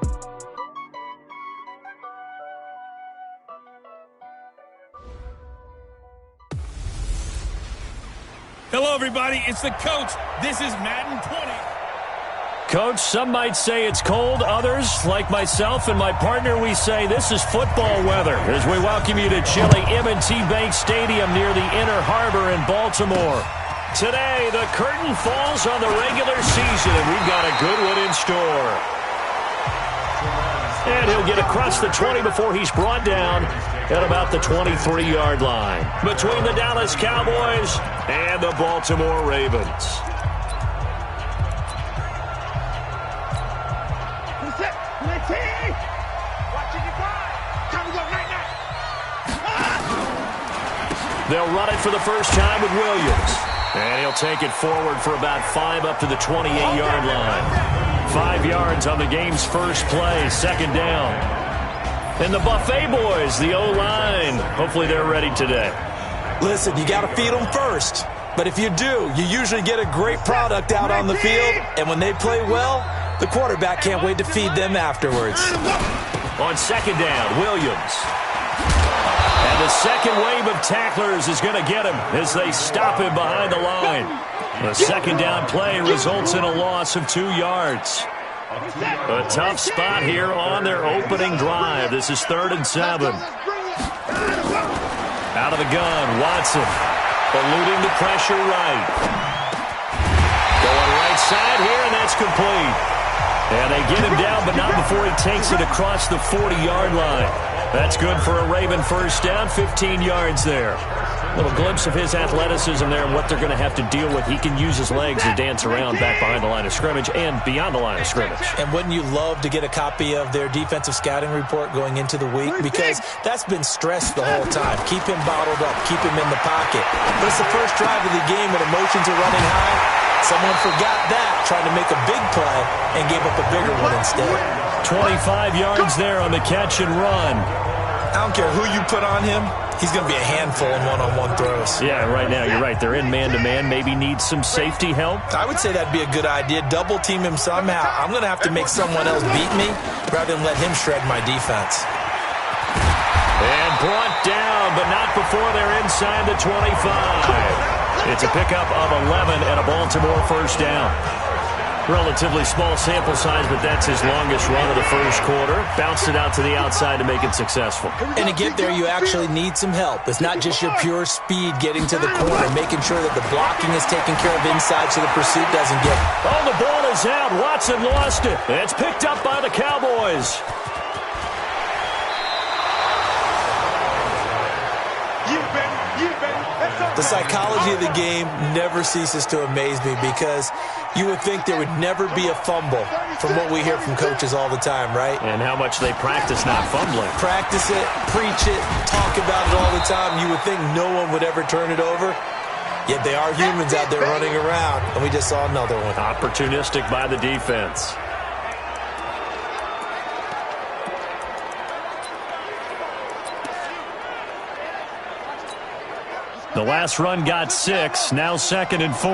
Speaker 20: Hello, everybody. It's the coach. This is Madden 20.
Speaker 4: Coach. Some might say it's cold. Others, like myself and my partner, we say this is football weather as we welcome you to chilly M&T Bank Stadium near the Inner Harbor in Baltimore. Today, the curtain falls on the regular season, and we've got a good one in store. And he'll get across the 20 before he's brought down at about the 23-yard line between the Dallas Cowboys and the Baltimore Ravens. They'll run it for the first time with Williams. And he'll take it forward for about 5 up to the 28-yard line. 5 yards on the game's first play, second down. And the Buffet boys, the O-line, hopefully they're ready today.
Speaker 20: Listen, you got to feed them first. But if you do, you usually get a great product out on the field. And when they play well, the quarterback can't wait to feed them afterwards.
Speaker 4: On second down, Williams. And the second wave of tacklers is going to get him as they stop him behind the line. The second down play results in a loss of 2 yards. A tough spot here on their opening drive. This is 3rd and 7. Out of the gun, Watson. Eluding the pressure right. Going right side here, and that's complete. And they get him down, but not before he takes it across the 40-yard line. That's good for a Raven first down, 15 yards there. A little glimpse of his athleticism there and what they're going to have to deal with. He can use his legs to dance around back behind the line of scrimmage and beyond the line of scrimmage.
Speaker 20: And wouldn't you love to get a copy of their defensive scouting report going into the week? Because that's been stressed the whole time. Keep him bottled up. Keep him in the pocket. But it's the first drive of the game when emotions are running high. Someone forgot that, trying to make a big play, and gave up a bigger one instead.
Speaker 4: 25 yards there on the catch and run.
Speaker 20: I don't care who you put on him. He's going to be a handful in one-on-one throws.
Speaker 4: Yeah, right now, you're right. They're in man-to-man. Maybe need some safety help.
Speaker 20: I would say that'd be a good idea. Double-team him somehow. I'm going to have to make someone else beat me rather than let him shred my defense.
Speaker 4: And brought down, but not before they're inside the 25. It's a pickup of 11 and a Baltimore first down. Relatively small sample size, but that's his longest run of the first quarter. Bounced it out to the outside to make it successful.
Speaker 20: And to get there, you actually need some help. It's not just your pure speed getting to the corner, making sure that the blocking is taken care of inside so the pursuit doesn't get...
Speaker 4: Oh, the ball is out. Watson lost it. It's picked up by the Cowboys.
Speaker 20: The psychology of the game never ceases to amaze me because you would think there would never be a fumble from what we hear from coaches all the time, right?
Speaker 4: And how much they practice not fumbling.
Speaker 20: Practice it, preach it, talk about it all the time. You would think no one would ever turn it over. Yet they are humans out there running around, and we just saw another one.
Speaker 4: Opportunistic by the defense. The last run got 6, now 2nd and 4.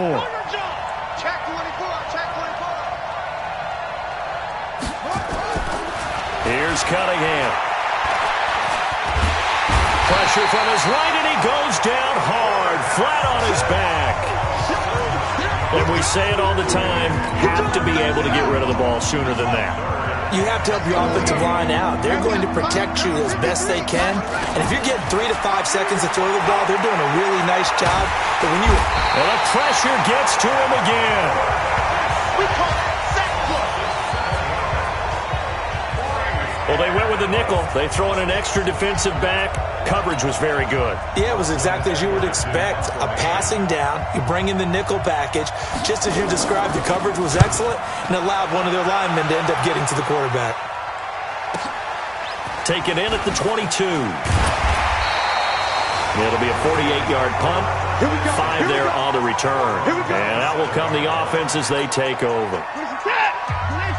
Speaker 4: Here's Cunningham. Pressure from his right, and he goes down hard, flat on his back. And we say it all the time, have to be able to get rid of the ball sooner than that.
Speaker 20: You have to help your offensive line out. They're going to protect you as best they can. And if you're getting 3 to 5 seconds to throw the ball, they're doing a really nice job. But when you...
Speaker 4: Well, the pressure gets to him again.
Speaker 5: We call that sack block.
Speaker 4: Well, they went with the nickel. They throw in an extra defensive back. Coverage was very good.
Speaker 20: Yeah, it was exactly as you would expect. A passing down. You bring in the nickel package. Just as you described, the coverage was excellent and allowed one of their linemen to end up getting to the quarterback.
Speaker 4: Taken in at the 22. It'll be a 48-yard punt. 5 there on the return. And out will come the offense as they take over.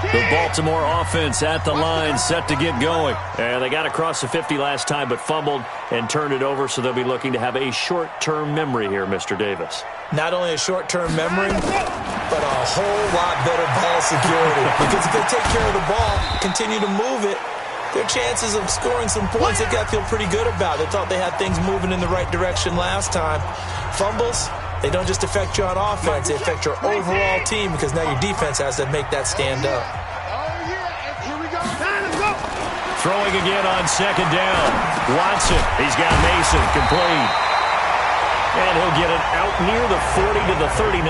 Speaker 4: The Baltimore offense at the line, set to get going. And they got across the 50 last time, but fumbled and turned it over, so they'll be looking to have a short-term memory here, Mr. Davis.
Speaker 20: Not only a short-term memory, but a whole lot better ball security. Because if they take care of the ball, continue to move it, their chances of scoring some points, they got to feel pretty good about. They thought they had things moving in the right direction last time. Fumbles, They don't just affect you on offense, they affect your overall team because now your defense has to make that stand up.
Speaker 4: Throwing again on second down. Watson, he's got Mason, complete. And he'll get it out near the 40 to the 39.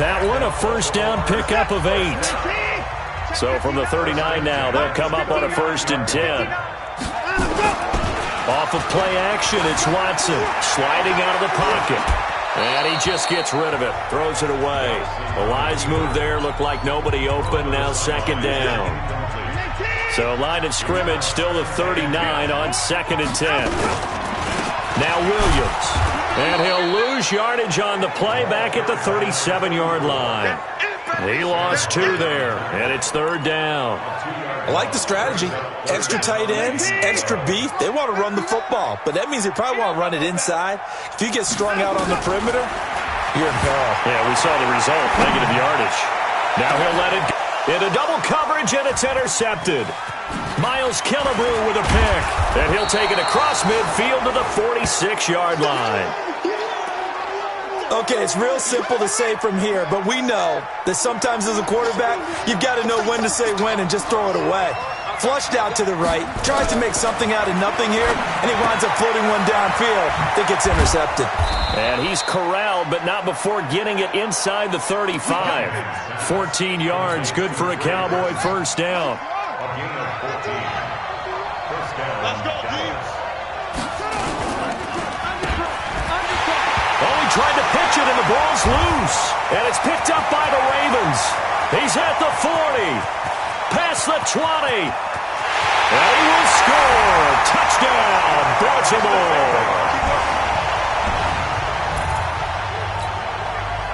Speaker 4: That one, a first down pickup of 8. So from the 39 now, they'll come up on a 1st and 10. Off of play action, it's Watson sliding out of the pocket. And he just gets rid of it, throws it away. A wise move there, looked like nobody open, now second down. So line of scrimmage still the 39 on 2nd and 10. Now Williams. And he'll lose yardage on the play back at the 37-yard line. He lost 2 there, and it's 3rd down.
Speaker 20: I like the strategy. Extra tight ends, extra beef. They want to run the football, but that means they probably want to run it inside. If you get strung out on the perimeter, you're in peril.
Speaker 4: Yeah, we saw the result, negative yardage. Now he'll let it go into double coverage, and it's intercepted. Miles Killebrew with a pick, and he'll take it across midfield to the 46-yard line.
Speaker 20: Okay, it's real simple to say from here, but we know that sometimes as a quarterback, you've got to know when to say when and just throw it away. Flushed out to the right, tries to make something out of nothing here, and he winds up floating one downfield that gets intercepted.
Speaker 4: And he's corralled, but not before getting it inside the 35. 14 yards, good for a Cowboy first down.
Speaker 5: Let's go, Deeds.
Speaker 4: Oh, he tried to pitch it, and the ball's loose. And it's picked up by the Ravens. He's at the 40. Past the 20. And he will score. Touchdown, Baltimore.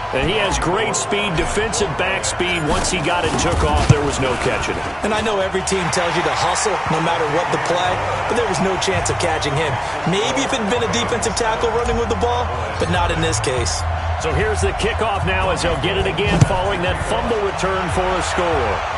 Speaker 4: And he has great speed, defensive back speed. Once he got it and took off, there was no catching it.
Speaker 20: And I know every team tells you to hustle no matter what the play, but there was no chance of catching him. Maybe if it had been a defensive tackle running with the ball, but not in this case.
Speaker 4: So here's the kickoff now as they'll get it again following that fumble return for a score.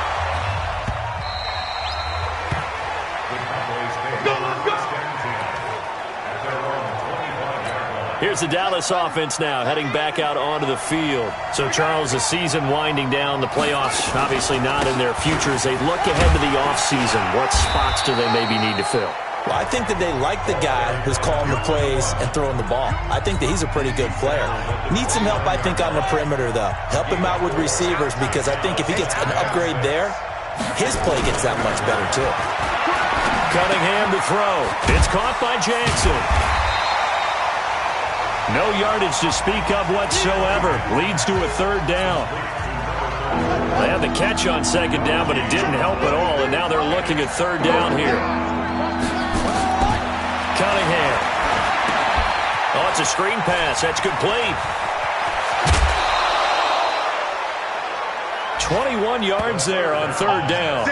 Speaker 4: Here's the Dallas offense now, heading back out onto the field. So, Charles, the season winding down, the playoffs obviously not in their future. As they look ahead to the offseason, what spots do they maybe need to fill?
Speaker 20: Well, I think that they like the guy who's calling the plays and throwing the ball. I think that he's a pretty good player. Needs some help, I think, on the perimeter, though. Help him out with receivers, because I think if he gets an upgrade there, his play gets that much better, too.
Speaker 4: Cunningham to throw. It's caught by Jackson. No yardage to speak of whatsoever. Leads to a 3rd down. They had the catch on 2nd down, but it didn't help at all, and now they're looking at 3rd down here. Cunningham. Oh, it's a screen pass. That's complete. 21 yards there on 3rd down.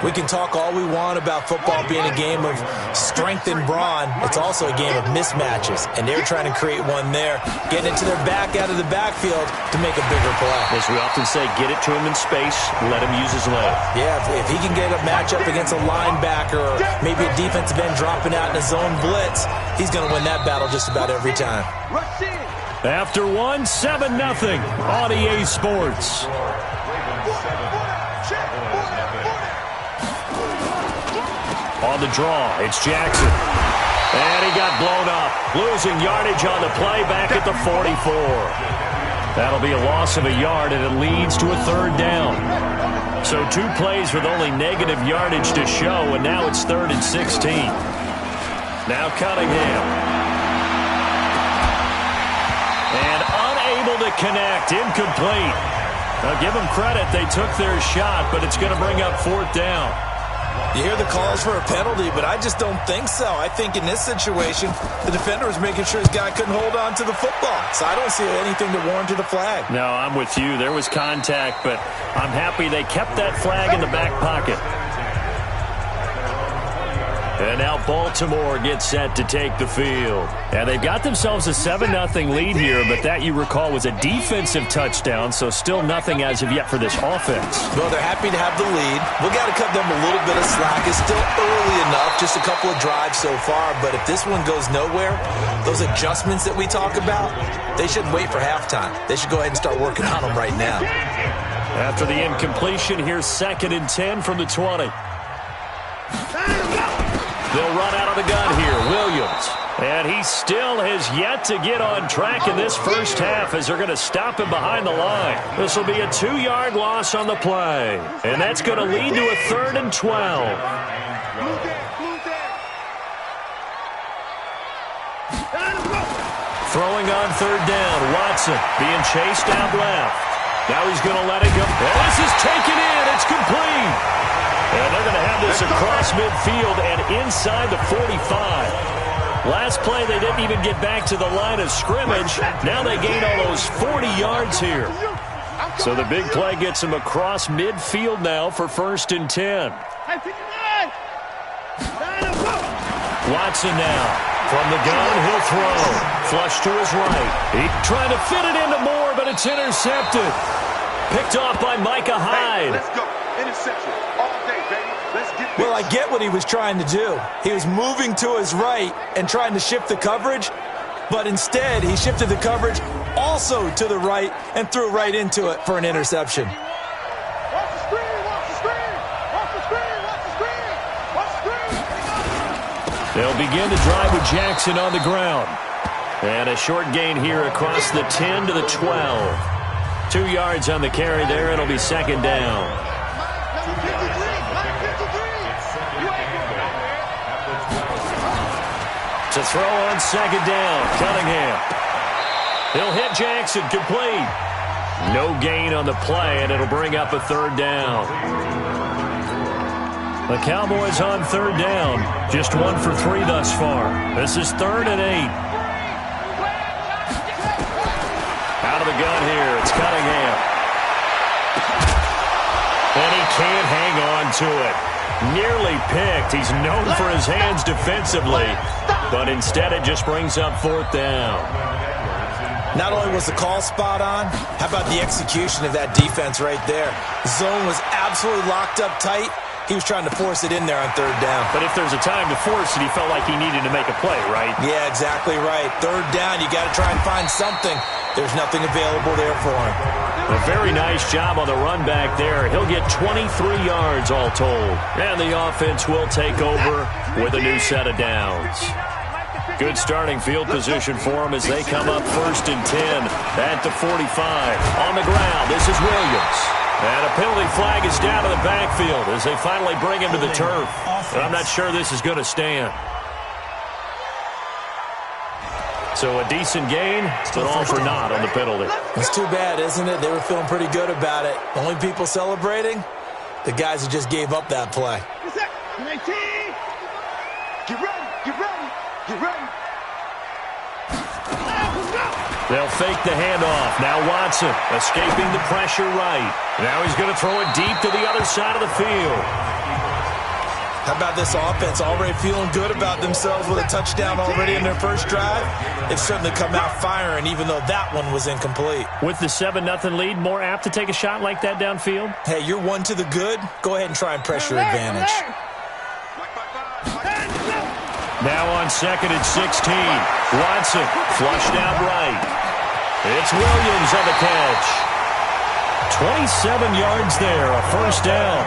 Speaker 20: We can talk all we want about football being a game of strength and brawn. It's also a game of mismatches, and they're trying to create one there, getting it to their back out of the backfield to make a bigger play.
Speaker 4: As we often say, get it to him in space, let him use his leg.
Speaker 20: Yeah, if he can get a matchup against a linebacker or maybe a defensive end dropping out in a zone blitz, he's going to win that battle just about every time.
Speaker 4: After 1, 7-0 on EA Sports. On the draw, it's Jackson. And he got blown up. Losing yardage on the play back at the 44. That'll be a loss of a yard, and it leads to a 3rd down. So 2 plays with only negative yardage to show, and now it's 3rd and 16. Now Cunningham. And unable to connect, incomplete. Now give them credit, they took their shot, but it's going to bring up 4th down.
Speaker 20: You hear the calls for a penalty, but I just don't think so. I think in this situation, the defender was making sure his guy couldn't hold on to the football. So I don't see anything to warrant the flag.
Speaker 4: No, I'm with you. There was contact, but I'm happy they kept that flag in the back pocket. And now Baltimore gets set to take the field. And they've got themselves a 7-0 lead here, but that, you recall, was a defensive touchdown, so still nothing as of yet for this offense.
Speaker 20: Well, they're happy to have the lead. We've got to cut them a little bit of slack. It's still early enough, just a couple of drives so far, but if this one goes nowhere, those adjustments that we talk about, they shouldn't wait for halftime. They should go ahead and start working on them right now.
Speaker 4: After the incompletion, here's 2nd and 10 from the 20. They'll run out of the gun here. Williams. And he still has yet to get on track in this first half as they're going to stop him behind the line. This will be a 2-yard loss on the play. And that's going to lead to a 3rd and 12. Throwing on 3rd down. Watson being chased out left. Now he's going to let it go. And this is taken in. It's complete. And they're going to have this across midfield and inside the 45. Last play, they didn't even get back to the line of scrimmage. Now they gain almost 40 yards here. So the big play gets them across midfield now for 1st and 10. Watson now. From the gun, he'll throw. Flush to his right. He's trying to fit it into Moore, but it's intercepted. Picked off by Micah Hyde.
Speaker 5: Let's go. Interception. All day, baby. Let's get this.
Speaker 20: Well, I get what he was trying to do. He was moving to his right and trying to shift the coverage, but instead he shifted the coverage also to the right and threw right into it for an interception.
Speaker 5: Watch the screen. Watch the screen. Watch the screen. Watch the screen. Watch the screen.
Speaker 4: They'll begin to drive with Jackson on the ground. And a short gain here across the 10 to the 12. 2 yards on the carry there. It'll be 2nd down. To throw on 2nd down, Cunningham. He'll hit Jackson, complete. No gain on the play, and it'll bring up a 3rd down. The Cowboys on 3rd down. Just 1 for 3 thus far. This is 3rd and 8. Out of the gun here, it's Cunningham. And he can't hang on to it. Nearly picked. He's known for his hands defensively, but instead it just brings up 4th down.
Speaker 20: Not only was the call spot on, how about the execution of that defense right there? The zone was absolutely locked up tight. He was trying to force it in there on 3rd down.
Speaker 4: But if there's a time to force it, he felt like he needed to make a play, right?
Speaker 20: Yeah, exactly right. 3rd down, you got to try and find something. There's nothing available there for him.
Speaker 4: A very nice job on the run back there. He'll get 23 yards all told. And the offense will take over with a new set of downs. Good starting field position for them as they come up 1st and 10 at the 45. On the ground, this is Williams. And a penalty flag is down to the backfield as they finally bring him to the turf. But I'm not sure this is going to stand. So a decent gain, but all for naught on the penalty.
Speaker 20: It's too bad, isn't it? They were feeling pretty good about it. Only people celebrating, the guys who just gave up that play.
Speaker 5: Get ready. Get ready. Get ready.
Speaker 4: They'll fake the handoff. Now Watson escaping the pressure right. Now he's going to throw it deep to the other side of the field.
Speaker 20: How about this offense already feeling good about themselves with a touchdown already in their first drive? They've certainly come out firing, even though that one was incomplete.
Speaker 4: With the 7-0 lead, more apt to take a shot like that downfield?
Speaker 20: Hey, you're 1 to the good. Go ahead and try and press your advantage.
Speaker 4: Now on 2nd and 16. Watson flushed out right. It's Williams on the catch. 27 yards there, a 1st down.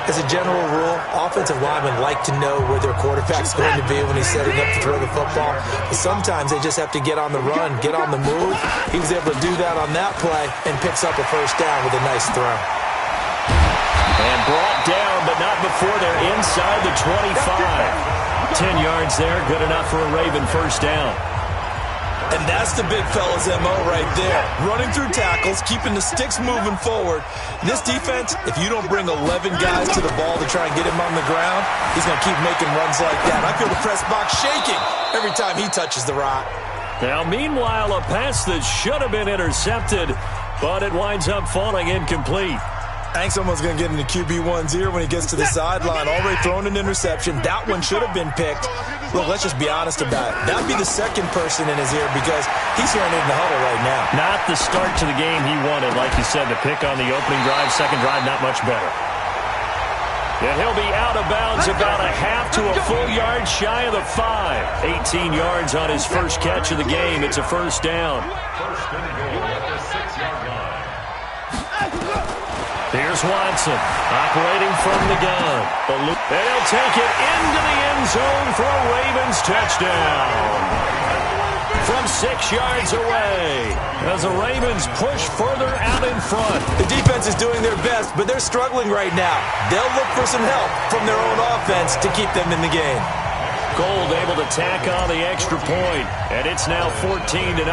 Speaker 20: As a general rule, offensive linemen like to know where their quarterback's going to be when he's setting up to throw the football. But sometimes they just have to get on the run, get on the move. He was able to do that on that play and picks up a 1st down with a nice throw.
Speaker 4: And brought down, but not before they're inside the 25. 10 yards there, good enough for a Raven 1st down.
Speaker 20: And that's the big fella's MO right there. Running through tackles, keeping the sticks moving forward. This defense, if you don't bring 11 guys to the ball to try and get him on the ground, he's going to keep making runs like that. I feel the press box shaking every time he touches the rock.
Speaker 4: Now, meanwhile, a pass that should have been intercepted, but it winds up falling incomplete.
Speaker 20: I think someone's going to get into QB1's ear when he gets to the sideline. Already thrown an interception. That one should have been picked. Look, let's just be honest about it. That would be the second person in his ear because he's hearing it in the huddle right now.
Speaker 4: Not the start to the game he wanted. Like you said, the pick on the opening drive, second drive, not much better. And he'll be out of bounds about a half to a full yard shy of the 5. 18 yards on his first catch of the game. It's a first down. Here's Watson, operating from the gun. And he'll take it into the end zone for a Ravens touchdown. From 6 yards away, as the Ravens push further out in front.
Speaker 20: The defense is doing their best, but they're struggling right now. They'll look for some help from their own offense to keep them in the game.
Speaker 4: Gold able to tack on the extra point, and it's now 14-0.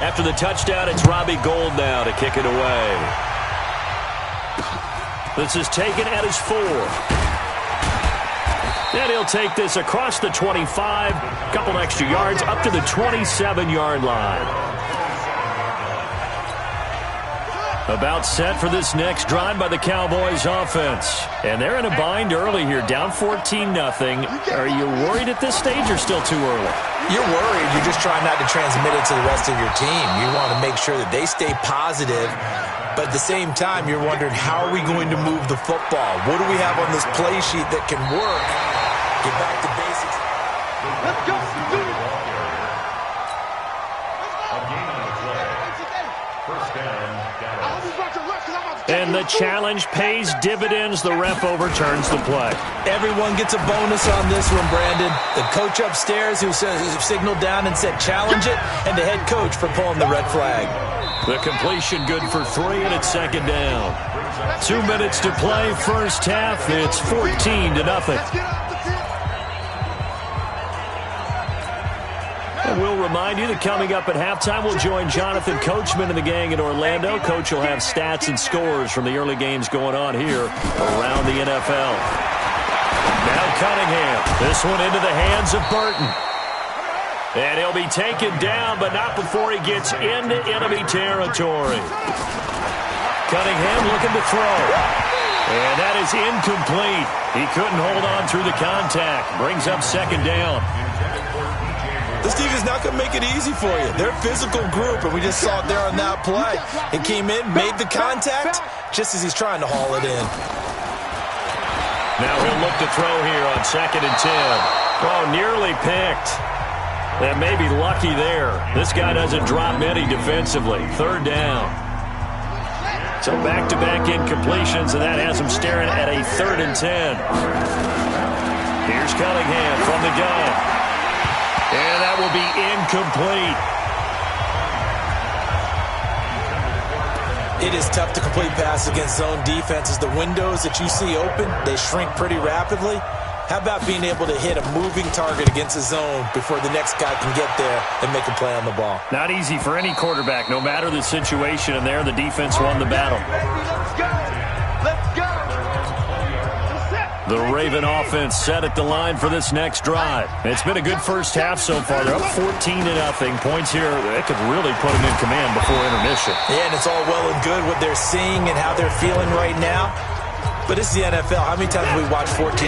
Speaker 4: After the touchdown, it's Robbie Gould now to kick it away. This is taken at his 4. And he'll take this across the 25, couple extra yards, up to the 27-yard line. About set for this next drive by the Cowboys offense. And they're in a bind early here, down 14-0. Are you worried at this stage or still too early?
Speaker 20: You're worried. You're just trying not to transmit it to the rest of your team. You want to make sure that they stay positive. But at the same time, you're wondering, how are we going to move the football? What do we have on this play sheet that can work? Get back to basics.
Speaker 5: Let's go.
Speaker 4: And the challenge pays dividends. The ref overturns the play.
Speaker 20: Everyone gets a bonus on this one, Brandon. The coach upstairs who signaled down and said challenge it, and the head coach for pulling the red flag.
Speaker 4: The completion good for 3, and it's second down. 2 minutes to play, first half. It's 14-0. And we'll remind you that coming up at halftime, we'll join Jonathan Coachman and the gang in Orlando. Coach will have stats and scores from the early games going on here around the NFL. Now Cunningham. This one into the hands of Burton. And he'll be taken down, but not before he gets into enemy territory. Cunningham looking to throw. And that is incomplete. He couldn't hold on through the contact. Brings up second down.
Speaker 20: This team is not going to make it easy for you. They're a physical group, and we just saw it there on that play. He came in, made the contact, just as he's trying to haul it in.
Speaker 4: Now he'll look to throw here on 2nd and 10. Oh, nearly picked. And maybe lucky there. This guy doesn't drop many defensively. 3rd down. So back-to-back incompletions, and that has him staring at a 3rd and 10. Here's Cunningham from the gun. And that will be incomplete.
Speaker 20: It is tough to complete passes against zone defenses. The windows that you see open, they shrink pretty rapidly. How about being able to hit a moving target against a zone before the next guy can get there and make a play on the ball?
Speaker 4: Not easy for any quarterback, no matter the situation. And there, the defense won the battle. The Raven offense set at the line for this next drive. It's been a good first half so far. They're up 14-0. Points here, they could really put them in command before intermission.
Speaker 20: Yeah, and it's all well and good what they're seeing and how they're feeling right now. But it's the NFL. How many times have we watched 14-0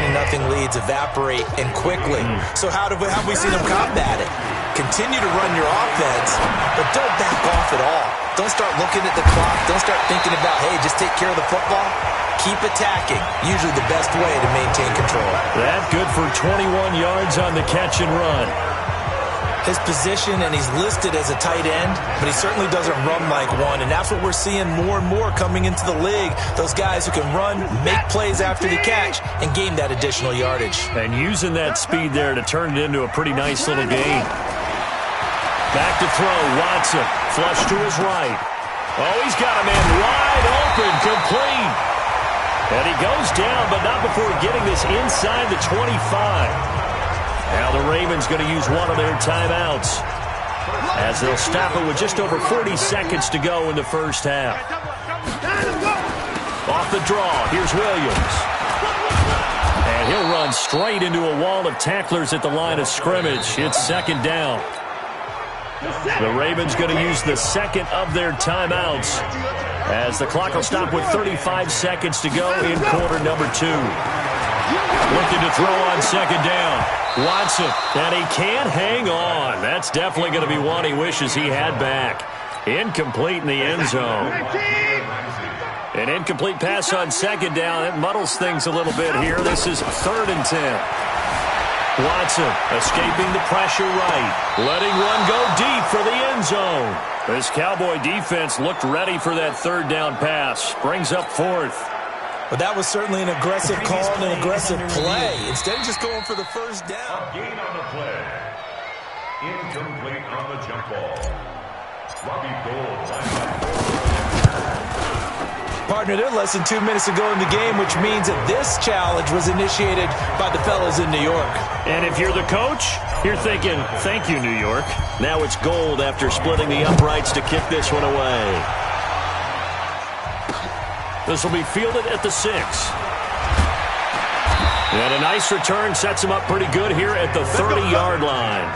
Speaker 20: leads evaporate and quickly? So how have we seen them combat it? Continue to run your offense, but don't back off at all. Don't start looking at the clock. Don't start thinking about, hey, just take care of the football. Keep attacking. Usually the best way to maintain control.
Speaker 4: That good for 21 yards on the catch and run.
Speaker 20: His position, and he's listed as a tight end, but he certainly doesn't run like one, and that's what we're seeing more and more coming into the league. Those guys who can run, make plays after the catch, and gain that additional yardage.
Speaker 4: And using that speed there to turn it into a pretty nice little gain. Back to throw, Watson. Flush to his right. Oh, he's got a man wide open, complete. And he goes down, but not before getting this inside the 25. Now the Ravens going to use one of their timeouts as they'll stop it with just over 40 seconds to go in the first half. Off the draw, here's Williams. And he'll run straight into a wall of tacklers at the line of scrimmage. It's second down. The Ravens going to use the second of their timeouts as the clock will stop with 35 seconds to go in quarter number 2. Looking to throw on second down. Watson, and he can't hang on. That's definitely going to be one he wishes he had back. Incomplete in the end zone. An incomplete pass on second down. It muddles things a little bit here. This is 3rd and 10. Watson escaping the pressure right. Letting one go deep for the end zone. This Cowboy defense looked ready for that 3rd down pass. Brings up 4th.
Speaker 20: But that was certainly an aggressive call and an aggressive play. Instead of just going for the first down.
Speaker 2: A gain on the play. Incomplete on the jump ball. Robbie Gould.
Speaker 20: Partner, they're less than 2 minutes to go in the game, which means that this challenge was initiated by the fellas in New York.
Speaker 4: And if you're the coach, you're thinking, thank you, New York. Now it's Gould after splitting the uprights to kick this one away. This will be fielded at the 6. And a nice return sets him up pretty good here at the 30-yard line.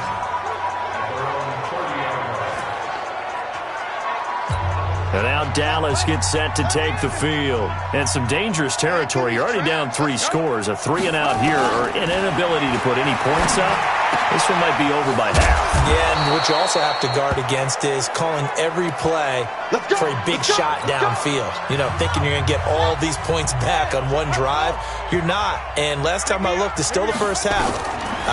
Speaker 4: And now Dallas gets set to take the field. And some dangerous territory. You're already down 3 scores. A 3-and-out here, or an inability to put any points up. This one might be over by half.
Speaker 20: Yeah, and what you also have to guard against is calling every play for a big shot downfield. You know, thinking you're going to get all these points back on one drive. You're not. And last time I looked, it's still the first half.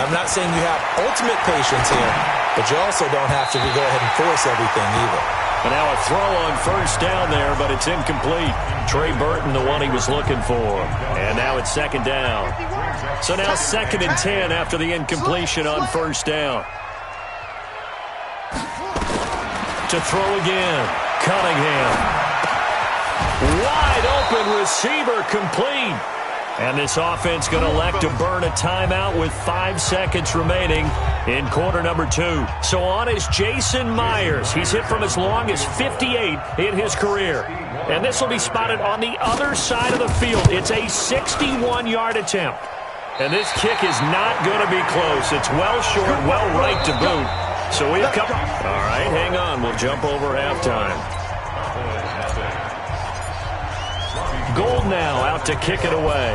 Speaker 20: I'm not saying you have ultimate patience here, but you also don't have to go ahead and force everything either.
Speaker 4: And now a throw on first down there, but it's incomplete. Trey Burton, the one he was looking for. And now it's 2nd down. So now 2nd and 10 after the incompletion on first down. To throw again. Cunningham. Wide open receiver, complete. And this offense going to elect to burn a timeout with 5 seconds remaining in quarter number 2. So on is Jason Myers. He's hit from as long as 58 in his career. And this will be spotted on the other side of the field. It's a 61-yard attempt. And this kick is not going to be close. It's well short, well right to boot. So we've come. All right, hang on. We'll jump over halftime. Gould now out to kick it away.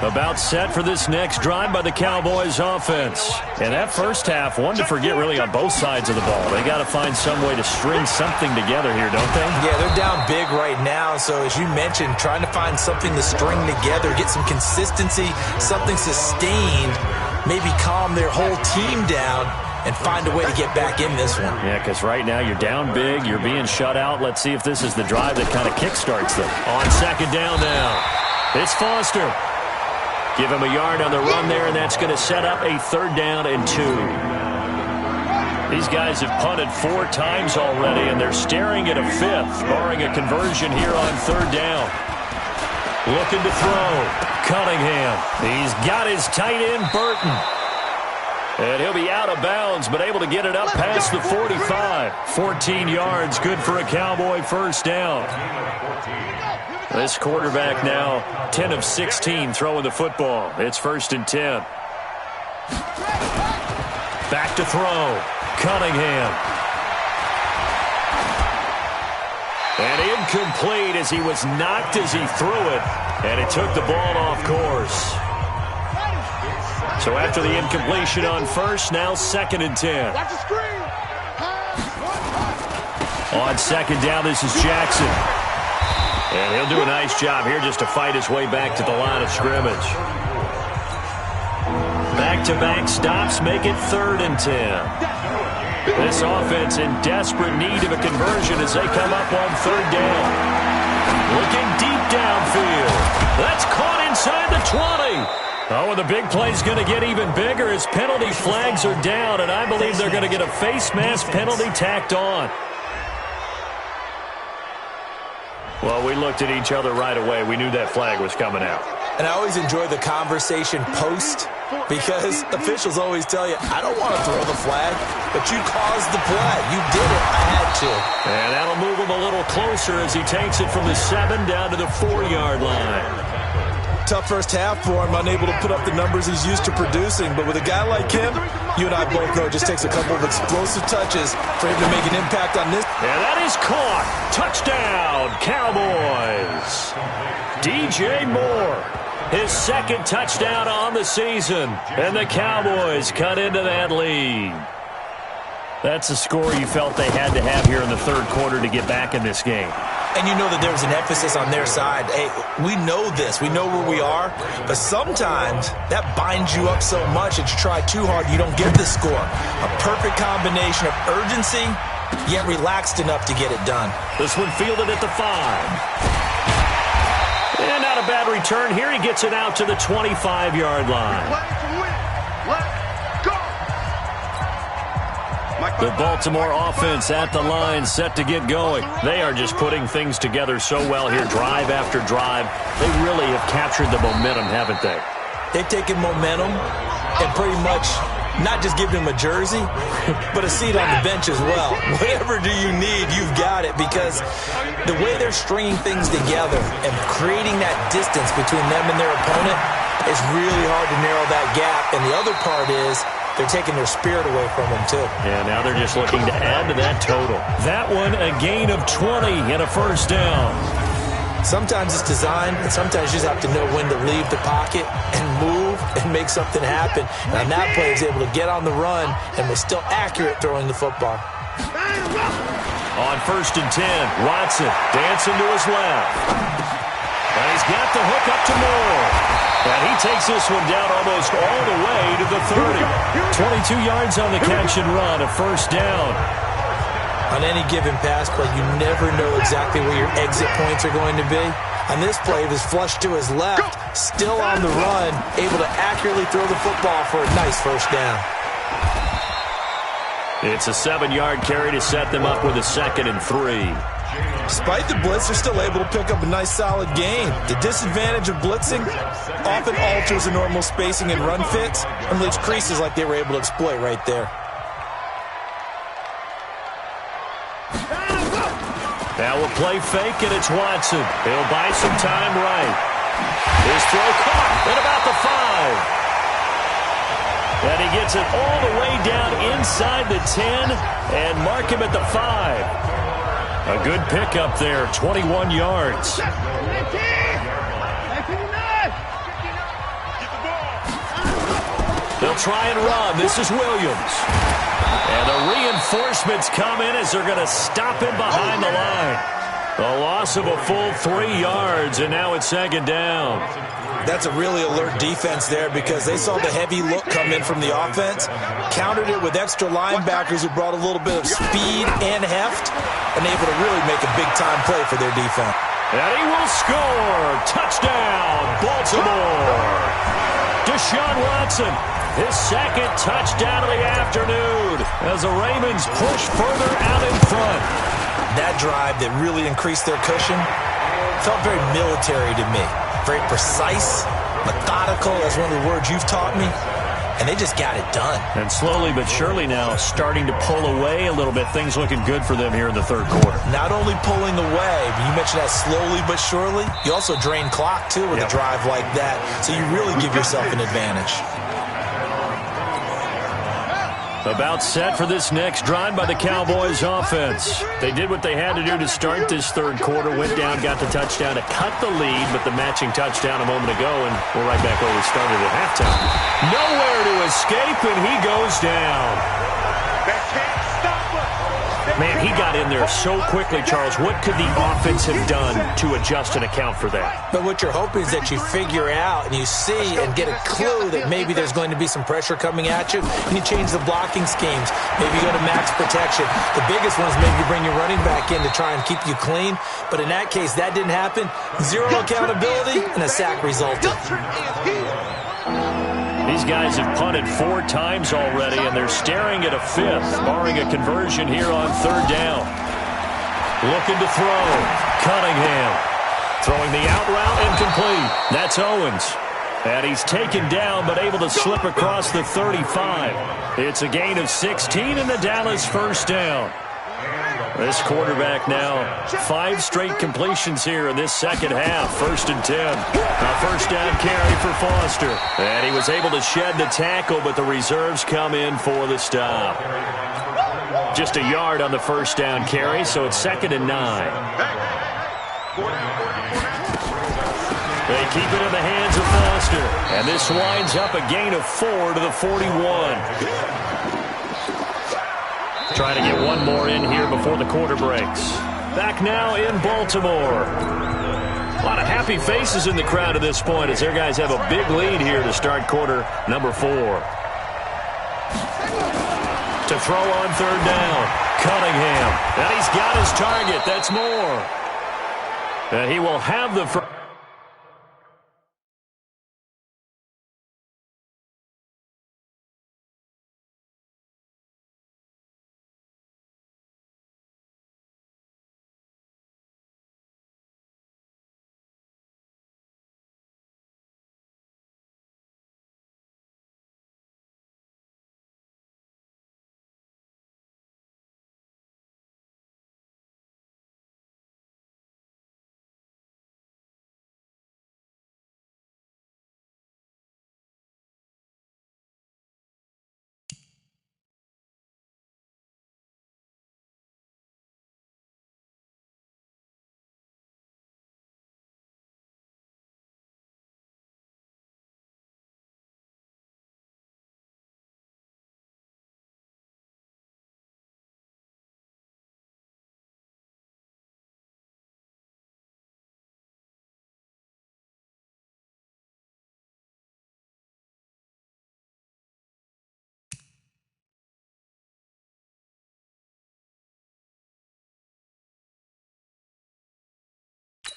Speaker 4: About set for this next drive by the Cowboys offense. And that first half, one to forget really on both sides of the ball. They got to find some way to string something together here, don't they?
Speaker 20: Yeah, they're down big right now. So as you mentioned, trying to find something to string together, get some consistency, something sustained, maybe calm their whole team down and find a way to get back in this one.
Speaker 4: Yeah, because right now you're down big, you're being shut out. Let's see if this is the drive that kind of kickstarts them. On second down now, it's Foster. Give him a yard on the run there, and that's going to set up a 3rd down and 2. These guys have punted 4 times already, and they're staring at a 5th, barring a conversion here on 3rd down. Looking to throw. Cunningham. He's got his tight end, Burton. And he'll be out of bounds, but able to get it up past the 45. 14 yards, good for a Cowboy first down. This quarterback now 10 of 16 throwing the football. It's 1st and 10. Back to throw. Cunningham. And incomplete as he was knocked as he threw it. And it took the ball off course. So after the incompletion on first, now 2nd and 10. On second down, this is Jackson. And he'll do a nice job here just to fight his way back to the line of scrimmage. Back-to-back stops make it 3rd and 10. This offense in desperate need of a conversion as they come up on 3rd down. Looking deep downfield. That's caught inside the 20. Oh, and the big play's going to get even bigger as penalty flags are down, and I believe they're going to get a face mask penalty tacked on. Well, we looked at each other right away. We knew that flag was coming out.
Speaker 20: And I always enjoy the conversation post because officials always tell you, I don't want to throw the flag, but you caused the play. You did it. I had to.
Speaker 4: And that'll move him a little closer as he takes it from the 7 down to the 4-yard line.
Speaker 20: Tough first half for him, unable to put up the numbers he's used to producing. But with a guy like him, you and I both know it just takes a couple of explosive touches for him to make an impact on this.
Speaker 4: And that is caught. Touchdown, Cowboys. DJ Moore, his second touchdown on the season. And the Cowboys cut into that lead. That's a score you felt they had to have here in the third quarter to get back in this game.
Speaker 20: And you know that there was an emphasis on their side. Hey, we know this. We know where we are. But sometimes that binds you up so much that you try too hard, you don't get this score. A perfect combination of urgency, yet relaxed enough to get it done.
Speaker 4: This one fielded at the 5. And not a bad return here. He gets it out to the 25-yard line. The Baltimore offense at the line, set to get going. They are just putting things together so well here, drive after drive. They really have captured the momentum, haven't they?
Speaker 20: They've taken momentum and pretty much not just given him a jersey, but a seat on the bench as well. Whatever do you need, you've got it, because the way they're stringing things together and creating that distance between them and their opponent, it's really hard to narrow that gap. And the other part is they're taking their spirit away from them, too.
Speaker 4: Yeah, now they're just looking to add to that total. That one, a gain of 20 and a first down.
Speaker 20: Sometimes it's designed, and sometimes you just have to know when to leave the pocket and move and make something happen. And on that play, he was able to get on the run and was still accurate throwing the football.
Speaker 4: On 1st and 10, Watson dancing to his left. And he's got the hook up to Moore. And he takes this one down almost all the way to the 30. 22 yards on the catch and run, a first down.
Speaker 20: On any given pass play, you never know exactly where your exit points are going to be. On this play, it was flushed to his left, still on the run, able to accurately throw the football for a nice first down.
Speaker 4: It's a 7-yard carry to set them up with a 2nd and 3.
Speaker 20: Despite the blitz, they're still able to pick up a nice, solid gain. The disadvantage of blitzing often alters the normal spacing and run fits and leaves creases like they were able to exploit right there.
Speaker 4: Now we'll play fake, and it's Watson. He'll buy some time right. His throw caught at about the 5. And he gets it all the way down inside the 10 and mark him at the 5. A good pickup there, 21 yards. They'll try and run. This is Williams. And the reinforcements come in as they're going to stop him behind the line. A loss of a full 3 yards, and now it's 2nd down.
Speaker 20: That's a really alert defense there because they saw the heavy look come in from the offense, countered it with extra linebackers who brought a little bit of speed and heft, and able to really make a big-time play for their defense.
Speaker 4: And he will score! Touchdown, Baltimore! Deshaun Watson, his 2nd touchdown of the afternoon as the Ravens push further out in front.
Speaker 20: That drive that really increased their cushion felt very military to me. Very precise, methodical, that's one of the words you've taught me, and they just got it done.
Speaker 4: And slowly but surely now starting to pull away a little bit. Things looking good for them here in the third quarter.
Speaker 20: Not only pulling away, but you mentioned that slowly but surely. You also drain clock, too, with a drive like that, so you really give yourself an advantage.
Speaker 4: About set for this next drive by the Cowboys offense. They did what they had to do to start this third quarter, went down, got the touchdown to cut the lead, but the matching touchdown a moment ago, and we're right back where we started at halftime. Nowhere to escape, and he goes down. Man, he got in there so quickly, Charles. What could the offense have done to adjust and account for that?
Speaker 20: But what you're hoping is that you figure out and you see and get a clue that maybe there's going to be some pressure coming at you, and you change the blocking schemes. Maybe you go to max protection. The biggest one is maybe you bring your running back in to try and keep you clean. But in that case, that didn't happen. Zero accountability, and a sack resulted.
Speaker 4: These guys have punted 4 times already, and they're staring at a 5th, barring a conversion here on 3rd down. Looking to throw. Cunningham throwing the out route incomplete. That's Owens. And he's taken down, but able to slip across the 35. It's a gain of 16 in the Dallas first down. This quarterback now, 5 straight completions here in this second half. 1st and 10. A first down carry for Foster. And he was able to shed the tackle, but the reserves come in for the stop. Just a yard on the first down carry, so it's 2nd and 9. They keep it in the hands of Foster. And this winds up a gain of 4 to the 41. Trying to get one more in here before the quarter breaks. Back now in Baltimore. A lot of happy faces in the crowd at this point as their guys have a big lead here to start quarter number 4. To throw on 3rd down. Cunningham. And he's got his target. That's more. And he will have the first.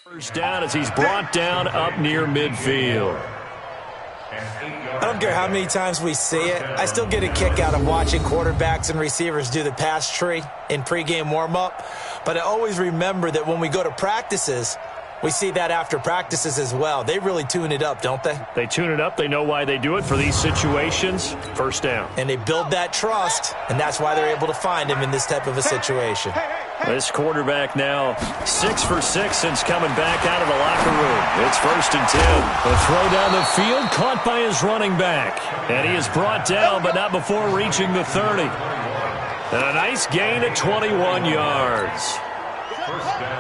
Speaker 4: First down as he's brought down up near midfield.
Speaker 20: I don't care how many times we see it. I still get a kick out of watching quarterbacks and receivers do the pass tree in pregame warm-up. But I always remember that when we go to practices, we see that after practices as well. They really tune it up, don't they?
Speaker 4: They tune it up. They know why they do it for these situations. First down.
Speaker 20: And they build that trust, and that's why they're able to find him in this type of a situation.
Speaker 4: This quarterback now 6 for 6 since coming back out of the locker room. It's 1st and 10. The throw down the field caught by his running back. And he is brought down, but not before reaching the 30. And a nice gain at 21 yards.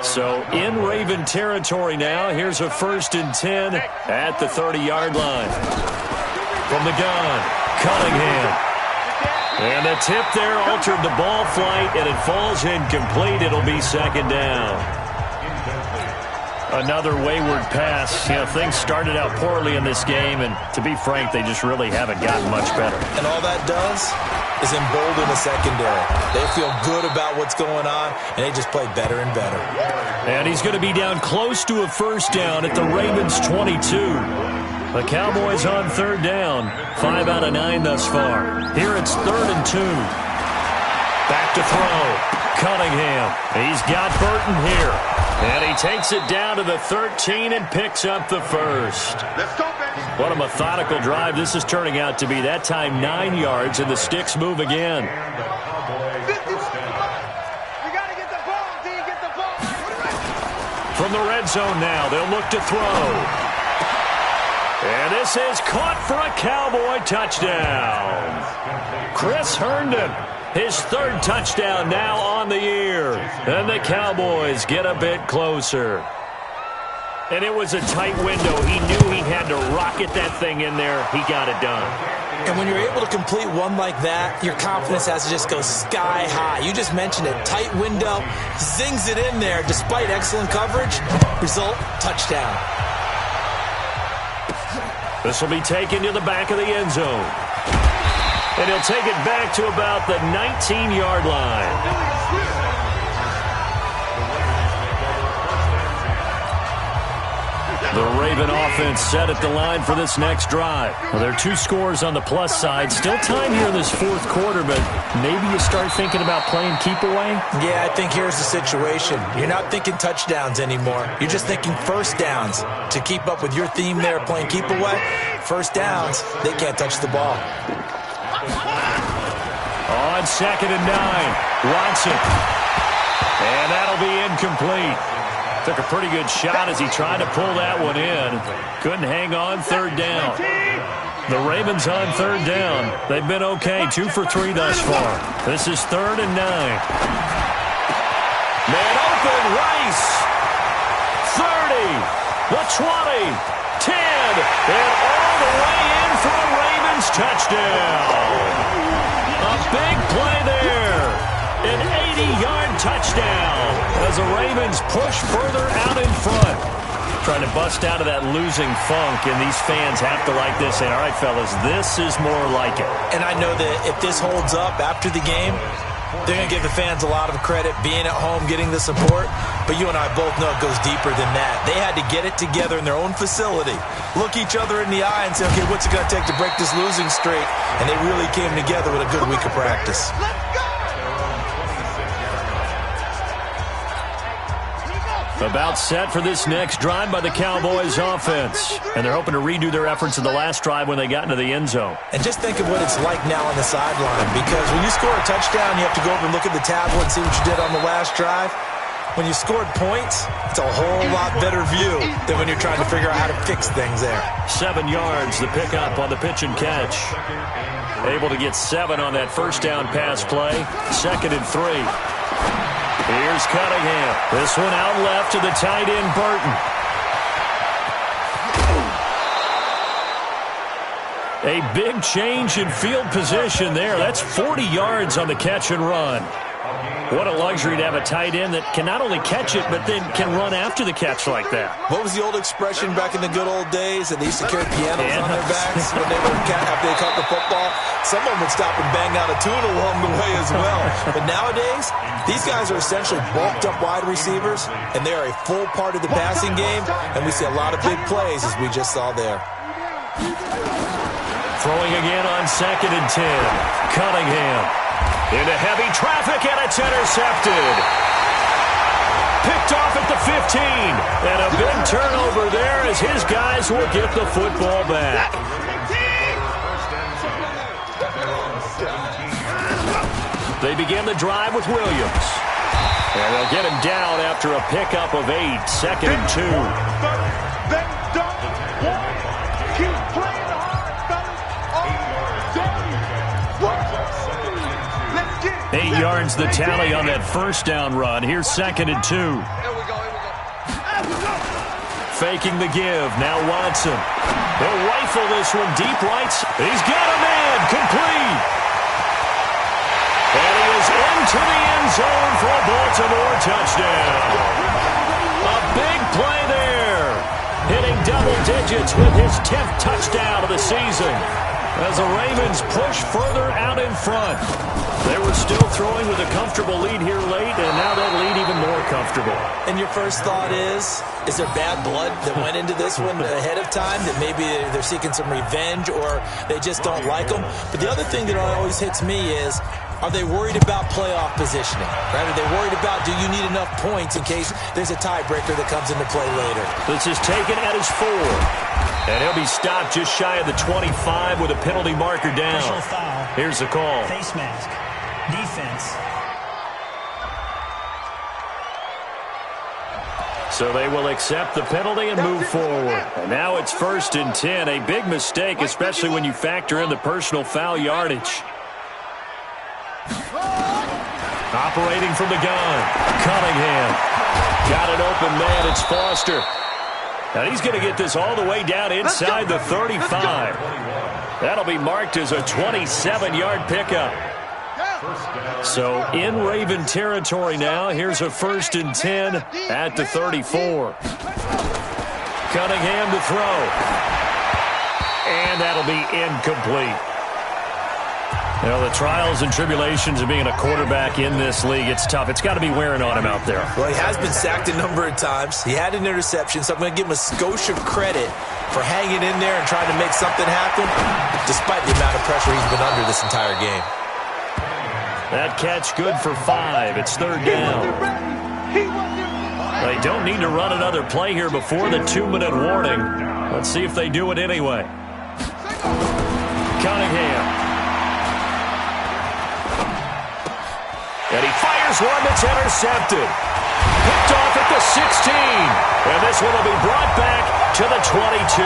Speaker 4: So in Raven territory now. Here's a 1st and 10 at the 30-yard line. From the gun, Cunningham. And the tip there altered the ball flight, and it falls incomplete. It'll be 2nd down. Another wayward pass. You know, things started out poorly in this game, and to be frank, they just really haven't gotten much better.
Speaker 20: And all that does is embolden the secondary. They feel good about what's going on, and they just play better and better.
Speaker 4: And he's going to be down close to a 1st down at the Ravens' 22. The Cowboys on 3rd down. 5 out of 9 thus far. Here it's 3rd and 2. Back to throw. Cunningham. He's got Burton here. And he takes it down to the 13 and picks up the 1st.
Speaker 5: Let's go, baby.
Speaker 4: What a methodical drive this is turning out to be. That time 9 yards, and the sticks move again.
Speaker 5: You got to get the ball, D. Get the ball.
Speaker 4: From the red zone now, they'll look to throw. And this is caught for a Cowboy touchdown. Chris Herndon, his 3rd touchdown now on the year. And the Cowboys get a bit closer. And it was a tight window. He knew he had to rocket that thing in there. He got it done.
Speaker 20: And when you're able to complete one like that, your confidence has to just go sky high. You just mentioned it. Tight window, zings it in there despite excellent coverage. Result, touchdown.
Speaker 4: This will be taken to the back of the end zone. And he'll take it back to about the 19-yard line. The Raven offense set at the line for this next drive. Well, there are 2 scores on the plus side. Still time here in this 4th quarter, but maybe you start thinking about playing keep away?
Speaker 20: Yeah, I think here's the situation. You're not thinking touchdowns anymore. You're just thinking 1st downs. To keep up with your theme there, playing keep away, 1st downs, they can't touch the ball.
Speaker 4: On 2nd and 9, Watson. And that'll be incomplete. Took a pretty good shot as he tried to pull that one in. Couldn't hang on. Third down. The Ravens on third down. They've been okay. 2 for 3 thus far. This is 3rd and 9. Man open. Rice. 30. The 20. 10. And all the way in for a Ravens touchdown. A big play there. An 80-yard touchdown as the Ravens push further out in front. Trying to bust out of that losing funk, and these fans have to like this. And all right, fellas, this is more like it.
Speaker 20: And I know that if this holds up after the game, they're going to give the fans a lot of credit being at home, getting the support. But you and I both know it goes deeper than that. They had to get it together in their own facility, look each other in the eye and say, okay, what's it going to take to break this losing streak? And they really came together with a good week of practice.
Speaker 4: About set for this next drive by the Cowboys offense. And they're hoping to redo their efforts in the last drive when they got into the end zone.
Speaker 20: And just think of what it's like now on the sideline, because when you score a touchdown, you have to go over and look at the tablet and see what you did on the last drive. When you scored points, it's a whole lot better view than when you're trying to figure out how to fix things there.
Speaker 4: 7 yards, the pickup on the pitch and catch. Able to get 7 on that first down pass play. 2nd and 3. Here's Cunningham. This one out left to the tight end, Burton. A big change in field position there. That's 40 yards on the catch and run. What a luxury to have a tight end that can not only catch it, but then can run after the catch like that.
Speaker 20: What was the old expression back in the good old days? That they used to carry pianos on their backs when they were after they caught the football. Some of them would stop and bang out a tune along the way as well. But nowadays, these guys are essentially bulked up wide receivers, and they are a full part of the passing game, and we see a lot of big plays as we just saw there.
Speaker 4: Throwing again on 2nd and 10. Cunningham. Into heavy traffic, and it's intercepted. Picked off at the 15. And a big turnover there as his guys will get the football back. They begin the drive with Williams. And they'll get him down after a pickup of 8. 2nd and 2.
Speaker 5: They don't want to keep playing hard, fellas. All day.
Speaker 4: 8 yards the tally on that first down run. Here's 2nd and 2.
Speaker 5: Here we go.
Speaker 4: Faking the give. Now Watson. He'll rifle this one deep right. He's got a man. Complete. And he is into the end zone for a Baltimore touchdown. A big play there. Hitting double digits with his 10th touchdown of the season. As the Ravens push further out in front. They were still throwing with a comfortable lead here late, and now that lead even more comfortable.
Speaker 20: And your first thought is there bad blood that went into this one ahead of time, that maybe they're seeking some revenge or they just don't like them? But the other thing that always hits me is, are they worried about playoff positioning? Right? Are they worried about, do you need enough points in case there's a tiebreaker that comes into play later?
Speaker 4: This is taken at his 4. And he'll be stopped just shy of the 25 with a penalty marker down.
Speaker 10: Personal foul.
Speaker 4: Here's the call.
Speaker 10: Face mask. Defense.
Speaker 4: So they will accept the penalty and move forward. And now it's 1st and 10. A big mistake, especially when you factor in the personal foul yardage. Operating from the gun. Cunningham. Got an open man. It's Foster. And he's going to get this all the way down inside the 35. That'll be marked as a 27-yard pickup. So in Raven territory now. Here's a 1st and 10 at the 34. Cunningham to throw. And that'll be incomplete. You know, the trials and tribulations of being a quarterback in this league, it's tough. It's got to be wearing on him out there.
Speaker 20: Well, he has been sacked a number of times. He had an interception, so I'm going to give him a skosh of credit for hanging in there and trying to make something happen, despite the amount of pressure he's been under this entire game.
Speaker 4: That catch good for 5. It's 3rd down. They don't need to run another play here before the 2-minute warning. Let's see if they do it anyway. Cunningham. And he fires Here's one that's intercepted. Picked off at the 16. And this one will be brought back to the 22.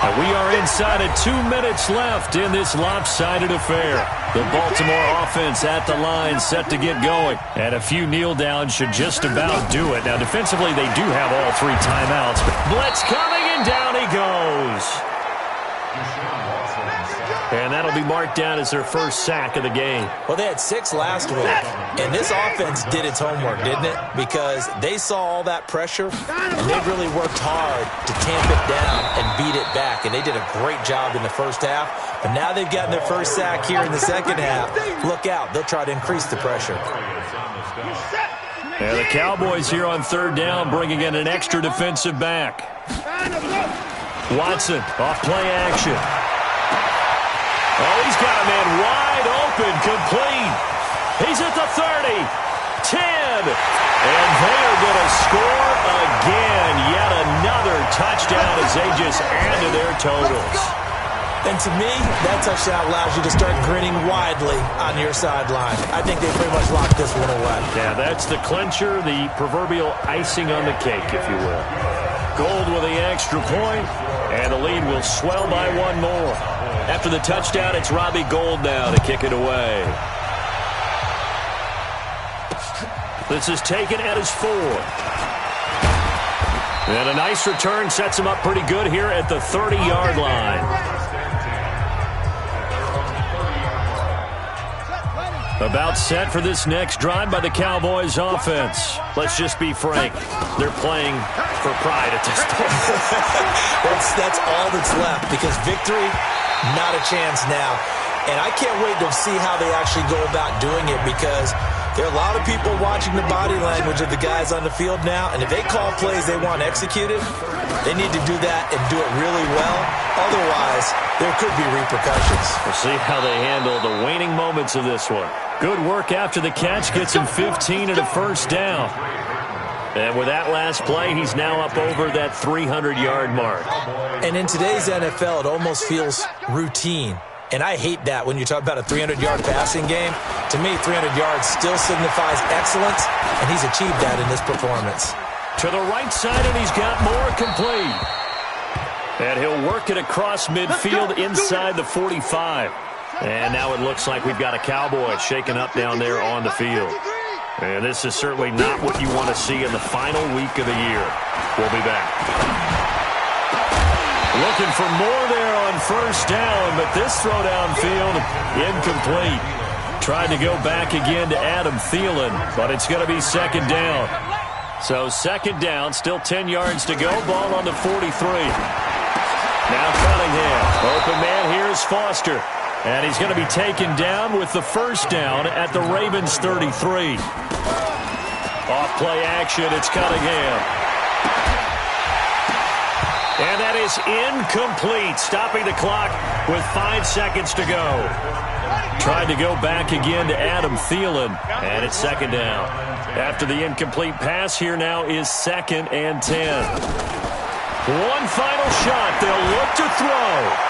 Speaker 4: And we are inside of 2 minutes left in this lopsided affair. The Baltimore offense at the line set to get going. And a few kneel downs should just about do it. Now, defensively, they do have all 3 timeouts. Blitz coming, and down he goes. And that'll be marked down as their first sack of the game.
Speaker 20: Well, they had 6 last week, and this offense did its homework, didn't it? Because they saw all that pressure, and they really worked hard to tamp it down and beat it back, and they did a great job in the first half. But now they've gotten their first sack here in the second half. Look out. They'll try to increase the pressure.
Speaker 4: And the Cowboys here on 3rd down, bringing in an extra defensive back. Watson, off play action. Oh, he's got a man wide open, complete. He's at the 30, 10, and they are going to score again. Yet another touchdown as they just add to their totals.
Speaker 20: And to me, that touchdown allows you to start grinning widely on your sideline. I think they pretty much locked this one away.
Speaker 4: Yeah, that's the clincher, the proverbial icing on the cake, if you will. Gold with the extra point, and the lead will swell by 1 more. After the touchdown, it's Robbie Gould now to kick it away. This is taken at his 4. And a nice return sets him up pretty good here at the 30-yard line. About set for this next drive by the Cowboys offense. Let's just be frank. They're playing for pride at this point.
Speaker 20: That's all that's left, because victory, not a chance now. And I can't wait to see how they actually go about doing it, because there are a lot of people watching the body language of the guys on the field now, and if they call plays they want executed, they need to do that and do it really well. Otherwise, there could be repercussions.
Speaker 4: We'll see how they handle the waning moments of this one. Good work after the catch, gets him 15 and a first down. And with that last play, he's now up over that 300-yard mark.
Speaker 20: And in today's NFL, it almost feels routine. And I hate that when you talk about a 300-yard passing game. To me, 300 yards still signifies excellence, and he's achieved that in this performance.
Speaker 4: To the right side, and he's got more complete. And he'll work it across midfield inside the 45. And now it looks like we've got a Cowboy shaken up down there on the field. And this is certainly not what you want to see in the final week of the year. We'll be back. Looking for more there on first down, but this throw downfield, incomplete. Tried to go back again to Adam Thielen, but it's going to be 2nd down. So 2nd down, still 10 yards to go. Ball on the 43. Now Cunningham. Open man here is Foster. And he's going to be taken down with the first down at the Ravens 33. Off play action, it's Cunningham. And that is incomplete, stopping the clock with 5 seconds to go. Tried to go back again to Adam Thielen, and it's 2nd down. After the incomplete pass, here now is 2nd and 10. One final shot, they'll look to throw.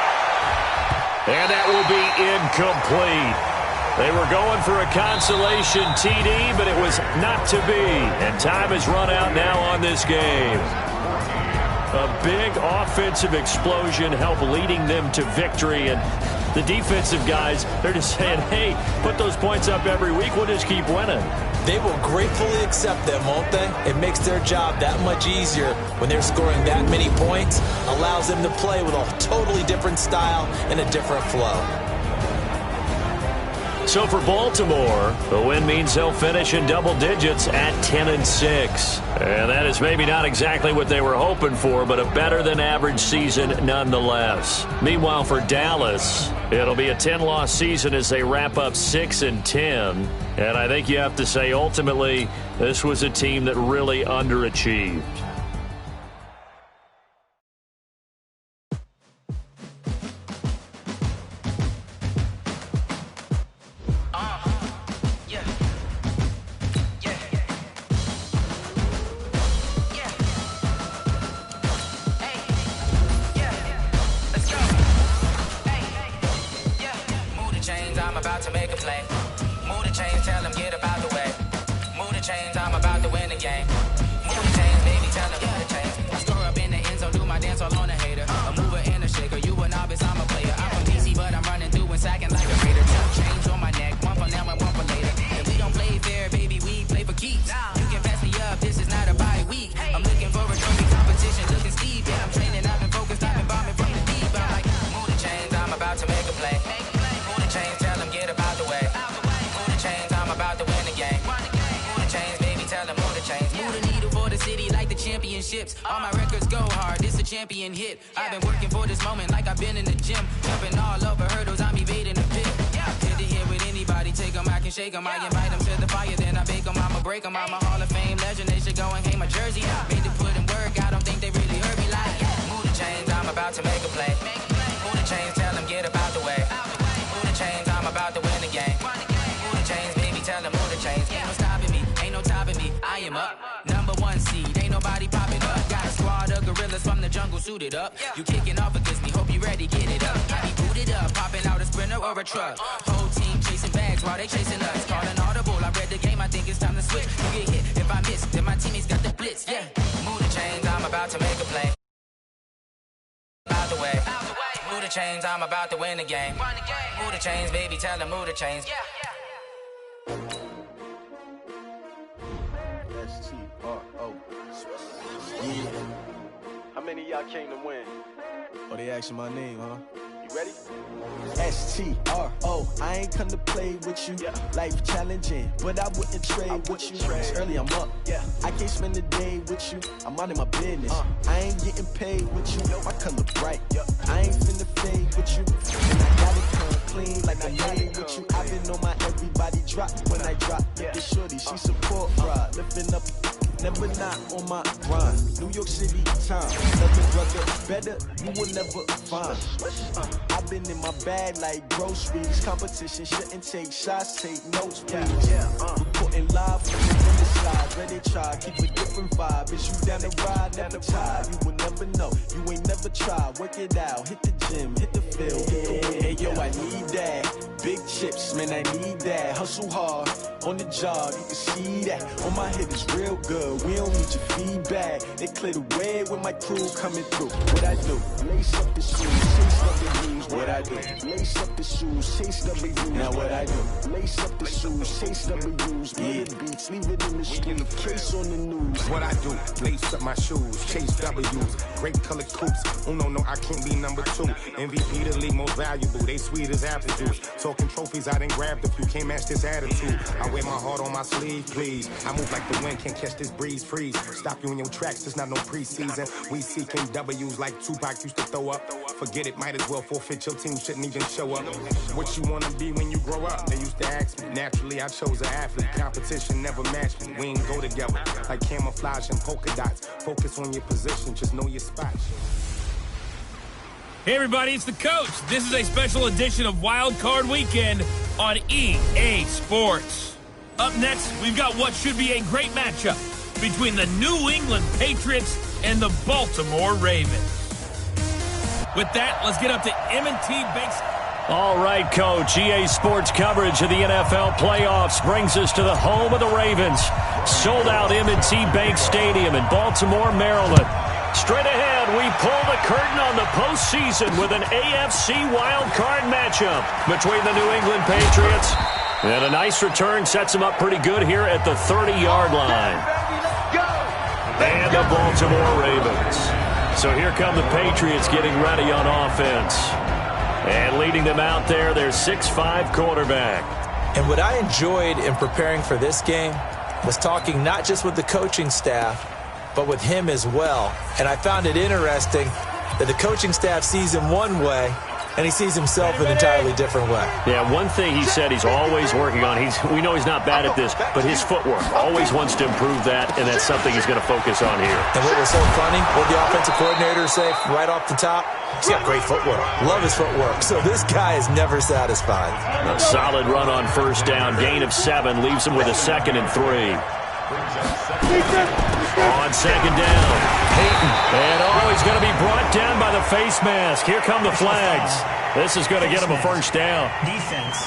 Speaker 4: And that will be incomplete. They were going for a consolation TD, but it was not to be. And time has run out now on this game. A big offensive explosion helped leading them to victory. And the defensive guys, they're just saying, hey, put those points up every week. We'll just keep winning.
Speaker 20: They will gratefully accept them, won't they? It makes their job that much easier when they're scoring that many points. Allows them to play with a totally different style and a different flow.
Speaker 4: So for Baltimore, the win means they'll finish in double digits at 10-6. And that is maybe not exactly what they were hoping for, but a better than average season nonetheless. Meanwhile, for Dallas, it'll be a 10-loss season as they wrap up 6-10. And I think you have to say, ultimately, this was a team that really underachieved.
Speaker 15: I'm about to make a play. Move the chains, tell them get up out the way. championships. All my records go hard, this a champion hit. I've been working for this moment like I've been in the gym. Jumping all over hurdles, I'm evading the pit. Hit it here with anybody, take them, I can shake them. I invite them to the fire, then I bake them, I'ma break them. I'm a Hall of Fame legend, they should go and hang my jersey. Made to put in work, I don't think they really heard me like. Move the chains, I'm about to make a play. Move the chains, tell them get about the way. Move the chains, I'm about to win the game. Move the chains, baby, tell them move the chains. Ain't no stopping me, ain't no topping me. I am up, #1 seed, ain't nobody popping up. Got a squad of gorillas from the jungle suited up. You kicking off against me, hope you ready, get it up. I be booted up, popping out a sprinter or a truck. Whole team chasing bags while they chasing us. Calling audible, I read the game, I think it's time to switch. You get hit, if I miss, then my teammates got the blitz, yeah. Move the chains, I'm about to make a play. Out the way. Move the chains, I'm about to win the game. Move the chains, baby, tell them move the chains.
Speaker 21: STRO. Yeah. How many of y'all came to win? Oh, they asking my name, huh? You ready? STRO. I ain't come to play with you. Life challenging, but I wouldn't trade with you. It's early, I'm up. I can't spend the day with you. I'm out in my business. I ain't getting paid with you. My color bright. I ain't finna fade with you. And I gotta come clean like I made with you. I've been on my everybody drop when I drop. This shorty, she support ride. Lifting up. Never not on my grind. New York City time. Nothing brother better, you will never find. I've been in my bag like groceries. Competition shouldn't take shots, take notes, please. Reporting live from the inside. Ready try, keep a different vibe. Is you down the ride, never tired. You will never know, you ain't never tried. Work it out, hit the gym, hit the field, hit the win. Hey yo, I need that. Big chips, man, I need that. Hustle hard, on the job, you can see that. On my hit is real good. We don't need your feedback. They clear the way when my crew coming through. What I do? Lace up the shoes, chase up the blues. What I do? Lace up the shoes, chase up the blues. Now what I do? Lace up the shoes, chase up the blues. Murder beats, leave it in the street. Case on the news.
Speaker 22: What I do? Lace up my shoes, chase W's. Great colored coops. Oh no, I can't be #2. MVP the league most valuable. They sweet as apple juice. Talking trophies, I done grabbed a few. Can't match this attitude. I wear my heart on my sleeve, please. I move like the wind, can't catch this breeze, freeze. Stop you in your tracks, there's not no preseason. We seeking W's like Tupac used to throw up. Forget it, might as well forfeit, your team shouldn't even show up. What you wanna be when you grow up? They used to ask me. Naturally, I chose an athlete. Competition never matched me. We ain't go together like camouflage and polka dots. Focus on your position, just know your spot.
Speaker 3: Hey everybody, it's the coach. This is a special edition of Wild Card Weekend on EA Sports. Up next, we've got what should be a great matchup between the New England Patriots and the Baltimore Ravens. With that, let's get up to M&T Bank.
Speaker 4: All right, Coach. EA Sports coverage of the NFL playoffs brings us to the home of the Ravens. Sold-out M&T Bank Stadium in Baltimore, Maryland. Straight ahead, we pull the curtain on the postseason with an AFC wildcard matchup between the New England Patriots. And a nice return sets them up pretty good here at the 30-yard line. And the Baltimore Ravens. So here come the Patriots getting ready on offense. And leading them out there, their 6'5" quarterback.
Speaker 20: And what I enjoyed in preparing for this game was talking not just with the coaching staff, but with him as well. And I found it interesting that the coaching staff sees him one way, and he sees himself an entirely different way.
Speaker 4: Yeah, one thing he said he's always working on, we know he's not bad at this, but his footwork, always wants to improve that, and that's something he's going to focus on here.
Speaker 20: And what was so funny, what the offensive coordinator say right off the top, he's got great footwork. Love his footwork. So this guy is never satisfied.
Speaker 4: A solid run on first down, gain of 7, leaves him with a 2nd and 3. On second down, Peyton. And he's going to be brought down by the face mask. Here come the flags. This is going to get him a first down.
Speaker 10: Defense.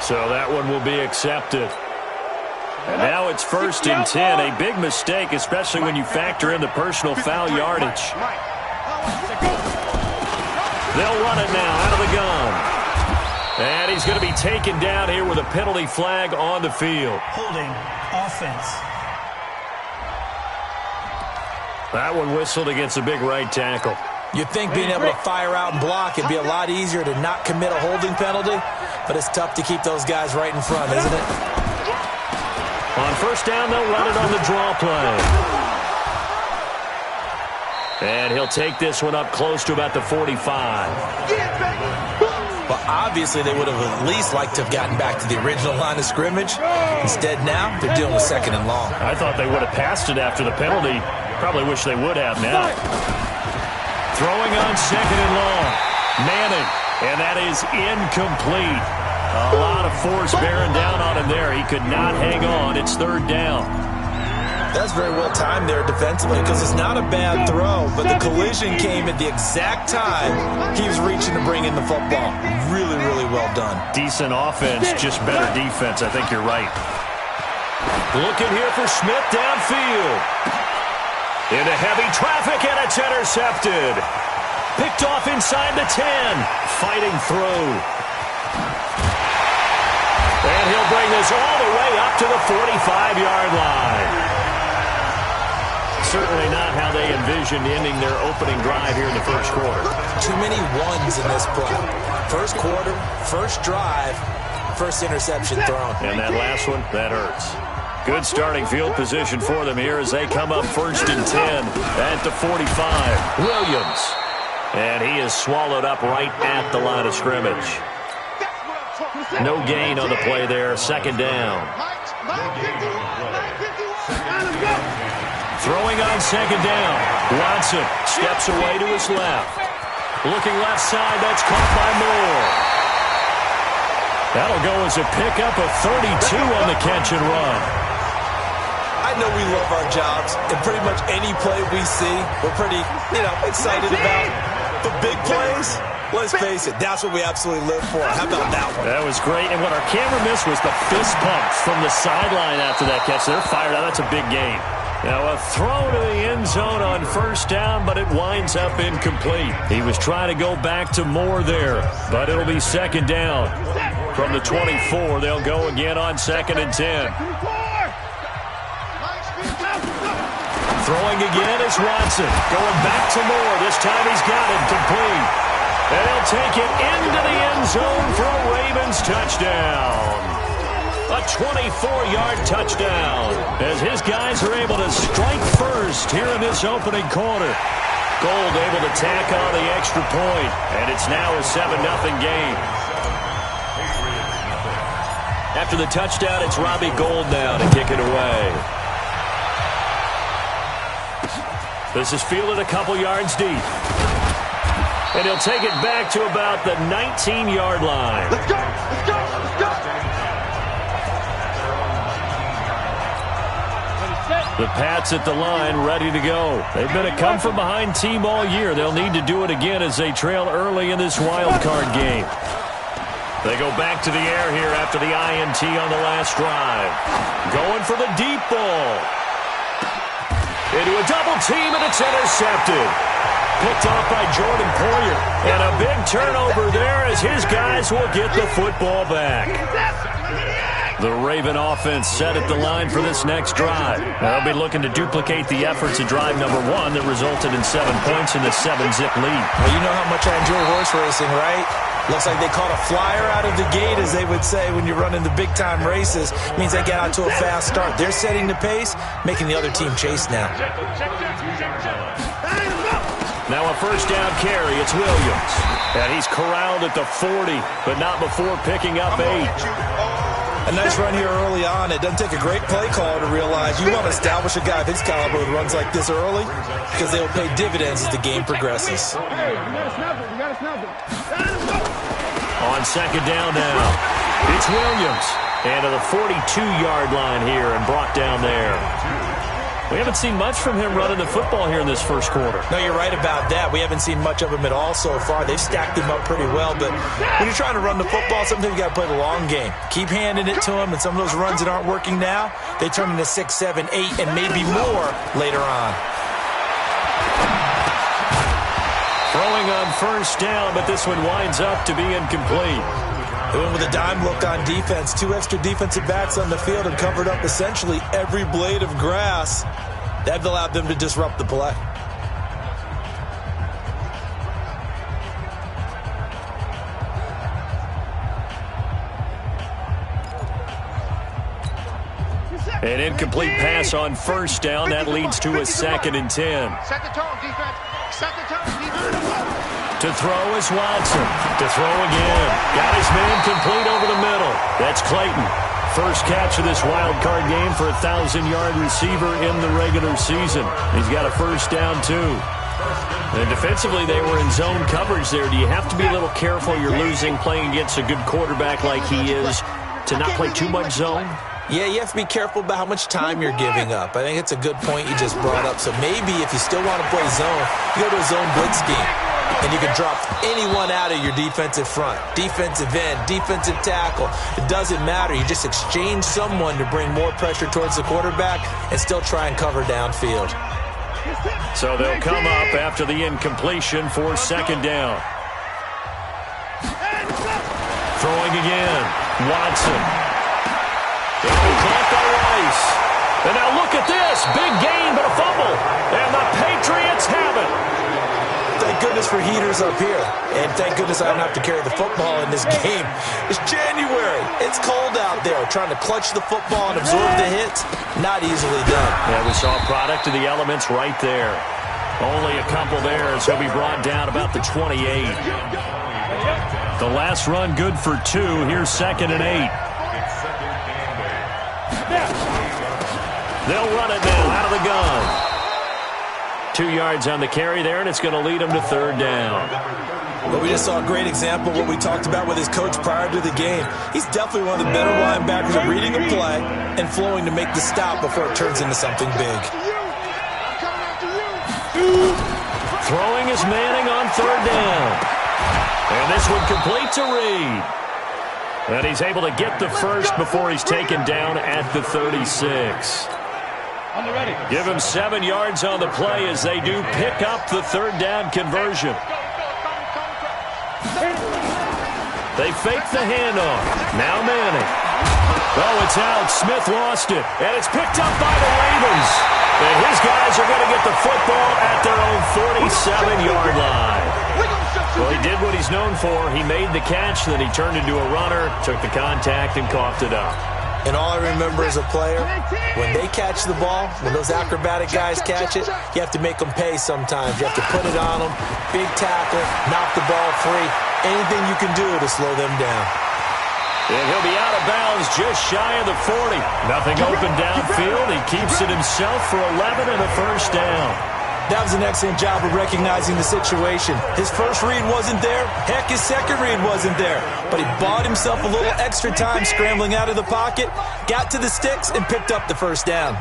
Speaker 4: So that one will be accepted. And now it's 1st and 10. A big mistake, especially when you factor in the personal foul yardage. They'll run it now out of the gun. And he's going to be taken down here with a penalty flag on the field.
Speaker 10: Holding offense.
Speaker 4: That one whistled against a big right tackle.
Speaker 20: You'd think being able to fire out and block it'd be a lot easier to not commit a holding penalty, but it's tough to keep those guys right in front, isn't it?
Speaker 4: On first down, they'll run it on the draw play. And he'll take this one up close to about the 45.
Speaker 20: Well, obviously, they would have at least liked to have gotten back to the original line of scrimmage. Instead, now, they're dealing with second and long.
Speaker 4: I thought they would have passed it after the penalty. Probably wish they would have now. Throwing on second and long. Manning, and that is incomplete. A lot of force bearing down on him there. He could not hang on. It's third down.
Speaker 20: That's very well timed there defensively because it's not a bad throw, but the collision came at the exact time he was reaching to bring in the football. Really, really well done.
Speaker 4: Decent offense, just better defense. I think you're right. Looking here for Smith downfield. Into heavy traffic, and it's intercepted. Picked off inside the 10. Fighting through. And he'll bring this all the way up to the 45-yard line. Certainly not how they envisioned ending their opening drive here in the first quarter.
Speaker 20: Too many ones in this play. First quarter, first drive, first interception thrown.
Speaker 4: And that last one, that hurts. Good starting field position for them here as they come up first and 10 at the 45. Williams. And he is swallowed up right at the line of scrimmage. No gain on the play there. Second down. Throwing on second down. Watson steps away to his left. Looking left side. That's caught by Moore. That'll go as a pickup of 32 on the catch and run.
Speaker 20: I know we love our jobs, and pretty much any play we see, we're pretty, excited about. But big plays, let's face it, that's what we absolutely live for. How about that one?
Speaker 4: That was great, and what our camera missed was the fist pumps from the sideline after that catch. They're fired out. That's a big gain. Now a throw to the end zone on first down, but it winds up incomplete. He was trying to go back to Moore there, but it'll be second down. From the 24, they'll go again on second and 10. Throwing again is Watson. Going back to Moore. This time he's got it complete. And he'll take it into the end zone for a Ravens touchdown. A 24-yard touchdown as his guys are able to strike first here in this opening quarter. Gold able to tack on the extra point, and it's now a 7-0 game. After the touchdown, it's Robbie Gould now to kick it away. This is fielded a couple yards deep. And he'll take it back to about the 19-yard line.
Speaker 5: Let's go! Let's go! Let's go!
Speaker 4: The Pats at the line, ready to go. They've been a come-from-behind team all year. They'll need to do it again as they trail early in this wild card game. They go back to the air here after the INT on the last drive. Going for the deep ball. Into a double team, and it's intercepted. Picked off by Jordan Poyer. And a big turnover there as his guys will get the football back. The Raven offense set at the line for this next drive. They'll be looking to duplicate the efforts of drive number 1 that resulted in 7 points in the 7-zip lead.
Speaker 20: Well, you know how much I enjoy horse racing, right? Looks like they caught a flyer out of the gate, as they would say when you're running the big-time races. Means they get out to a fast start. They're setting the pace, making the other team chase now.
Speaker 4: Now a first down carry. It's Williams. And he's corralled at the 40, but not before picking up 8.
Speaker 20: A nice run here early on. It doesn't take a great play caller to realize you want to establish a guy of his caliber who runs like this early because they will pay dividends as the game progresses.
Speaker 5: Hey, you gotta snap it. You gotta snap it.
Speaker 4: On second down now, it's Williams. And to the 42-yard line here and brought down there. We haven't seen much from him running the football here in this first quarter.
Speaker 20: No, you're right about that. We haven't seen much of him at all so far. They've stacked him up pretty well, but when you're trying to run the football, sometimes you got to play the long game. Keep handing it to him, and some of those runs that aren't working now, they turn into 6, 7, 8, and maybe more later on.
Speaker 4: Throwing on first down, but this one winds up to be incomplete.
Speaker 20: They went with a dime look on defense. 2 extra defensive backs on the field and covered up essentially every blade of grass. That allowed them to disrupt the play.
Speaker 4: An incomplete pass on first down. That leads to a 2nd and 10.
Speaker 5: Set the tone, defense. Set the tone, defense.
Speaker 4: To throw is Watson. To throw again. Got his man complete over the middle. That's Clayton. First catch of this wild card game for a 1,000-yard receiver in the regular season. He's got a first down, too. And defensively, they were in zone coverage there. Do you have to be a little careful? You're losing playing against a good quarterback like he is to not play too much zone?
Speaker 20: Yeah, you have to be careful about how much time you're giving up. I think it's a good point you just brought up. So maybe if you still want to play zone, you go to a zone blitz scheme. And you can drop anyone out of your defensive front. Defensive end, defensive tackle. It doesn't matter. You just exchange someone to bring more pressure towards the quarterback and still try and cover downfield.
Speaker 4: So they'll come up after the incompletion for 2nd down. Throwing again. Watson. Caught by Rice. And now look at this. Big gain, but a fumble. And the Patriots have it.
Speaker 20: Thank goodness for heaters up here. And thank goodness I don't have to carry the football in this game. It's January. It's cold out there. Trying to clutch the football and absorb the hits, not easily done.
Speaker 4: Yeah, we saw a product of the elements right there. Only a couple there as he'll be brought down about the 28. The last run good for 2. Here's 2nd and 8. They'll run it now out of the gun. 2 yards on the carry there, and it's going to lead them to 3rd down.
Speaker 20: Well, we just saw a great example of what we talked about with his coach prior to the game. He's definitely one of the better linebackers at reading a play and flowing to make the stop before it turns into something big.
Speaker 4: Throwing is Manning on 3rd down. And this one complete to Reed. And he's able to get the first before he's taken down at the 36. Give him 7 yards on the play as they do pick up the 3rd down conversion. They fake the handoff. Now Manning. Oh, it's out. Smith lost it. And it's picked up by the Ravens. And his guys are going to get the football at their own 47-yard line. Well, he did what he's known for. He made the catch, then he turned into a runner, took the contact, and coughed it up.
Speaker 20: And all I remember as a player, when they catch the ball, when those acrobatic guys catch it, you have to make them pay sometimes. You have to put it on them, big tackle, knock the ball free, anything you can do to slow them down.
Speaker 4: And he'll be out of bounds just shy of the 40. Nothing open downfield. He keeps it himself for 11 and a first down.
Speaker 20: That was an excellent job of recognizing the situation. His first read wasn't there. Heck, his second read wasn't there. But he bought himself a little extra time scrambling out of the pocket, got to the sticks, and picked up the first down.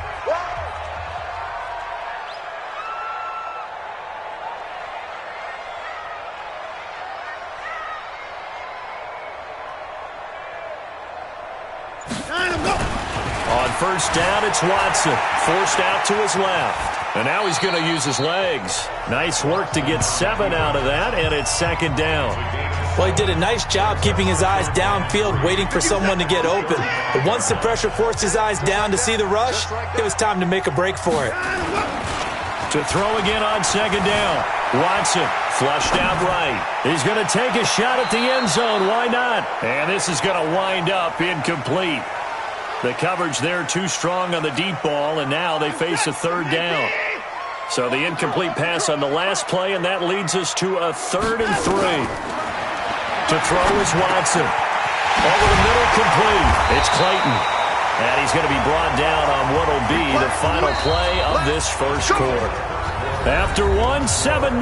Speaker 4: On first down, it's Watson. Forced out to his left. And now he's going to use his legs. Nice work to get 7 out of that, and it's 2nd down.
Speaker 20: Well, he did a nice job keeping his eyes downfield, waiting for someone to get open. But once the pressure forced his eyes down to see the rush, it was time to make a break for it.
Speaker 4: To throw again on 2nd down. Watson flushed out right. He's going to take a shot at the end zone. Why not? And this is going to wind up incomplete. The coverage there too strong on the deep ball, and now they face a 3rd down. So the incomplete pass on the last play, and that leads us to a 3rd and 3. To throw is Watson. Over the middle, complete. It's Clayton. And he's going to be brought down on what will be the final play of this first quarter. After 7-0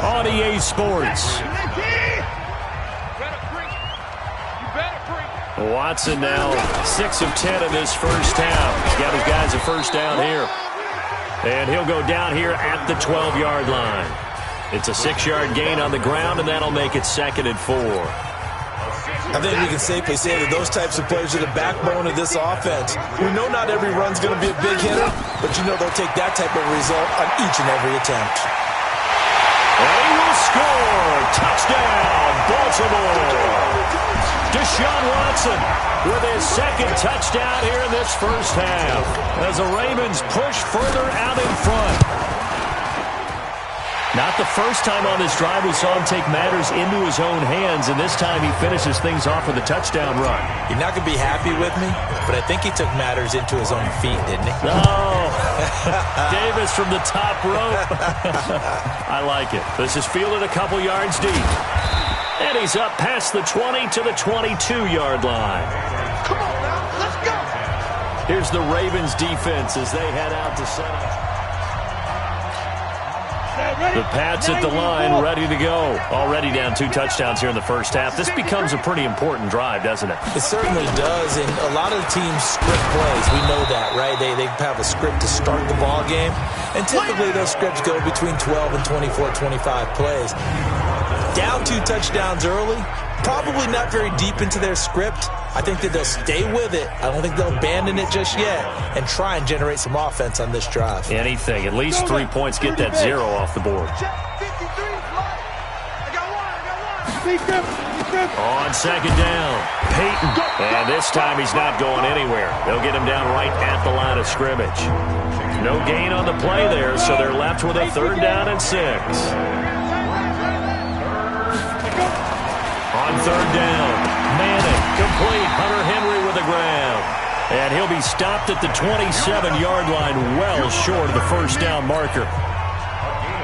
Speaker 4: on EA Sports. Watson now 6 of 10 in this first half. He's got his guys a first down here. And he'll go down here at the 12-yard line. It's a 6-yard gain on the ground, and that'll make it 2nd and 4.
Speaker 20: I think we can safely say that those types of players are the backbone of this offense. We know not every run's going to be a big hitter, but you know they'll take that type of result on each and every attempt.
Speaker 4: And he will score! Touchdown, Baltimore! Deshaun Watson with his 2nd touchdown here in this first half as the Ravens push further out in front. Not the first time on this drive we saw him take matters into his own hands, and this time he finishes things off with a touchdown run.
Speaker 20: You're not going to be happy with me, but I think he took matters into his own feet, didn't he?
Speaker 4: Oh, Davis from the top rope. I like it. This is fielded a couple yards deep. And he's up past the 20 to the 22-yard line.
Speaker 5: Come on now, let's go.
Speaker 4: Here's the Ravens defense as they head out to set up. The Pats at the line, ready to go. Already down 2 touchdowns here in the first half. This becomes a pretty important drive, doesn't it?
Speaker 20: It certainly does, and a lot of the teams script plays. We know that, right? They have a script to start the ball game, and typically those scripts go between 12 and 24, 25 plays. Down 2 touchdowns early, probably not very deep into their script. I think that they'll stay with it. I don't think they'll abandon it just yet and try and generate some offense on this drive.
Speaker 4: Anything. At least 3 points. Get that 0 off the board. On second down, Peyton. And this time he's not going anywhere. They'll get him down right at the line of scrimmage. No gain on the play there, so they're left with a 3rd down and 6. On 3rd down, Manning, complete. Hunter Henry with the ground. And he'll be stopped at the 27-yard line, well short of the 1st down marker.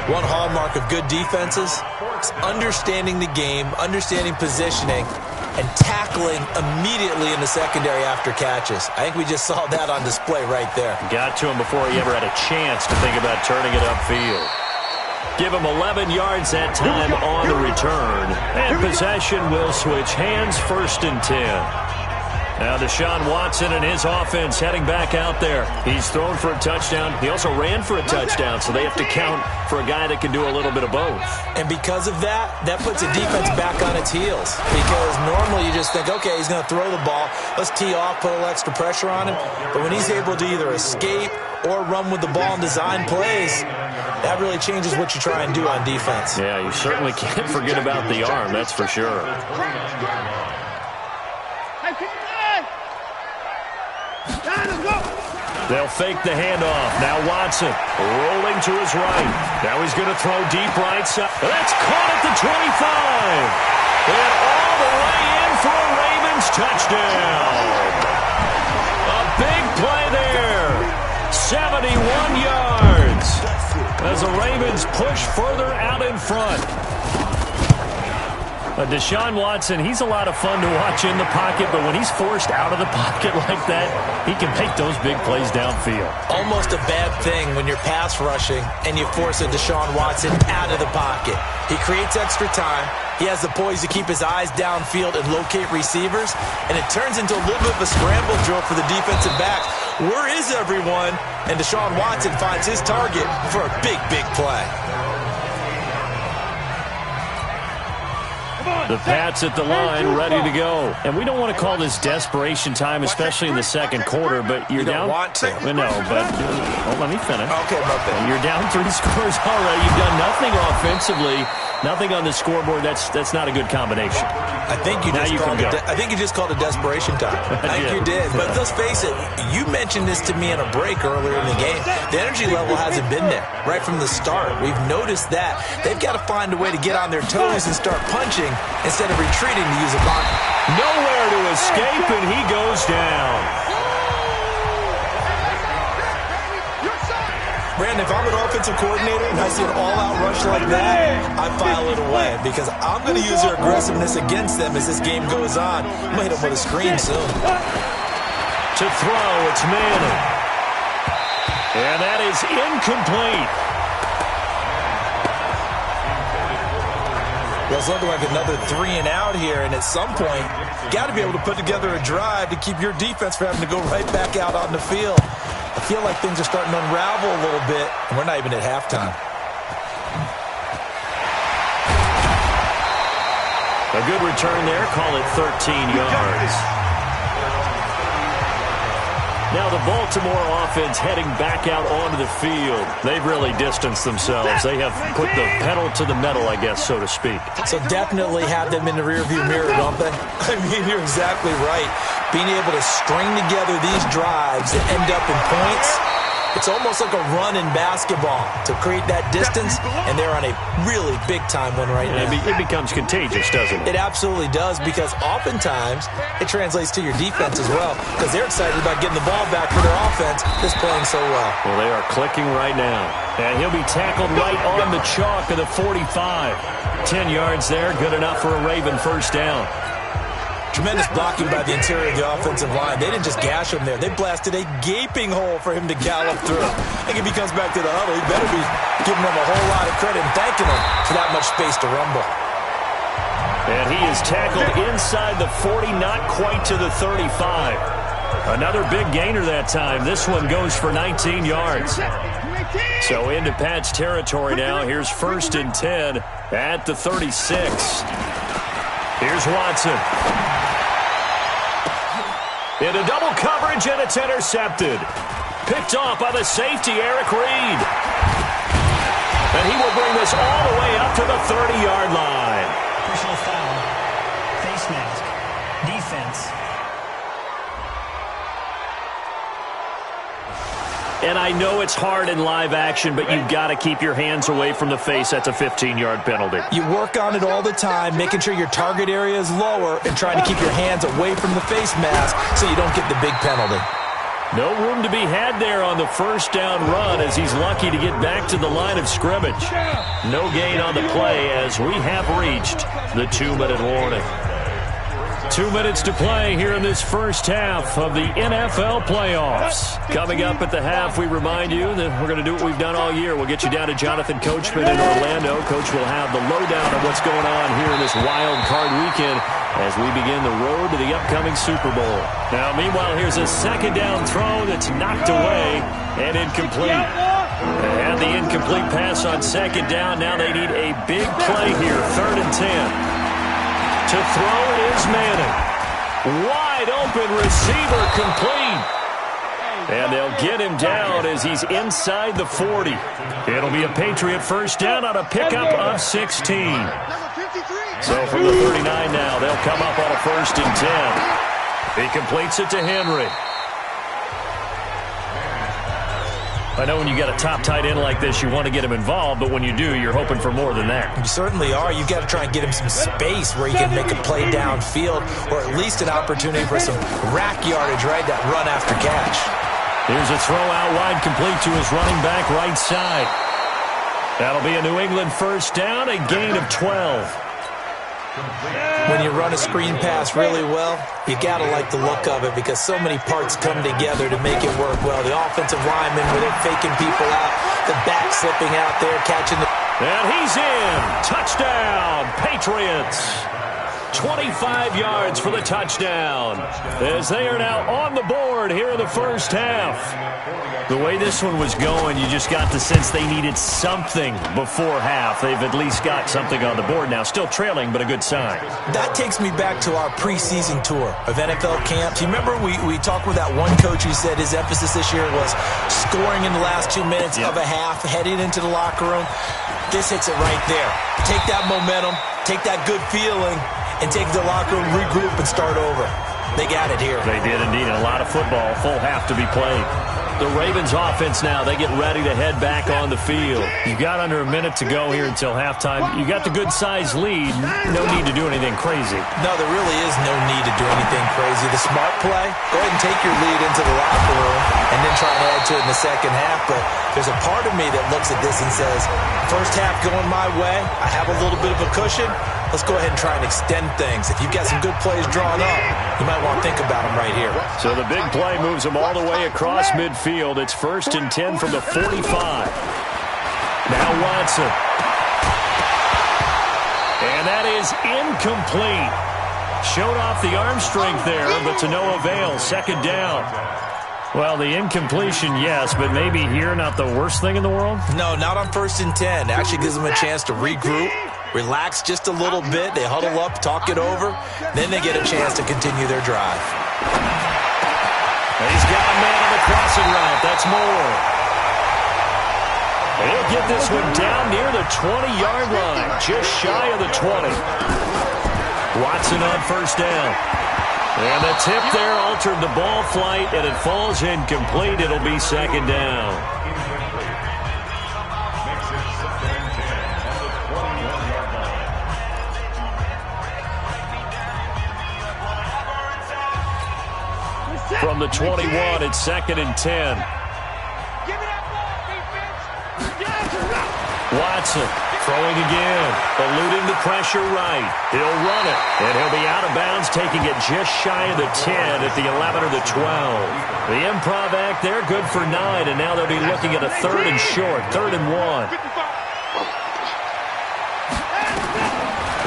Speaker 20: One hallmark of good defenses is understanding the game, understanding positioning, and tackling immediately in the secondary after catches. I think we just saw that on display right there.
Speaker 4: Got to him before he ever had a chance to think about turning it upfield. Give him 11 yards that time on the return. And possession will switch hands, 1st and 10. Now Deshaun Watson and his offense heading back out there. He's thrown for a touchdown. He also ran for a touchdown, so they have to count for a guy that can do a little bit of both.
Speaker 20: And because of that, that puts the defense back on its heels. Because normally you just think, okay, he's going to throw the ball. Let's tee off, put a little extra pressure on him. But when he's able to either escape or run with the ball and design plays, that really changes what you try and do on defense.
Speaker 4: Yeah, you certainly can't forget about the arm, that's for sure. They'll fake the handoff. Now Watson rolling to his right. Now he's going to throw deep right side. That's caught at the 25. And all the way in for a Ravens touchdown. A big play there. 71 yards. As the Ravens push further out in front. Deshaun Watson, he's a lot of fun to watch in the pocket, but when he's forced out of the pocket like that, he can make those big plays downfield.
Speaker 20: Almost a bad thing when you're pass rushing and you force a Deshaun Watson out of the pocket. He creates extra time. He has the poise to keep his eyes downfield and locate receivers, and it turns into a little bit of a scramble drill for the defensive backs. Where is everyone? And Deshaun Watson finds his target for a big, big play.
Speaker 4: The Pats at the line, ready to go. And we don't want to call this desperation time, especially in the second quarter, but you're down.
Speaker 20: You don't want to.
Speaker 4: No, but let me finish.
Speaker 20: Okay, my bad.
Speaker 4: You're down 3 scores already. You've done nothing offensively, nothing on the scoreboard. That's not a good combination.
Speaker 20: I think you just called it desperation time. I think you did. But let's face it, you mentioned this to me in a break earlier in the game. The energy level hasn't been there right from the start. We've noticed that. They've got to find a way to get on their toes and start punching instead of retreating to use a block.
Speaker 4: Nowhere to escape, and he goes down.
Speaker 20: Brandon, if I'm an offensive coordinator and I see an all-out rush like that, I file it away because I'm going to use their aggressiveness against them as this game goes on. I'm going to hit them with a screen soon.
Speaker 4: To throw, it's Manning. And that is incomplete.
Speaker 20: Well, it's looking like another 3 and out here, and at some point, you got to be able to put together a drive to keep your defense from having to go right back out on the field. I feel like things are starting to unravel a little bit, and we're not even at halftime.
Speaker 4: A good return there. Call it 13 yards. Now the Baltimore offense heading back out onto the field. They've really distanced themselves. They have put the pedal to the metal, I guess, so to speak.
Speaker 20: So definitely have them in the rearview mirror, don't they? I mean, you're exactly right. Being able to string together these drives that end up in points It's almost like a run in basketball to create that distance, and they're on a really big-time one right now.
Speaker 4: It becomes contagious, doesn't it?
Speaker 20: It absolutely does, because oftentimes it translates to your defense as well, because they're excited about getting the ball back for their offense that's playing so well.
Speaker 4: Well, they are clicking right now. And he'll be tackled right on the chalk of the 45. 10 yards there, good enough for a Raven first down.
Speaker 20: Tremendous blocking by the interior of the offensive line. They didn't just gash him there. They blasted a gaping hole for him to gallop through. I think if he comes back to the huddle, he better be giving them a whole lot of credit and thanking them for that much space to rumble.
Speaker 4: And he is tackled inside the 40, not quite to the 35. Another big gainer that time. This one goes for 19 yards. So into Pat's territory now. Here's 1st and 10 at the 36. Here's Watson. Into double coverage, and it's intercepted. Picked off by the safety, Eric Reed. And he will bring this all the way up to the 30-yard line.
Speaker 10: Personal foul. Face mask. Defense.
Speaker 4: And I know it's hard in live action, but you've got to keep your hands away from the face. That's a 15-yard penalty.
Speaker 20: You work on it all the time, making sure your target area is lower and trying to keep your hands away from the face mask so you don't get the big penalty.
Speaker 4: No room to be had there on the first down run as he's lucky to get back to the line of scrimmage. No gain on the play as we have reached the 2-minute warning. 2 minutes to play here in this first half of the NFL playoffs. Coming up at the half, we remind you that we're going to do what we've done all year. We'll get you down to Jonathan Coachman in Orlando. Coach will have the lowdown of what's going on here in this wild card weekend as we begin the road to the upcoming Super Bowl. Now, meanwhile, here's a second down throw that's knocked away and incomplete. And the incomplete pass on second down. Now they need a big play here, 3rd and 10. To throw is Manning. Wide open receiver complete. And they'll get him down as he's inside the 40. It'll be a Patriot first down on a pickup of 16. So from the 39 now, they'll come up on a 1st and 10. He completes it to Henry. I know when you got a top tight end like this, you want to get him involved, but when you do, you're hoping for more than that.
Speaker 20: You certainly are. You've got to try and get him some space where he can make a play downfield or at least an opportunity for some rack yardage, right? That run after catch.
Speaker 4: Here's a throw out wide complete to his running back right side. That'll be a New England first down, a gain of 12.
Speaker 20: When you run a screen pass really well, you got to like the look of it because so many parts come together to make it work well. The offensive linemen, where they're faking people out, the back slipping out there, catching the...
Speaker 4: And he's in. Touchdown, Patriots. 25 yards for the touchdown as they are now on the board here in the first half. The way this one was going, you just got the sense they needed something before half. They've at least got something on the board now. Still trailing, but a good sign.
Speaker 20: That takes me back to our preseason tour of NFL camps. You remember we talked with that one coach who said his emphasis this year was scoring in the last 2 minutes of a half, heading into the locker room. This hits it right there. Take that momentum, take that good feeling, and take the locker room, regroup, and start over. They got it here.
Speaker 4: They did indeed. A lot of football, full half to be played. The Ravens offense now, they get ready to head back on the field. You've got under a minute to go here until halftime. You got the good-sized lead. No need to do anything crazy.
Speaker 20: No, there really is no need to do anything crazy. The smart play, go ahead and take your lead into the locker room and then try and add to it in the second half. But there's a part of me that looks at this and says, first half going my way, I have a little bit of a cushion. Let's go ahead and try and extend things. If you've got some good plays drawn up, you might want to think about them right here.
Speaker 4: So the big play moves them all the way across midfield. It's 1st and 10 from the 45. Now Watson. And that is incomplete. Showed off the arm strength there, but to no avail. Second down. Well, the incompletion, yes, but maybe here not the worst thing in the world?
Speaker 20: No, not on 1st and 10. Actually gives them a chance to regroup, relax just a little bit. They huddle up, talk it over. Then they get a chance to continue their drive.
Speaker 4: And he's got a man on the crossing route. That's Moore. And he'll get this one down near the 20-yard line, just shy of the 20. Watson on first down. And the tip there altered the ball flight, and it falls incomplete. It'll be second down. From the 21, it's second and 10. Watson throwing again, eluding the pressure right. He'll run it, and he'll be out of bounds, taking it just shy of the 10 at the 11 or the 12. The improv act there, good for 9, and now they'll be looking at a third and short, 3rd and 1.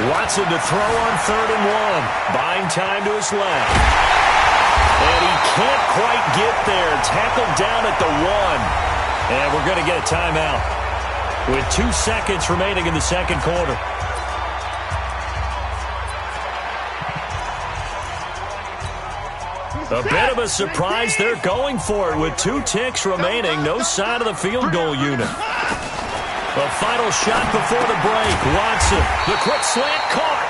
Speaker 4: Watson to throw on 3rd and 1, buying time to his left. And he can't quite get there, tackled down at the 1. And we're going to get a timeout with 2 seconds remaining in the second quarter. A bit of a surprise. They're going for it with 2 ticks remaining. No sign of the field goal unit. A final shot before the break. Watson, the quick slant caught.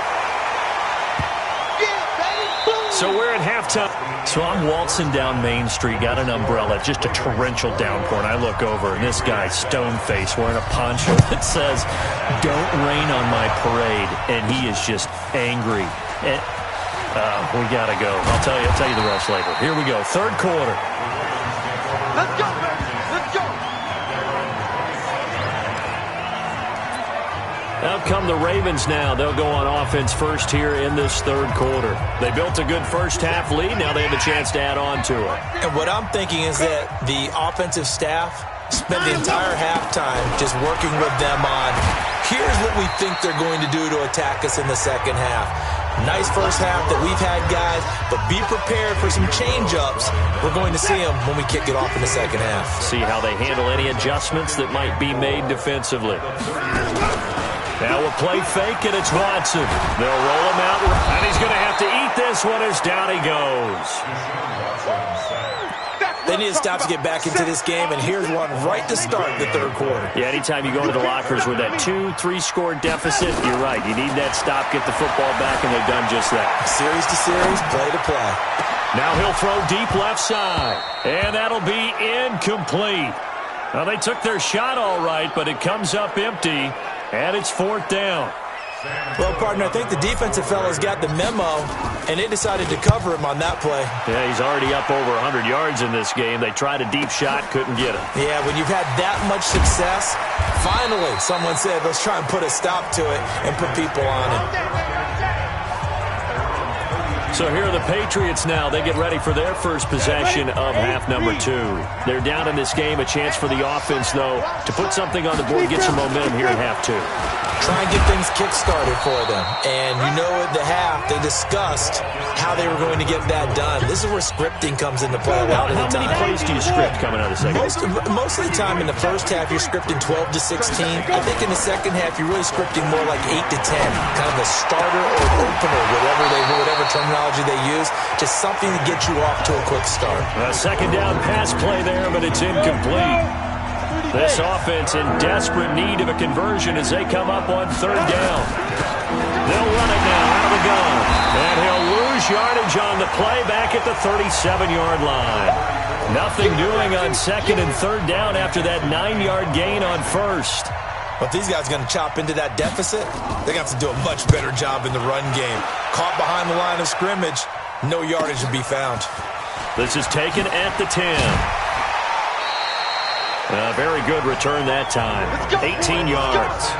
Speaker 4: So we're at halftime. So I'm waltzing down Main Street, got an umbrella, just a torrential downpour, and I look over, and this guy, stone-faced, wearing a poncho that says, "Don't rain on my parade," and he is just angry. And, we got to go. I'll tell you the rest later. Here we go, third quarter.
Speaker 5: Let's go, baby. Let's go.
Speaker 4: Out come the Ravens now. They'll go on offense first here in this third quarter. They built a good first-half lead. Now they have a chance to add on to it.
Speaker 20: And what I'm thinking is that the offensive staff spent the entire halftime just working with them on, here's what we think they're going to do to attack us in the second half. Nice first half that we've had, guys, but be prepared for some change-ups. We're going to see them when we kick it off in the second half.
Speaker 4: See how they handle any adjustments that might be made defensively. Now a play fake, and it's Watson. They'll roll him out, and he's going to have to eat this one as down he goes.
Speaker 20: They need to stop to get back into this game, and here's one right to start the third quarter.
Speaker 4: Yeah, anytime you go into the lockers with that 2-3 score deficit, you're right. You need that stop, get the football back, and they've done just that.
Speaker 20: Series to series, play to play.
Speaker 4: Now he'll throw deep left side, and that'll be incomplete. Now they took their shot all right, but it comes up empty. And it's 4th down.
Speaker 20: Well, partner, I think the defensive fellas got the memo, and they decided to cover him on that play.
Speaker 4: Yeah, he's already up over 100 yards in this game. They tried a deep shot, couldn't get it.
Speaker 20: Yeah, when you've had that much success, finally someone said, let's try and put a stop to it and put people on it.
Speaker 4: So here are the Patriots now. They get ready for their first possession of half number 2. They're down in this game. A chance for the offense, though, to put something on the board, get some momentum here at half 2.
Speaker 20: Try and get things kick-started for them. And you know at the half, they discussed how they were going to get that done. This is where scripting comes into play a lot of the time.
Speaker 4: How many plays do you script coming out of the second half?
Speaker 20: Most of the time in the first half, you're scripting 12 to 16. I think in the second half, you're really scripting more like 8 to 10. Kind of a starter or opener, whatever terminology they use. Just something to get you off to a quick start.
Speaker 4: A second down pass play there, but it's incomplete. This offense in desperate need of a conversion as they come up on 3rd down. They'll run it now out of the gun. And he'll lose yardage on the play back at the 37-yard line. Nothing doing on 2nd and 3rd down after that 9-yard gain on 1st.
Speaker 20: But if these guys are going to chop into that deficit, they're going to have to do a much better job in the run game. Caught behind the line of scrimmage, no yardage to be found.
Speaker 4: This is taken at the 10. A very good return that time. 18 yards.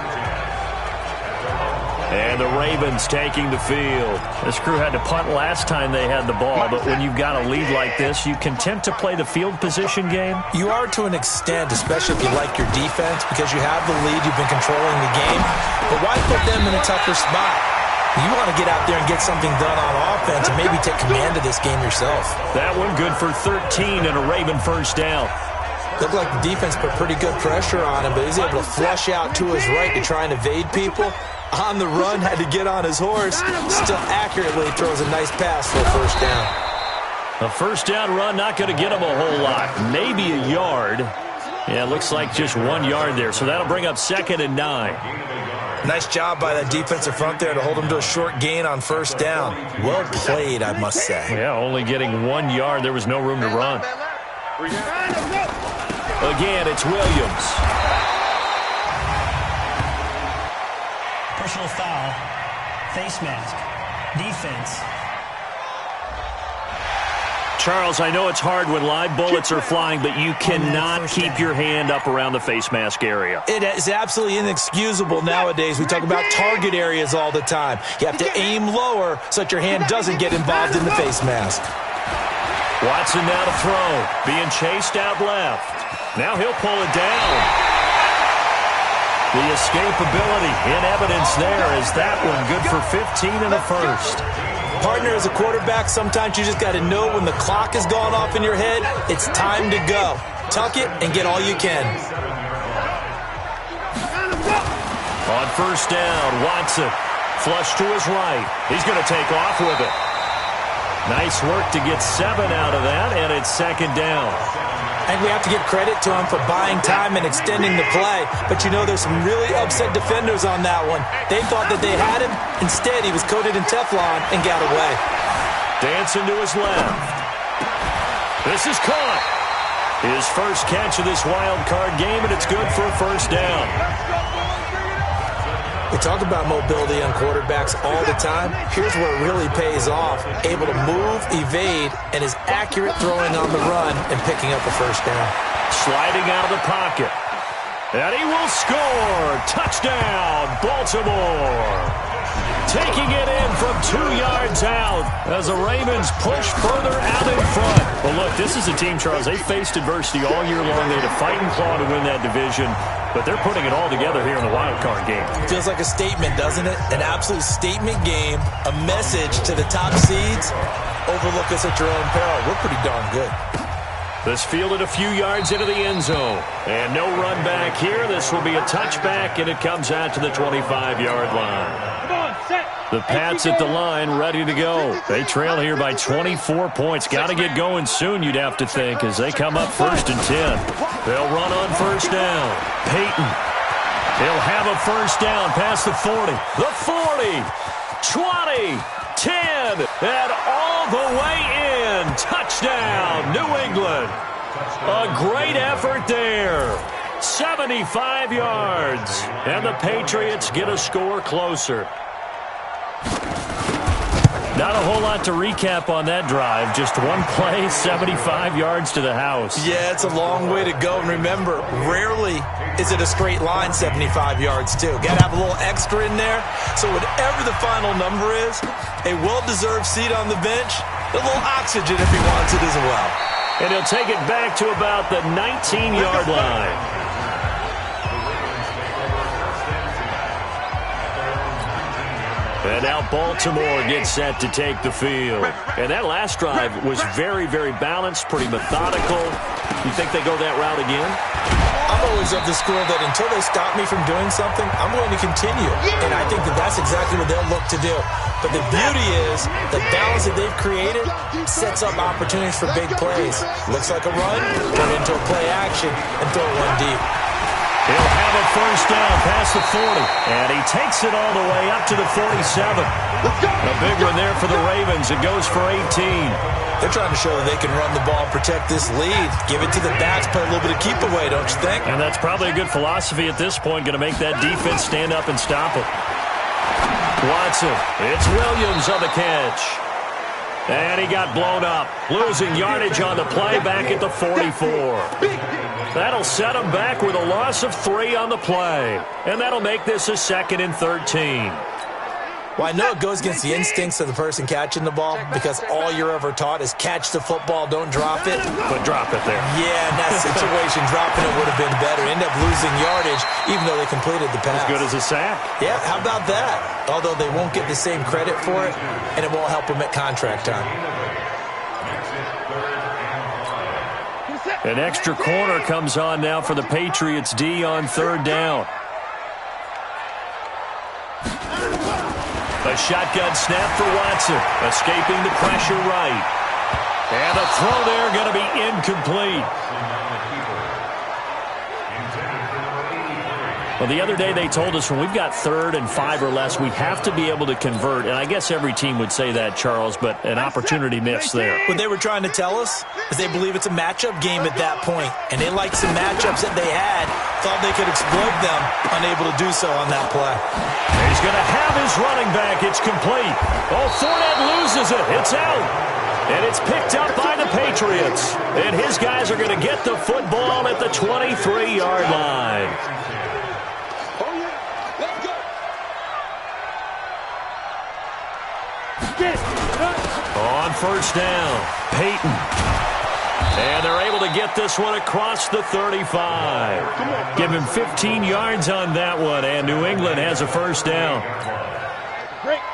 Speaker 4: And the Ravens taking the field. This crew had to punt last time they had the ball, but when you've got a lead like this, you content to play the field position game?
Speaker 20: You are to an extent, especially if you like your defense, because you have the lead, you've been controlling the game. But why put them in a tougher spot? You want to get out there and get something done on offense and maybe take command of this game yourself.
Speaker 4: That one good for 13 and a Raven first down.
Speaker 20: Looked like the defense put pretty good pressure on him, but he's able to flush out to his right to try and evade people. On the run, had to get on his horse. Still accurately throws a nice pass for a first down.
Speaker 4: A first down run, not going to get him a whole lot. Maybe a yard. Yeah, it looks like just 1 yard there. So that'll bring up 2nd and 9.
Speaker 20: Nice job by that defensive front there to hold them to a short gain on first down. Well played, I must say.
Speaker 4: Yeah, only getting 1 yard. There was no room to run. Again, it's Williams.
Speaker 10: Personal foul. Face mask. Defense.
Speaker 4: Charles, I know it's hard when live bullets are flying, but you cannot keep your hand up around the face mask area.
Speaker 20: It is absolutely inexcusable nowadays. We talk about target areas all the time. You have to aim lower so that your hand doesn't get involved in the face mask.
Speaker 4: Watson now to throw. Being chased out left. Now he'll pull it down. The escapability in evidence there is that one good for 15 in the first.
Speaker 20: Partner, as a quarterback, sometimes you just got to know when the clock has gone off in your head, it's time to go. Tuck it and get all you can.
Speaker 4: On first down, Watson. Flush to his right. He's going to take off with it. Nice work to get 7 out of that, and it's second down.
Speaker 20: I think we have to give credit to him for buying time and extending the play. But, you know, there's some really upset defenders on that one. They thought that they had him. Instead, he was coated in Teflon and got away.
Speaker 4: Dancing to his left. This is caught. His first catch of this wild card game, and it's good for a first down.
Speaker 20: We talk about mobility on quarterbacks all the time. Here's where it really pays off. Able to move, evade, and is accurate throwing on the run and picking up a first down.
Speaker 4: Sliding out of the pocket. And he will score. Touchdown, Baltimore. Taking it in from 2 yards out as the Ravens push further out in front. Well, look, this is a team, Charles. They faced adversity all year long. They had to fight and claw to win that division. But they're putting it all together here in the wild card game.
Speaker 20: Feels like a statement, doesn't it? An absolute statement game. A message to the top seeds. Overlook us at your own peril. We're pretty darn good.
Speaker 4: This fielded a few yards into the end zone. And no run back here. This will be a touchback, and it comes out to the 25-yard line. The Pats at the line, ready to go. They trail here by 24 points. Got to get going soon, you'd have to think, as they come up 1st and 10. They'll run on first down. Peyton. He'll have a first down past the 40. The 40. 20. 10. And all the way in. Touchdown, New England. A great effort there. 75 yards. And the Patriots get a score closer. Not a whole lot to recap on that drive. Just one play, 75 yards to the house.
Speaker 20: Yeah, it's a long way to go. And remember, rarely is it a straight line 75 yards, too. Got to have a little extra in there. So whatever the final number is, a well-deserved seat on the bench, a little oxygen if he wants it as well.
Speaker 4: And he'll take it back to about the 19-yard line. And now Baltimore gets set to take the field. And that last drive was very, very balanced, pretty methodical. You think they go that route again?
Speaker 20: I'm always of the school that until they stop me from doing something, I'm going to continue. And I think that that's exactly what they'll look to do. But the beauty is the balance that they've created sets up opportunities for big plays. Looks like a run, turn it into a play action, and throw one deep.
Speaker 4: He'll have a first down past the 40, and he takes it all the way up to the 47. A big one there for the Ravens. It goes for 18.
Speaker 20: They're trying to show that they can run the ball, protect this lead, give it to the backs, play a little bit of keep away, don't you think?
Speaker 4: And that's probably a good philosophy at this point, going to make that defense stand up and stop it. Watson, it's Williams on the catch. And he got blown up, losing yardage on the play back at the 44. That'll set him back with a loss of 3 on the play. And that'll make this a 2nd and 13.
Speaker 20: Well, I know it goes against the instincts of the person catching the ball because all you're ever taught is catch the football, don't drop it.
Speaker 4: But drop it there.
Speaker 20: Yeah, in that situation, dropping it would have been better. End up losing yardage even though they completed the pass.
Speaker 4: As good as a sack.
Speaker 20: Yeah, how about that? Although they won't get the same credit for it, and it won't help them at contract time.
Speaker 4: An extra corner comes on now for the Patriots D on 3rd down. A shotgun snap for Watson, escaping the pressure right. And a throw there going to be incomplete. Well, the other day they told us when we've got 3rd and 5 or less, we have to be able to convert. And I guess every team would say that, Charles, but an opportunity missed there.
Speaker 20: What they were trying to tell us is they believe it's a matchup game at that point. And they liked some matchups that they had, thought they could exploit them, unable to do so on that play.
Speaker 4: He's going to have his running back. It's complete. Oh, Fournette loses it. It's out. And it's picked up by the Patriots. And his guys are going to get the football at the 23-yard line. On first down, Peyton. And they're able to get this one across the 35. Give him 15 yards on that one, and New England has a first down.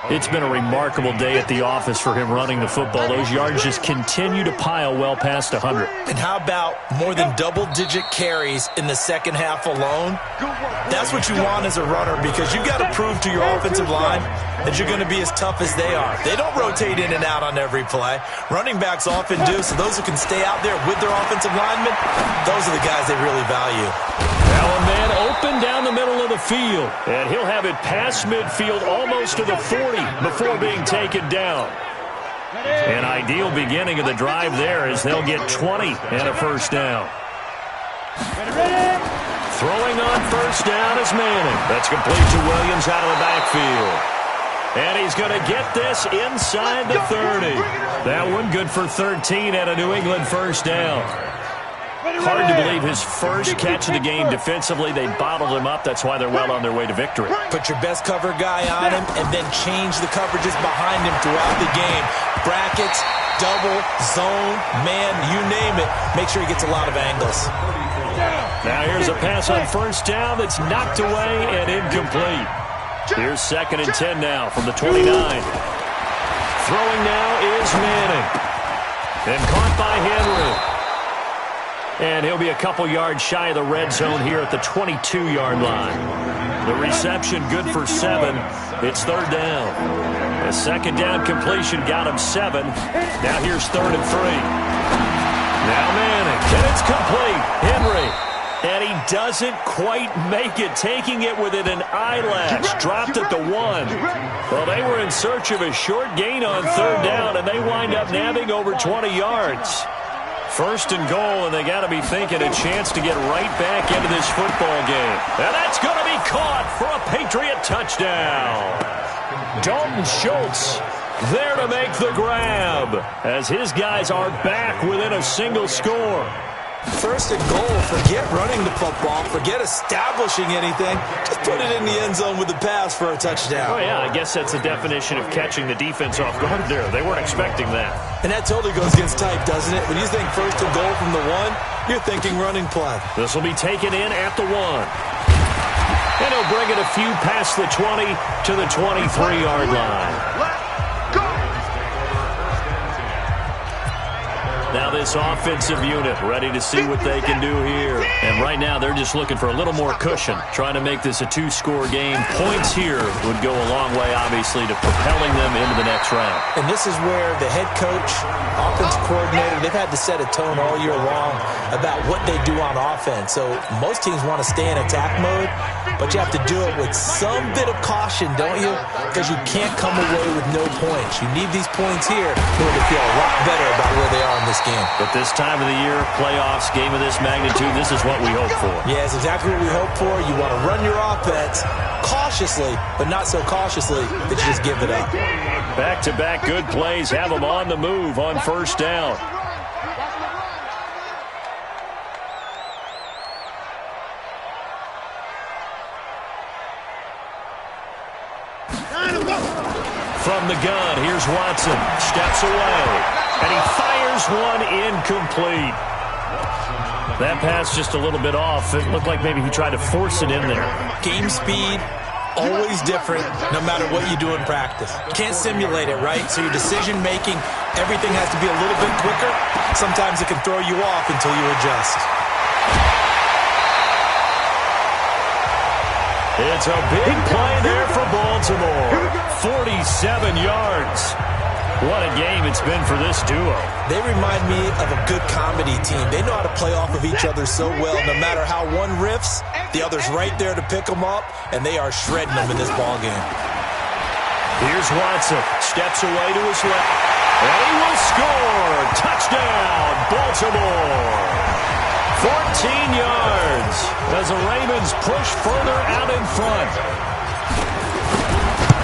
Speaker 4: It's been a remarkable day at the office for him running the football. Those yards just continue to pile well past 100.
Speaker 20: And how about more than double-digit carries in the second half alone? That's what you want as a runner, because you've got to prove to your offensive line that you're going to be as tough as they are. They don't rotate in and out on every play. Running backs often do, so those who can stay out there with their offensive linemen, those are the guys they really value.
Speaker 4: Now a man open down the middle of the field, and he'll have it past midfield almost to the 40 before being taken down. An ideal beginning of the drive there as they'll get 20 and a first down. Throwing on first down is Manning. That's complete to Williams out of the backfield. And he's going to get this inside the 30. That one good for 13 and a New England first down. Hard to believe his first catch of the game defensively. They bottled him up. That's why they're well on their way to victory.
Speaker 20: Put your best cover guy on him and then change the coverages behind him throughout the game. Brackets, double, zone, man, you name it. Make sure he gets a lot of angles.
Speaker 4: Now here's a pass on first down that's knocked away and incomplete. Here's 2nd and 10 now from the 29. Throwing now is Manning. And caught by Henry. And he'll be a couple yards shy of the red zone here at the 22-yard line. The reception good for 7. It's 3rd down. A second down completion got him 7. Now here's 3rd and 3. Now Manning. And it's complete. Henry. And he doesn't quite make it, taking it within an eyelash. Dropped at the 1. Well, they were in search of a short gain on 3rd down, and they wind up nabbing over 20 yards. 1st and goal, and they got to be thinking a chance to get right back into this football game. And that's going to be caught for a Patriot touchdown. Dalton Schultz there to make the grab as his guys are back within a single score.
Speaker 20: 1st and goal, forget running the football, forget establishing anything. Just put it in the end zone with the pass for a touchdown.
Speaker 4: Oh, yeah, I guess that's the definition of catching the defense off guard there. They weren't expecting that.
Speaker 20: And that totally goes against type, doesn't it? When you think 1st and goal from the 1, you're thinking running play.
Speaker 4: This will be taken in at the 1. And he'll bring it a few past the 20 to the 23-yard line. Now this offensive unit ready to see what they can do here. And right now they're just looking for a little more cushion, trying to make this a 2-score game. Points here would go a long way, obviously, to propelling them into the next round.
Speaker 20: And this is where the head coach, offensive coordinator, they've had to set a tone all year long about what they do on offense. So most teams want to stay in attack mode, but you have to do it with some bit of caution, don't you? Because you can't come away with no points. You need these points here in order to feel a lot better about where they are in this game.
Speaker 4: But this time of the year, playoffs, game of this magnitude, this is what we hope for.
Speaker 20: Yeah, it's exactly what we hope for. You want to run your offense cautiously, but not so cautiously that you just give it up.
Speaker 4: Back-to-back good plays have them on the move on first down. From the gun, here's Watson. Steps away. And he fires one incomplete. That pass just a little bit off. It looked like maybe he tried to force it in there.
Speaker 20: Game speed, always different, no matter what you do in practice. You can't simulate it, right? So your decision-making, everything has to be a little bit quicker. Sometimes it can throw you off until you adjust.
Speaker 4: It's a big play there for Baltimore. 47 yards. What a game it's been for this duo.
Speaker 20: They remind me of a good comedy team. They know how to play off of each other so well. No matter how one riffs, the other's right there to pick them up, and they are shredding them in this ball game.
Speaker 4: Here's Watson. Steps away to his left. And he will score. Touchdown, Baltimore. 14 yards as the Ravens push further out in front.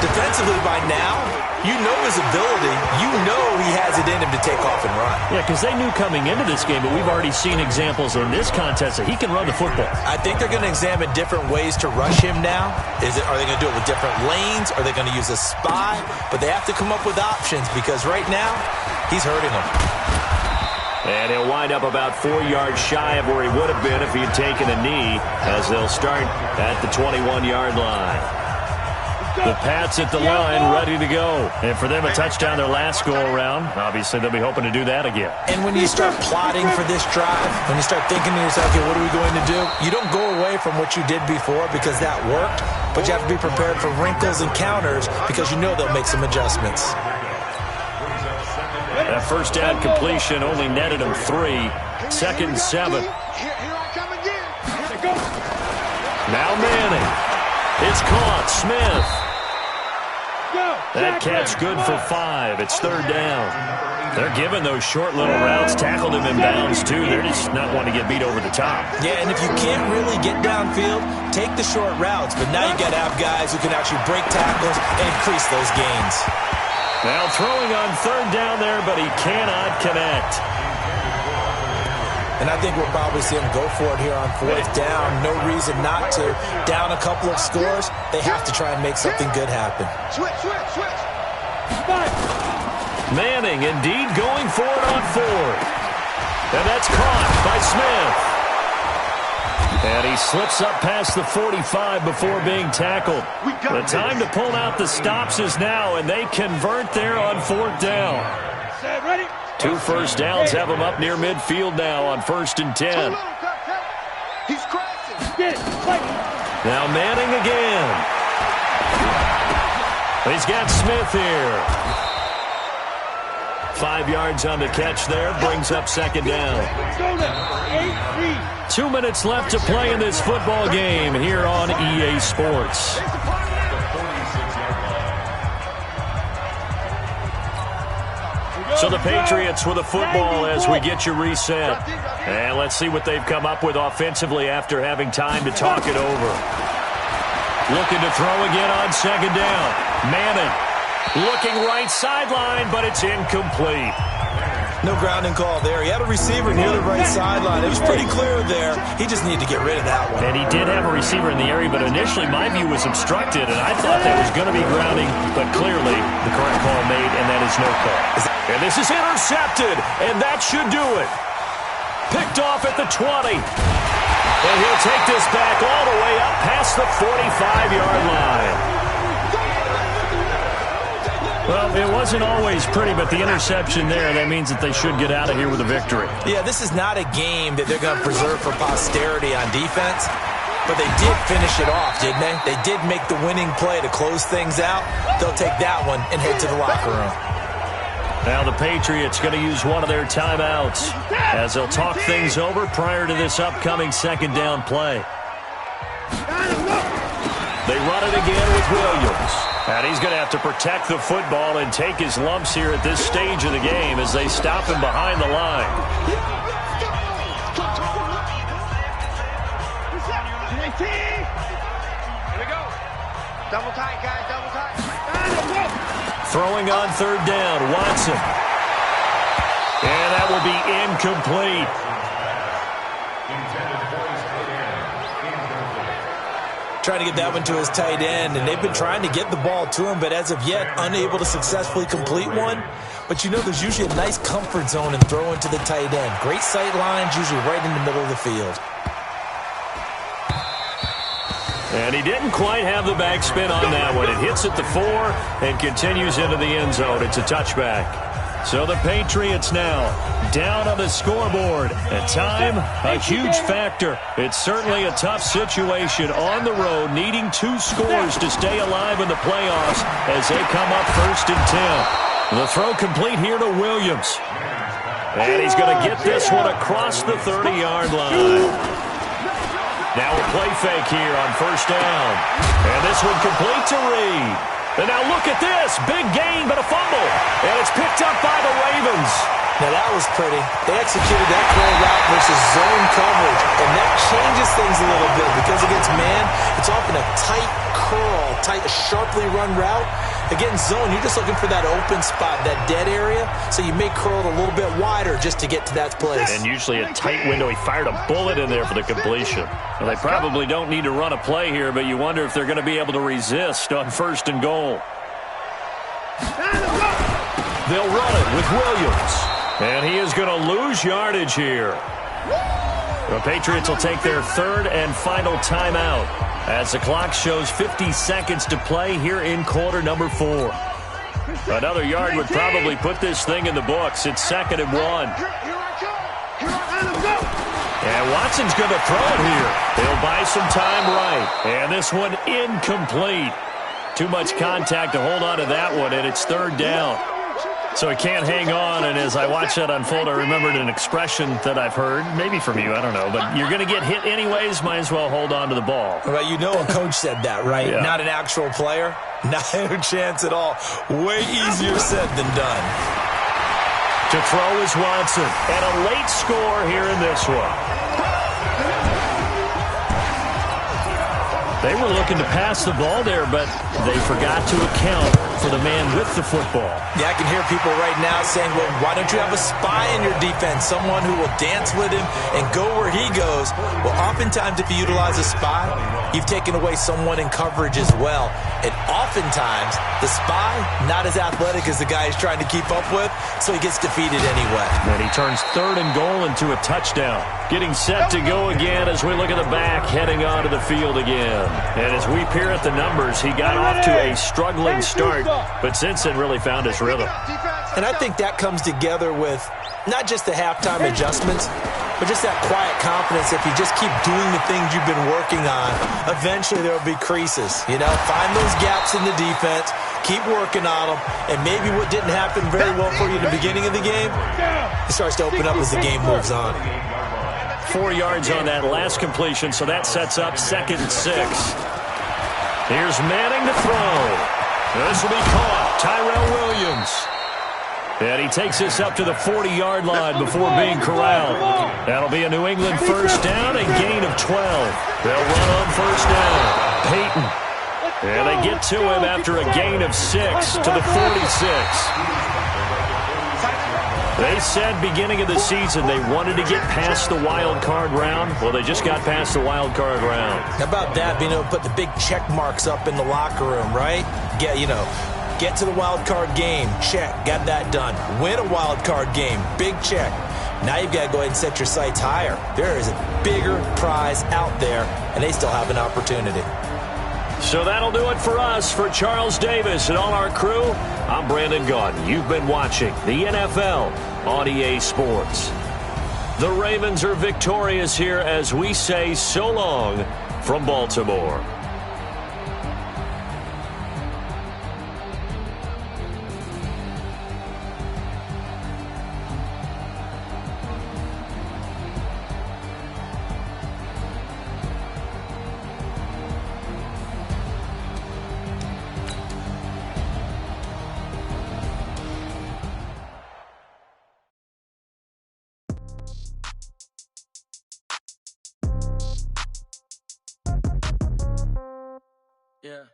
Speaker 20: Defensively by now, you know his ability. You know he has it in him to take off and run.
Speaker 4: Yeah, because they knew coming into this game, but we've already seen examples in this contest that he can run the football.
Speaker 20: I think they're going to examine different ways to rush him now. Are they going to do it with different lanes? Are they going to use a spy? But they have to come up with options because right now, he's hurting them.
Speaker 4: And he'll wind up about 4 yards shy of where he would have been if he had taken a knee, as they'll start at the 21-yard line. The Pats at the line, ready to go. And for them, a touchdown their last go-around. Obviously, they'll be hoping to do that again.
Speaker 20: And when you start plotting for this drive, when you start thinking to yourself, okay, what are we going to do? You don't go away from what you did before because that worked, but you have to be prepared for wrinkles and counters because you know they'll make some adjustments.
Speaker 4: That first down completion only netted him 3. 2nd and 7. Now Manning. It's caught. Smith. That catch good for 5. It's 3rd down. They're giving those short little routes. Tackled him in bounds, too. They're just not wanting to get beat over the top.
Speaker 20: Yeah, and if you can't really get downfield, take the short routes. But now you got to have guys who can actually break tackles and increase those gains.
Speaker 4: Now throwing on 3rd down there, but he cannot connect.
Speaker 20: And I think we'll probably see him go for it here on 4th down. No reason not to. Down a couple of scores, they have to try and make something good happen.
Speaker 5: Switch.
Speaker 4: Manning indeed going for it on 4th. And that's caught by Smith. And he slips up past the 45 before being tackled. The time to pull out the stops is now, and they convert there on 4th down.
Speaker 5: Ready?
Speaker 4: 2 first downs have them up near midfield now on 1st and 10.
Speaker 5: He's crashing.
Speaker 4: Now Manning again. He's got Smith here. 5 yards on the catch there. Brings up 2nd down. 2 minutes left to play in this football game here on EA Sports. So the Patriots with a football as we get you reset. And let's see what they've come up with offensively after having time to talk it over. Looking to throw again on 2nd down. Manning looking right sideline, but it's incomplete.
Speaker 20: No grounding call there. He had a receiver near the right sideline. It was pretty clear there. He just needed to get rid of that one.
Speaker 4: And he did have a receiver in the area, but initially my view was obstructed, and I thought that was going to be grounding, but clearly the correct call made, and that is no call. And this is intercepted, and that should do it. Picked off at the 20. And he'll take this back all the way up past the 45-yard line. Well, it wasn't always pretty, but the interception there, that means that they should get out of here with a victory.
Speaker 20: Yeah, this is not a game that they're going to preserve for posterity on defense, but they did finish it off, didn't they? They did make the winning play to close things out. They'll take that one and head to the locker room.
Speaker 4: Now the Patriots going to use one of their timeouts as they'll talk things over prior to this upcoming 2nd down play. They run it again with Williams. And he's going to have to protect the football and take his lumps here at this stage of the game as they stop him behind the line.
Speaker 5: Here we go. Double tight, guys, double tight.
Speaker 4: Throwing on 3rd down, Watson. And that will be incomplete.
Speaker 20: Trying to get that one to his tight end, and they've been trying to get the ball to him, but as of yet, unable to successfully complete one. But you know there's usually a nice comfort zone in throwing to the tight end. Great sight lines, usually right in the middle of the field.
Speaker 4: And he didn't quite have the backspin on that one. It hits at the 4 and continues into the end zone. It's a touchback. So the Patriots now down on the scoreboard. And time, a huge factor. It's certainly a tough situation on the road, needing 2 scores to stay alive in the playoffs as they come up 1st and 10. The throw complete here to Williams. And he's going to get this one across the 30-yard line. Now a play fake here on first down. And this one complete to Reed. And now look at this. Big gain, but a fumble. And it's picked up by the Ravens.
Speaker 20: Now that was pretty. They executed that curl route versus zone coverage, and that changes things a little bit because against man, it's often a tight curl, sharply run route. Against zone, you're just looking for that open spot, that dead area, so you may curl it a little bit wider just to get to that place.
Speaker 4: And usually a tight window. He fired a bullet in there for the completion. Well, they probably don't need to run a play here, but you wonder if they're going to be able to resist on first and goal. They'll run it with Williams. And he is going to lose yardage here. The Patriots will take their third and final timeout as the clock shows 50 seconds to play here in quarter number 4. Another yard would probably put this thing in the books. It's 2nd and 1. And Watson's going to throw it here. He'll buy some time right. And this one incomplete. Too much contact to hold on to that one, and it's 3rd down. So he can't hang on, and as I watched that unfold, I remembered an expression that I've heard, maybe from you, I don't know, but you're going to get hit anyways, might as well hold on to the ball.
Speaker 20: Well, you know a coach said that, right?
Speaker 4: Yeah.
Speaker 20: Not an actual player. Not a chance at all. Way easier said than done.
Speaker 4: To throw is Watson, and a late score here in this one. They were looking to pass the ball there, but they forgot to account for the man with the football.
Speaker 20: Yeah, I can hear people right now saying, well, why don't you have a spy in your defense, someone who will dance with him and go where he goes? Well, oftentimes if you utilize a spy, you've taken away someone in coverage as well. And oftentimes, the spy, not as athletic as the guy he's trying to keep up with, so he gets defeated anyway.
Speaker 4: And he turns 3rd and goal into a touchdown. Getting set to go again as we look at the back, heading onto the field again. And as we peer at the numbers, he got off to a struggling start, but since then really found his rhythm.
Speaker 20: And I think that comes together with not just the halftime adjustments, but just that quiet confidence. If you just keep doing the things you've been working on, eventually there will be creases. You know, find those gaps in the defense, keep working on them, and maybe what didn't happen very well for you in the beginning of the game, it starts to open up as the game moves on.
Speaker 4: 4 yards on that last completion, so that sets up 2nd and 6. Here's Manning to throw. This will be caught. Tyrell Williams. And he takes this up to the 40-yard line before being corralled. That'll be a New England first down, a gain of 12. They'll run on first down. Peyton. And they get to him after a gain of 6 to the 46. They said beginning of the season they wanted to get past the wild card round. Well, they just got past the wild card round.
Speaker 20: How about that? Being able to put the big check marks up in the locker room, right? Get to the wild card game. Check. Got that done. Win a wild card game. Big check. Now you've got to go ahead and set your sights higher. There is a bigger prize out there, and they still have an opportunity.
Speaker 4: So that'll do it for us. For Charles Davis and all our crew, I'm Brandon Gaudin. You've been watching the NFL on EA Sports. The Ravens are victorious here as we say so long from Baltimore.
Speaker 16: Yeah.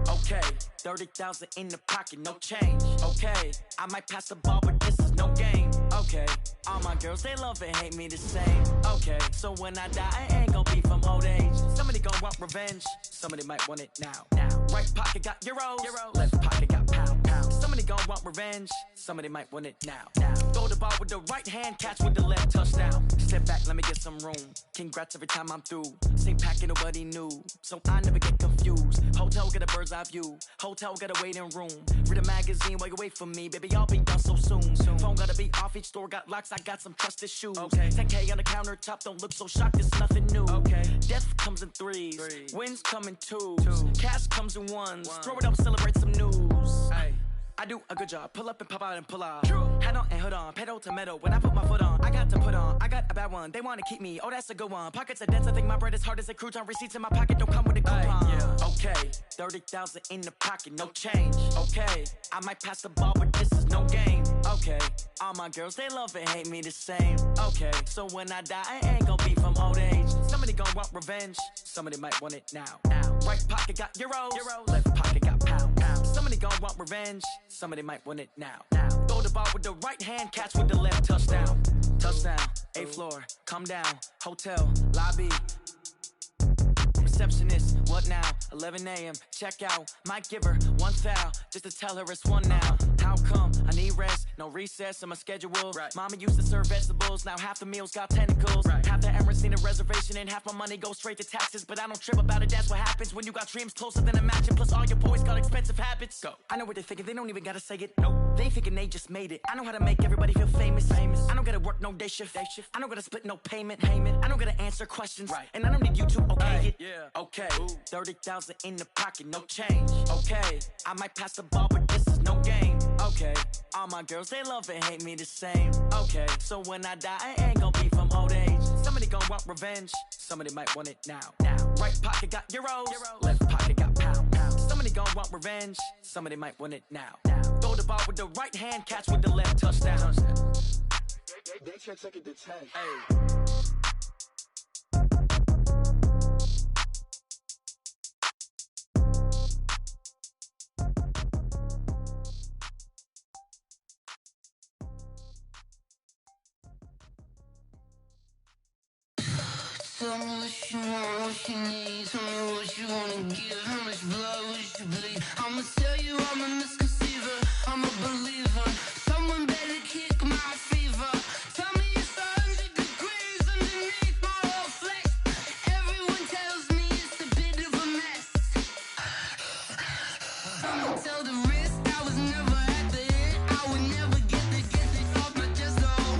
Speaker 16: Okay, 30,000 in the pocket, no change. Okay, I might pass the ball, but this is no game. Okay, all my girls, they love and hate me the same. Okay, so when I die, I ain't gon' be from old age. Somebody gon' want revenge, somebody might want it now. Right pocket got euros, left pocket got pound. Somebody gon' want revenge, somebody might want it now. Throw the ball with the right hand, catch with the left, touchdown. Step back, let me get some room. Congrats every time I'm through. Same packet, nobody knew, so I never get confused. Hotel get a bird's eye view. Hotel got a waiting room. Read a magazine while you wait for me. Baby, I'll be done so soon. Phone gotta be off, each store got locks. I got some trusted shoes. 10K on the countertop, don't look so shocked, it's nothing new. Death comes in threes. Wins come in twos. Cash comes in ones. Throw it up, celebrate some news. I do a good job. Pull up and pop out and pull out. Head on and hood on. Pedal to metal. When I put my foot on, I got to put on. I got a bad one. They want to keep me. Oh, that's a good one. Pockets are dense. I think my bread is hard as a crouton. Receipts in my pocket don't come with a coupon. Okay, 30,000 in the pocket, no change. Okay, I might pass the ball, but this is no game. Okay, all my girls, they love and hate me the same. Okay, so when I die, I ain't gonna be from old age. Somebody gonna want revenge. Somebody might want it now. Right pocket got euros. Left pocket got pounds. Somebody gonna want revenge. Somebody might want it now. Throw the ball with the right hand, catch with the left, touchdown. Touchdown, 8th floor, come down, hotel, lobby. Receptionist, what now? 11 a.m., check out. Might give her one foul, just to tell her it's one now. How come? I need rest, no recess in my schedule. Mama used to serve vegetables, now half the meals got tentacles. Half the Emirates need a reservation and half my money goes straight to taxes. But I don't trip about it, that's what happens when you got dreams closer than a match. Plus all your boys got expensive habits. Go. I know what they're thinking, they don't even gotta say it. Nope. They thinking they just made it. I know how to make everybody feel famous. I don't gotta work no day shift. I don't gotta split no payment. I don't gotta answer questions. And I don't need you to okay it. Okay, 30,000 in the pocket, no change. Okay, I might pass the ball, but this is no game. Okay, all my girls, they love and hate me the same. Okay, so when I die, I ain't gonna be from old age. Somebody gonna want revenge. Somebody might want it now. Right pocket got euros. Left pocket got pounds. Somebody gonna want revenge. Somebody might want it now. Throw the ball with the right hand, catch with the left, touchdown.
Speaker 21: They can't take it to 10.
Speaker 14: Tell me what you want, what you need. Tell me what you wanna give. How much blood would you bleed? I'ma tell you I'm a misconceiver. I'm a believer. Someone better kick my fever. Tell me it's 100 degrees underneath my whole flesh. Everyone tells me it's a bit of a mess. I'ma tell the risk I was never at the end. I would never get this off my chest though.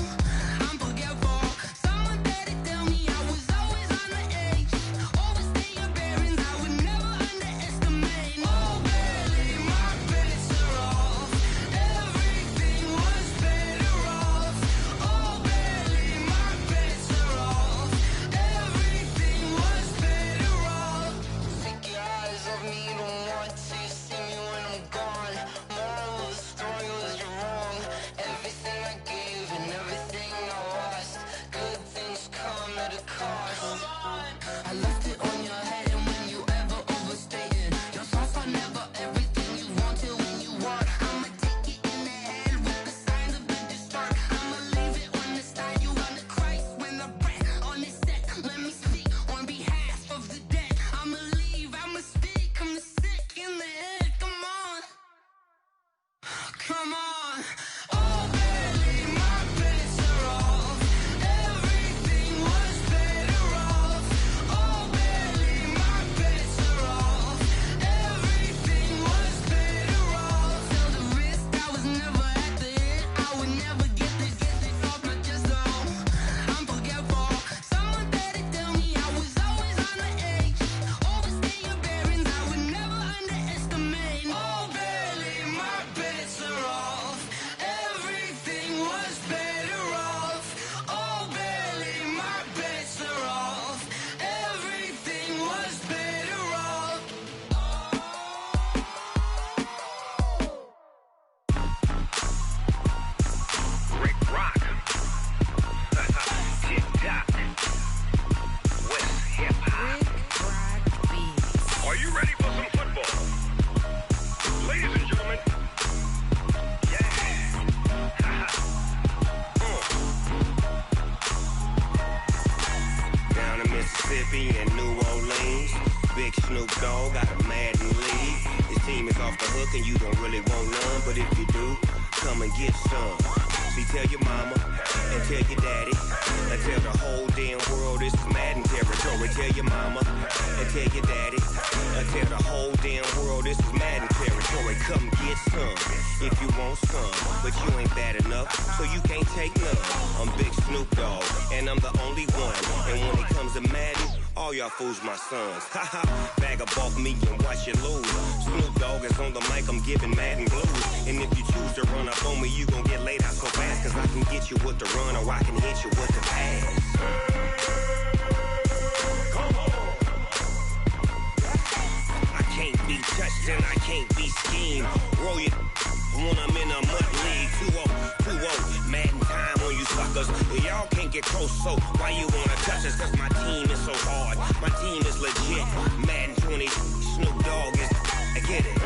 Speaker 14: I'm forgetful. Someone better tell me I was always on the edge. Overstay your bearings, I would never underestimate. Oh barely, my bets are off. Everything was better off. Oh barely, my bets are off. Everything was better off. Take your eyes off me, don't want to see me when I'm gone. Moral of the story was you're wrong. Everything I gave and everything I lost. Good things come at a cost. I left it on your head, and when you ever overstay it, your thoughts are never everything you wanted when you want. I'ma take it in the head with the signs of the distort. I'ma leave it on the side. You on the Christ when the breath on this set. Let me speak on behalf of the dead. I'ma leave, I'ma speak. I'm the sick in the head. Come on, come on. Oh, barely, my bets are off. Everything was better off. Oh, barely, my bets are off. Everything was better off. Tell the risk I was never at the end. I would never get this off my chest though. I'm forgetful. Someone better tell me I was always on the edge. Overstay your bearings, I would never underestimate. Oh, barely, my bets are off. Everything was better off. Oh, barely, my bets are off. Everything was better off.
Speaker 17: Rick Rock. TikTok. West Hip Hop. Are you ready for some football? Ladies and gentlemen. Down in Mississippi and New Orleans, Big Snoop Dogg got a Madden league. His team is off the hook and you don't really want none, but if you do, come and get some. See, tell your mama and tell your daddy and tell the whole damn world this is Madden territory. Tell your mama and tell your daddy and tell the whole damn world this is Madden territory. Come get some if you want some, but you ain't bad enough, so you can't take none. I'm Big Snoop Dogg, and I'm the only one. And when it comes to Madden, all y'all fools my sons. Haha, bag up off me and watch you lose. Snoop Dogg is on the mic, I'm giving Madden blues. And if you choose to run up on me, you gon' get laid out so fast, cause I can get you with the run or I can hit you with the pass. I can't be touched and I can't be schemed. Roll your when I'm in a mud league. 2-0, Madden time on you suckers. Y'all can't get close, so why you wanna touch us? Cause my team is so hard, my team is legit. Madden 20, Snoop Dogg is, I get it.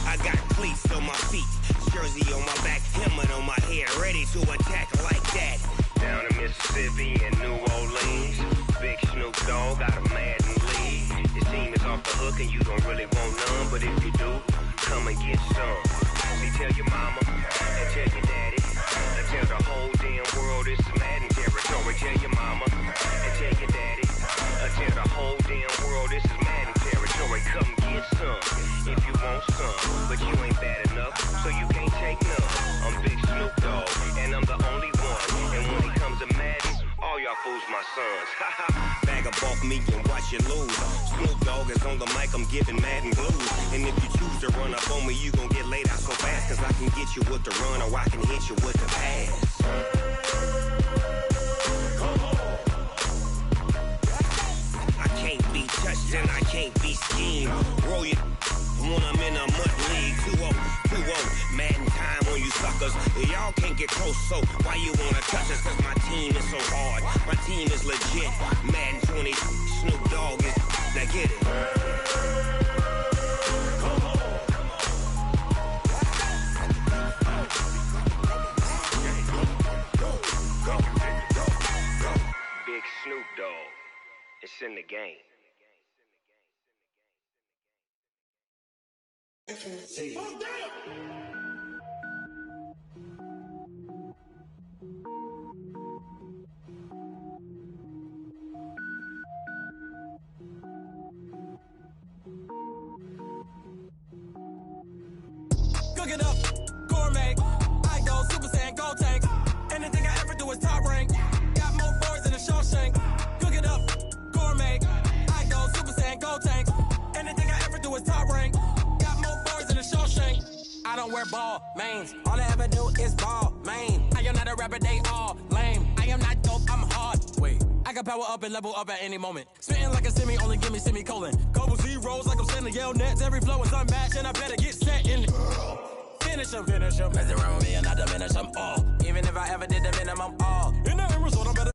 Speaker 17: I got cleats on my feet, jersey on my back, helmet on my head, ready to attack like that. Down in Mississippi and New Orleans, Big Snoop Dogg got a Madden league. Your team is off the hook and you don't really want none, but if you do, come and get some. See, tell your mama and tell your daddy and tell the whole damn world this is Madden territory. Tell your mama and tell your daddy and tell the whole damn world this is Madden territory. Come get some if you want some, but you ain't bad enough, so you can't take none. I'm Big Snoop Dogg, and I'm the only one. And when it comes to Madden, all y'all fools my sons. Bag up off me and watch you lose. Snoop Dogg is on the mic, I'm giving Madden blues. And if you choose to run up on me, you gon' get laid out so fast, cause I can get you with the run or I can hit you with the pass. I can't be touched and I can't be schemed. Roll your when I'm in a mud league. 2-0, Madden time on you suckers. Y'all can't get close, so why you wanna touch us? Cause my team is so hard, my team is legit. Madden 20, Snoop Dogg is, now get it. Big Snoop Dogg, it's in the game. See.
Speaker 9: Cook it up, gourmet. I go Super Saiyan, gold tank. Anything I ever do is top rank. Got more boards than a Shawshank. Cook it up, gourmet. I go Super Saiyan, gold tank. Anything I ever do is top rank. I don't wear ball mains. All I ever do is ball main. I am not a rapper, they all lame. I am not dope, I'm hard. Wait, I can power up and level up at any moment. Spitting like a semi, only give me semicolon. Couple zeros like I'm sending yell nets. Every flow is unmatched and I better get set in. Finish them. Mess around with me and I diminish them all. Even if I ever did the minimum all. In the end result, I'm better.